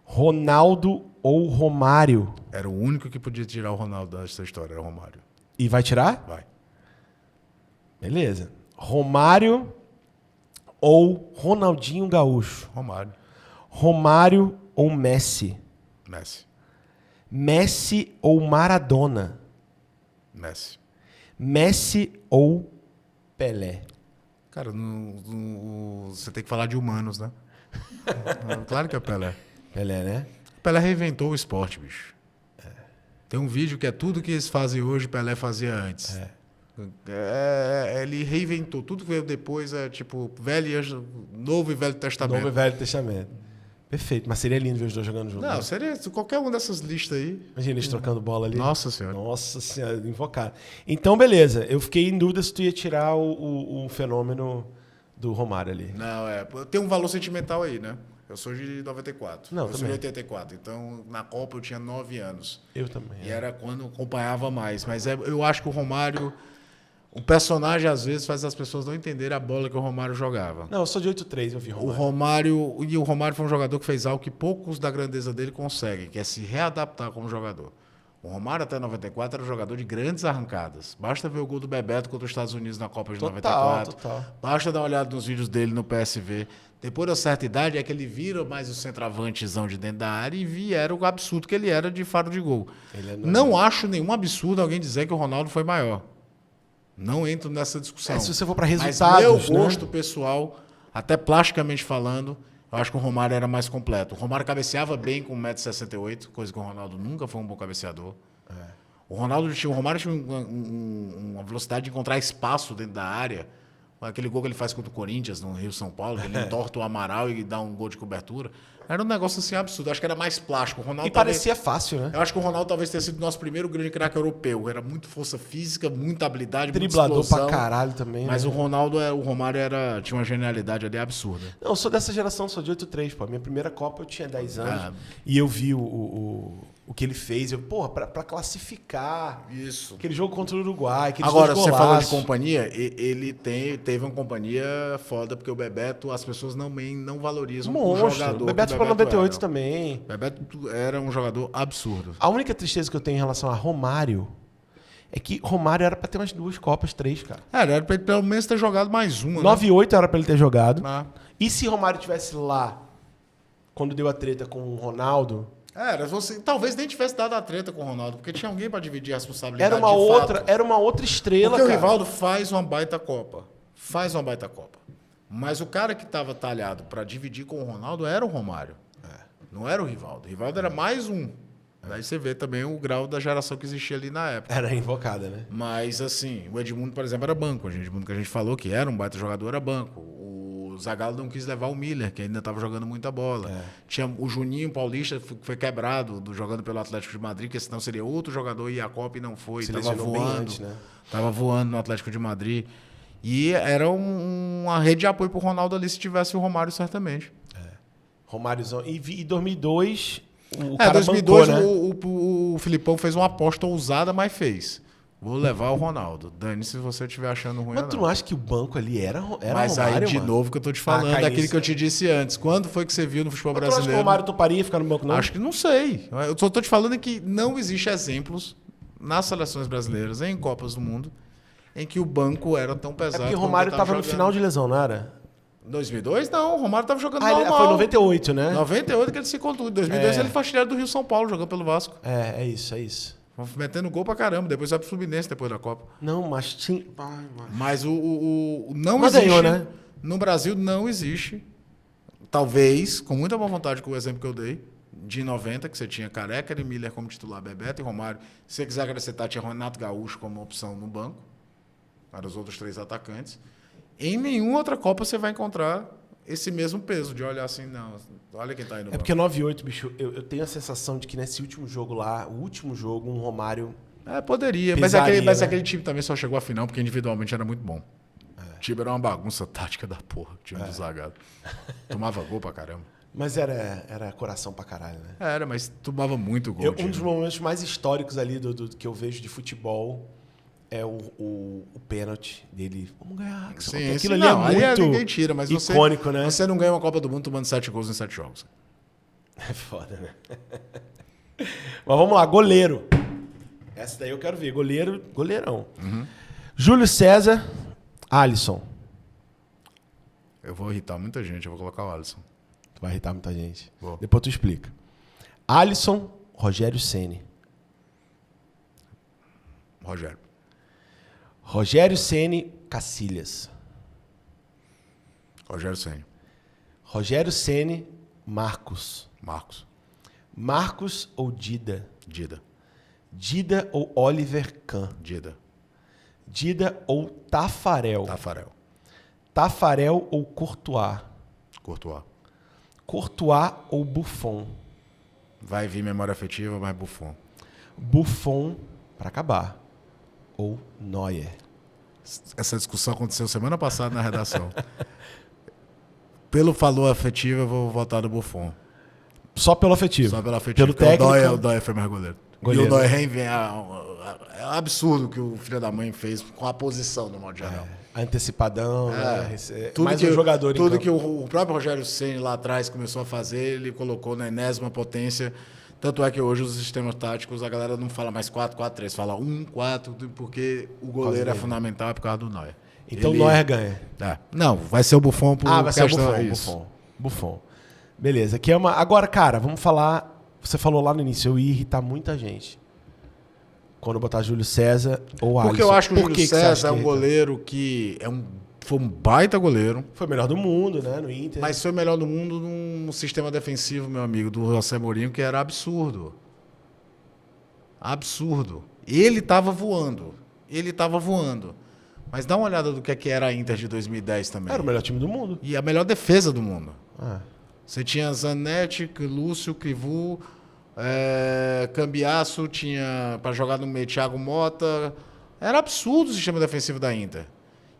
Ronaldo ou Romário? Era o único que podia tirar o Ronaldo dessa história, era o Romário. E vai tirar? Vai. Beleza. Romário ou Ronaldinho Gaúcho? Romário. Romário ou Messi? Messi. Messi ou Maradona? Messi. Messi ou Pelé? Cara, você tem que falar de humanos, né? Claro que é Pelé. Pelé, né? Pelé reinventou o esporte, bicho. Tem um vídeo que é tudo que eles fazem hoje, Pelé fazia antes. Ele reinventou. Tudo que veio depois é tipo Novo e Velho Testamento. Novo e Velho Testamento. Perfeito. Mas seria lindo ver os dois jogando juntos. Não, né? seria qualquer uma dessas listas aí. Imagina eles trocando bola ali. Nossa Senhora. Nossa Senhora, invocado. Então, beleza. Eu fiquei em dúvida se tu ia tirar o fenômeno do Romário ali. Não, tem um valor sentimental aí, né? Eu sou de 94. Não, eu sou também. de 84. Então, na Copa eu tinha 9 anos. Eu também. E era quando eu acompanhava mais. Mas eu acho que o Romário... O personagem, às vezes, faz as pessoas não entenderem a bola que o Romário jogava. Não, eu sou de 8-3, eu vi O Romário foi um jogador que fez algo que poucos da grandeza dele conseguem, que é se readaptar como jogador. O Romário, até 94, era um jogador de grandes arrancadas. Basta ver o gol do Bebeto contra os Estados Unidos na Copa de 94. Total. Basta dar uma olhada nos vídeos dele no PSV. Depois da certa idade, é que ele vira mais o centroavantezão de dentro da área e era o absurdo que ele era de faro de gol. Não acho nenhum absurdo alguém dizer que o Ronaldo foi maior. Não entro nessa discussão. Se você for para resultados, mas meu gosto pessoal, até plasticamente falando, eu acho que o Romário era mais completo. O Romário cabeceava bem com 1,68 m, coisa que o Ronaldo nunca foi um bom cabeceador. O Romário tinha uma velocidade de encontrar espaço dentro da área. Aquele gol que ele faz contra o Corinthians, no Rio São Paulo, que ele entorta o Amaral e dá um gol de cobertura. Era um negócio assim absurdo. Acho que era mais plástico. O Ronaldo parecia fácil, né? Eu acho que o Ronaldo talvez tenha sido o nosso primeiro grande craque europeu. Era muito força física, muita habilidade, Driblador muita explosão. pra caralho também. Mas né? o Romário tinha uma genialidade ali absurda. Não, eu sou dessa geração, sou de 8-3, pô. Minha primeira Copa eu tinha 10 anos. E eu vi o que ele fez. Pra classificar. Isso. Aquele jogo contra o Uruguai. Agora, você falou de companhia, ele teve uma companhia foda, porque o Bebeto, as pessoas não valorizam o jogador. O Bebeto foi 98 também. Bebeto era um jogador absurdo. A única tristeza que eu tenho em relação a Romário é que Romário era pra ter umas 2 Copas, 3, cara. Era pra ele pelo menos ter jogado mais uma. 98 era pra ele ter jogado. Ah. E se Romário tivesse lá, quando deu a treta com o Ronaldo... talvez nem tivesse dado a treta com o Ronaldo, porque tinha alguém pra dividir a responsabilidade Era uma outra estrela, porque cara. o Rivaldo faz uma baita Copa. Mas o cara que tava talhado pra dividir com o Ronaldo era o Romário. Não era o Rivaldo. O Rivaldo era mais um. Daí você vê também o grau da geração que existia ali na época. Era invocada, né? Mas, assim, o Edmundo, por exemplo, era banco. O Edmundo que a gente falou que era um baita jogador, era banco. O Zagallo não quis levar o Miller, que ainda estava jogando muita bola. Tinha o Juninho Paulista, que foi quebrado jogando pelo Atlético de Madrid, que senão seria outro jogador e a Copa e não foi. Estava voando. Antes, né? Tava voando no Atlético de Madrid. E era uma rede de apoio pro Ronaldo ali se tivesse o Romário, certamente. Romáriozão. E 2002, o cara 2002 bancou, né? o Filipão fez uma aposta ousada, mas fez. Vou levar o Ronaldo. Dani, se você estiver achando ruim. Mas tu não acha que o banco ali era mas Romário, aí, de novo, que eu tô te falando, daquilo que eu te disse antes. Quando foi que você viu no futebol brasileiro? Tu acha que o Romário toparia ficar no banco, não? Acho que não sei. Eu só tô te falando que não existe exemplos nas seleções brasileiras, em Copas do Mundo, em que o banco era tão pesado. É porque o Romário tava no final de lesão, não era? 2002, não. O Romário tava jogando normal. Foi 98, né? 98 que ele se contundiu. Em 2002 ele foi artilheiro do Rio São Paulo, jogando pelo Vasco. É isso. Metendo gol pra caramba. Depois vai pro Fluminense depois da Copa. Não, mas tinha... Mas não mas existe... ganhou, né? No Brasil não existe. Talvez, com muita boa vontade com o exemplo que eu dei, de 90, que você tinha Careca e Miller como titular, Bebeto e Romário. Se você quiser acrescentar, tinha Renato Gaúcho como opção no banco. Para os outros 3 atacantes. Em nenhuma outra Copa você vai encontrar esse mesmo peso de olhar assim, não, olha quem tá aí no banco. Porque 98, bicho, eu tenho a sensação de que nesse último jogo lá, um Romário... Poderia, pesaria, mas né? aquele time também só chegou à final porque individualmente era muito bom. O time era uma bagunça tática da porra, o time do Zagallo. Tomava gol pra caramba. Mas era coração pra caralho, né? Era, mas tomava muito gol. Um dos momentos mais históricos ali do que eu vejo de futebol é o pênalti dele. Vamos ganhar. Sim, aquilo ali não, é muito ninguém tira, mas icônico, né? Você não ganha uma Copa do Mundo tomando 7 gols em 7 jogos. É foda, né? Mas vamos lá, goleiro. Essa daí eu quero ver. Goleirão. Júlio César, Alisson. Eu vou irritar muita gente, eu vou colocar o Alisson. Tu vai irritar muita gente. Vou. Depois tu explica. Alisson, Rogério Ceni. Rogério. Rogério Ceni, Cacilhas. Rogério Ceni. Rogério Ceni, Marcos. Marcos. Marcos ou Dida? Dida. Dida ou Oliver Kahn? Dida. Dida ou Tafarel? Tafarel. Tafarel ou Courtois? Courtois. Courtois ou Buffon? Vai vir memória afetiva, mas Buffon. Buffon para acabar. Ou Neuer? Essa discussão aconteceu semana passada na redação. Pelo valor afetivo, eu vou votar no Buffon. Só pelo afetivo? Só pelo afetivo. Pelo técnico? O Neuer foi mais goleiro. Goleiro. E o Neuer vem... É um absurdo o que o filho da mãe fez com a posição, no modo geral. Antecipadão, né? Tudo Mais que, um jogador tudo em que o próprio Rogério Ceni lá atrás começou a fazer, ele colocou na enésima potência. Tanto é que hoje os sistemas táticos, a galera não fala mais 4-4-3, fala 1-4, porque o goleiro é fundamental por causa do Neuer. Então o Neuer ganha. Não, vai ser o Buffon por vai ser o questão Buffon. Buffon. Beleza. Aqui é uma... Agora, cara, vamos falar... Você falou lá no início, eu ia irritar muita gente quando botar Júlio César ou Alisson. Porque eu acho que o Por Júlio que César você é acha um que goleiro que foi um baita goleiro. foi o melhor do mundo, né? No Inter. Mas foi o melhor do mundo num sistema defensivo, meu amigo, do José Mourinho, que era absurdo. Absurdo. Ele estava voando. Mas dá uma olhada do que era a Inter de 2010 também. Era o melhor time do mundo. E a melhor defesa do mundo. Ah. Você tinha Zanetti, Lúcio, Crivu, Cambiasso, tinha para jogar no meio Thiago Motta. Era absurdo o sistema defensivo da Inter.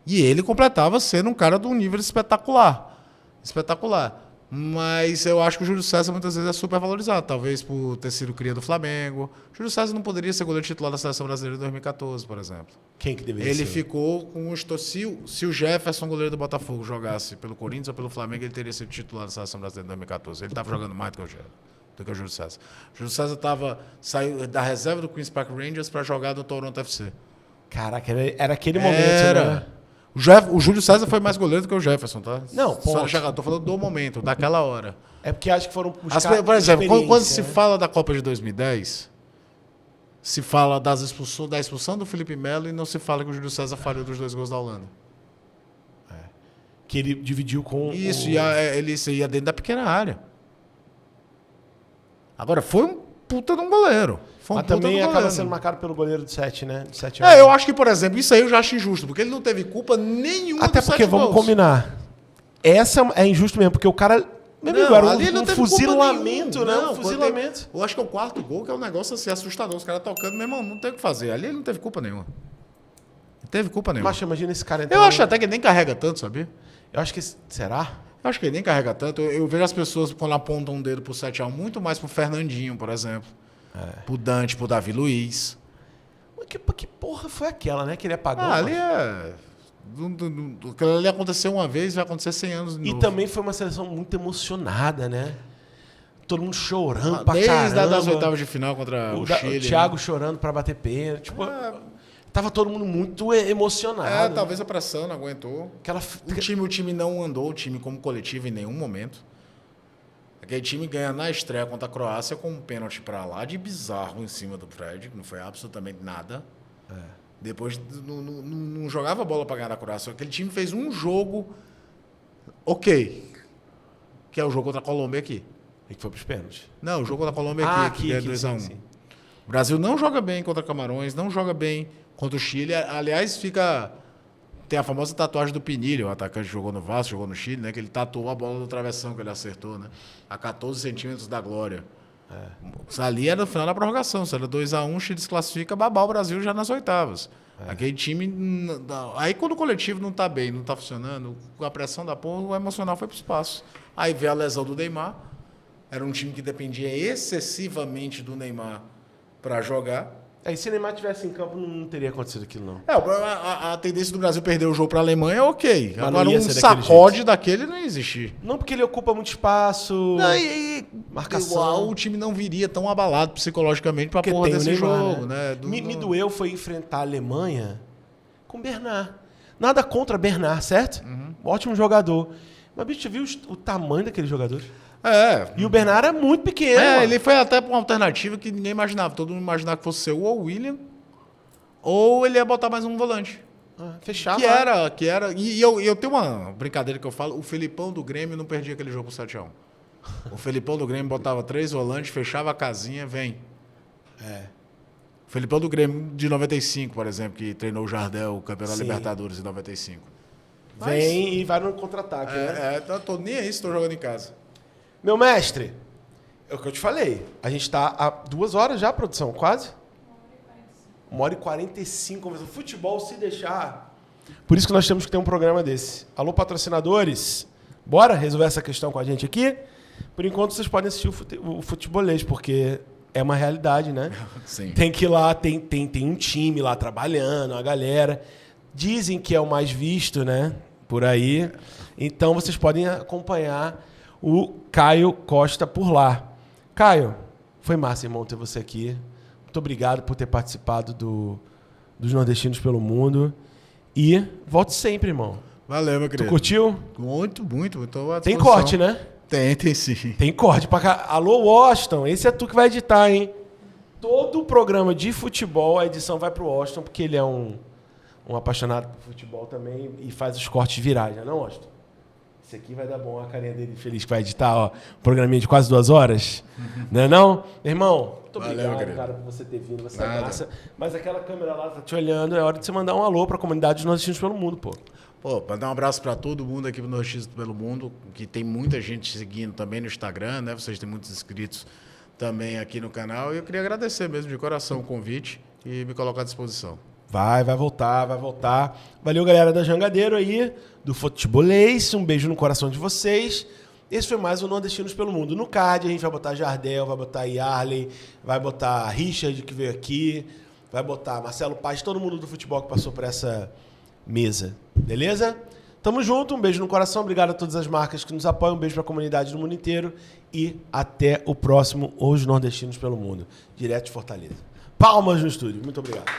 E ele completava sendo um cara de um nível espetacular. Espetacular. Mas eu acho que o Júlio César muitas vezes é super valorizado. Talvez por ter sido cria do Flamengo. O Júlio César não poderia ser goleiro titular da Seleção Brasileira em 2014, por exemplo. Quem que deveria Ele ser? ficou com o se o Jefferson, goleiro do Botafogo, jogasse pelo Corinthians ou pelo Flamengo, ele teria sido titular da Seleção Brasileira em 2014. Ele estava jogando mais do que o Júlio César. O Júlio César saiu da reserva do Queen's Park Rangers para jogar no Toronto FC. Caraca, era aquele momento, né? O Júlio César foi mais goleiro do que o Jefferson, tá? Não, ponto. Tô falando do momento, daquela hora. É porque acho que foram buscar Por exemplo, quando se né? fala da Copa de 2010, se fala da expulsão do Felipe Melo e não se fala que o Júlio César falhou dos 2 gols da Holanda. Que ele dividiu com Isso, ele ia dentro da pequena área. Agora, foi um puta de um goleiro. Mas também acaba sendo marcado pelo goleiro de 7, né? De 7 eu acho que, por exemplo, isso aí eu já acho injusto, porque ele não teve culpa nenhuma Até dos porque, 7 vamos gols. combinar, essa é injusto mesmo, porque o cara... Meu amigo, era ali ele não um teve culpa fuzilamento, nenhuma. né? Não, Um fuzilamento. eu acho que é o 4º gol, que é um negócio assim, assustador. Os caras tocando, meu irmão, não tem o que fazer. Ali ele não teve culpa nenhuma. Não teve culpa nenhuma. Mas imagina esse cara Eu entrando... acho até que ele nem carrega tanto, sabia? Eu acho que... Será? Eu acho que ele nem carrega tanto. Eu vejo as pessoas quando apontam um dedo pro 7x1, muito mais pro Fernandinho, por exemplo. Pro Dante, pro Davi Luiz. Mas que porra foi aquela, né? Que ele apagou. Ali aquilo ali aconteceu uma vez, vai acontecer 100 anos de E novo. também foi uma seleção muito emocionada, né? Todo mundo chorando pra Desde caramba. as oitavas de final contra o Chile. O Thiago chorando pra bater pênalti. Tipo, tava todo mundo muito emocionado. Talvez a pressão não aguentou. O time não andou, o time como coletivo em nenhum momento. Aquele time ganha na estreia contra a Croácia com um pênalti pra lá de bizarro em cima do Fred, que não foi absolutamente nada. Depois não jogava bola pra ganhar da Croácia. Aquele time fez um jogo ok, que é o jogo contra a Colômbia aqui. E que foi pros pênaltis. Não, o jogo contra a Colômbia aqui, que é 2x1. Sim. O Brasil não joga bem contra Camarões, não joga bem contra o Chile. Aliás, tem a famosa tatuagem do Pinilho, o atacante que jogou no Vasco, jogou no Chile, né? Que ele tatuou a bola do travessão que ele acertou, né? A 14 centímetros da glória. Ali era no final da prorrogação. Se era 2x1, o Chile desclassifica, babar o Brasil já nas oitavas. Aquele time... Aí quando o coletivo não tá bem, não tá funcionando, com a pressão da porra, o emocional foi pro espaço. Aí veio a lesão do Neymar. Era um time que dependia excessivamente do Neymar para jogar. E se o Neymar tivesse em campo, não teria acontecido aquilo, não. A tendência do Brasil perder o jogo para a Alemanha é ok. Mas agora, um sacode daquele não ia existir. Não, porque ele ocupa muito espaço, marcação. O time não viria tão abalado psicologicamente para porra desse Neymar, jogo. Né? Me doeu foi enfrentar a Alemanha com Bernard. Nada contra Bernard, certo? Ótimo jogador. Mas, bicho, viu o tamanho daquele jogador? E o Bernard é muito pequeno. Ele foi até para uma alternativa que ninguém imaginava. Todo mundo imaginava que fosse ser ou o William, ou ele ia botar mais um volante. Fechava. Que era. E eu tenho uma brincadeira que eu falo: o Felipão do Grêmio não perdia aquele jogo por 7-1. O Felipão do Grêmio botava 3 volantes, fechava a casinha, vem. O Felipão do Grêmio de 95, por exemplo, que treinou o Jardel, o Campeonato Libertadores em 95. Vem e vai no contra-ataque. Tô nem aí se estou jogando em casa. Meu mestre, é o que eu te falei. A gente tá há 2 horas já, produção, quase? 1h45 conversando. Futebol, se deixar. Por isso que nós temos que ter um programa desse. Alô, patrocinadores, bora resolver essa questão com a gente aqui? Por enquanto, vocês podem assistir o futebolês, porque é uma realidade, né? Sim. Tem que ir lá, tem um time lá trabalhando, uma galera. Dizem que é o mais visto, né? Por aí. Então, vocês podem acompanhar o Caio Costa por lá. Caio, foi massa, irmão, ter você aqui. Muito obrigado por ter participado dos Nordestinos pelo Mundo. E volte sempre, irmão. Valeu, meu querido. Tu curtiu? Muito. Tem corte, né? Tem sim. Tem corte pra cá. Alô, Washington, esse é tu que vai editar, hein? Todo o programa de futebol, a edição vai pro Washington, porque ele é um apaixonado por futebol também e faz os cortes virais, né, não, Washington? Esse aqui vai dar bom, a carinha dele feliz que vai editar, ó, um programinha de quase 2 horas. Não é não? Irmão, muito obrigado, cara, por você ter vindo, você é massa. Mas aquela câmera lá tá te olhando, é hora de você mandar um alô pra comunidade dos Nordestinos pelo Mundo, pô. Pra dar um abraço para todo mundo aqui no Nordestinos pelo Mundo, que tem muita gente seguindo também no Instagram, né? Vocês têm muitos inscritos também aqui no canal. E eu queria agradecer mesmo de coração o convite e me colocar à disposição. Vai voltar. Valeu, galera da Jangadeiro aí, do Futebolês. Um beijo no coração de vocês. Esse foi mais o Nordestinos pelo Mundo. No card a gente vai botar Jardel, vai botar Yarley, vai botar Richard, que veio aqui, vai botar Marcelo Paz, todo mundo do futebol que passou por essa mesa. Beleza? Tamo junto, um beijo no coração. Obrigado a todas as marcas que nos apoiam. Um beijo pra comunidade do mundo inteiro. E até o próximo Os Nordestinos pelo Mundo, direto de Fortaleza. Palmas no estúdio. Muito obrigado.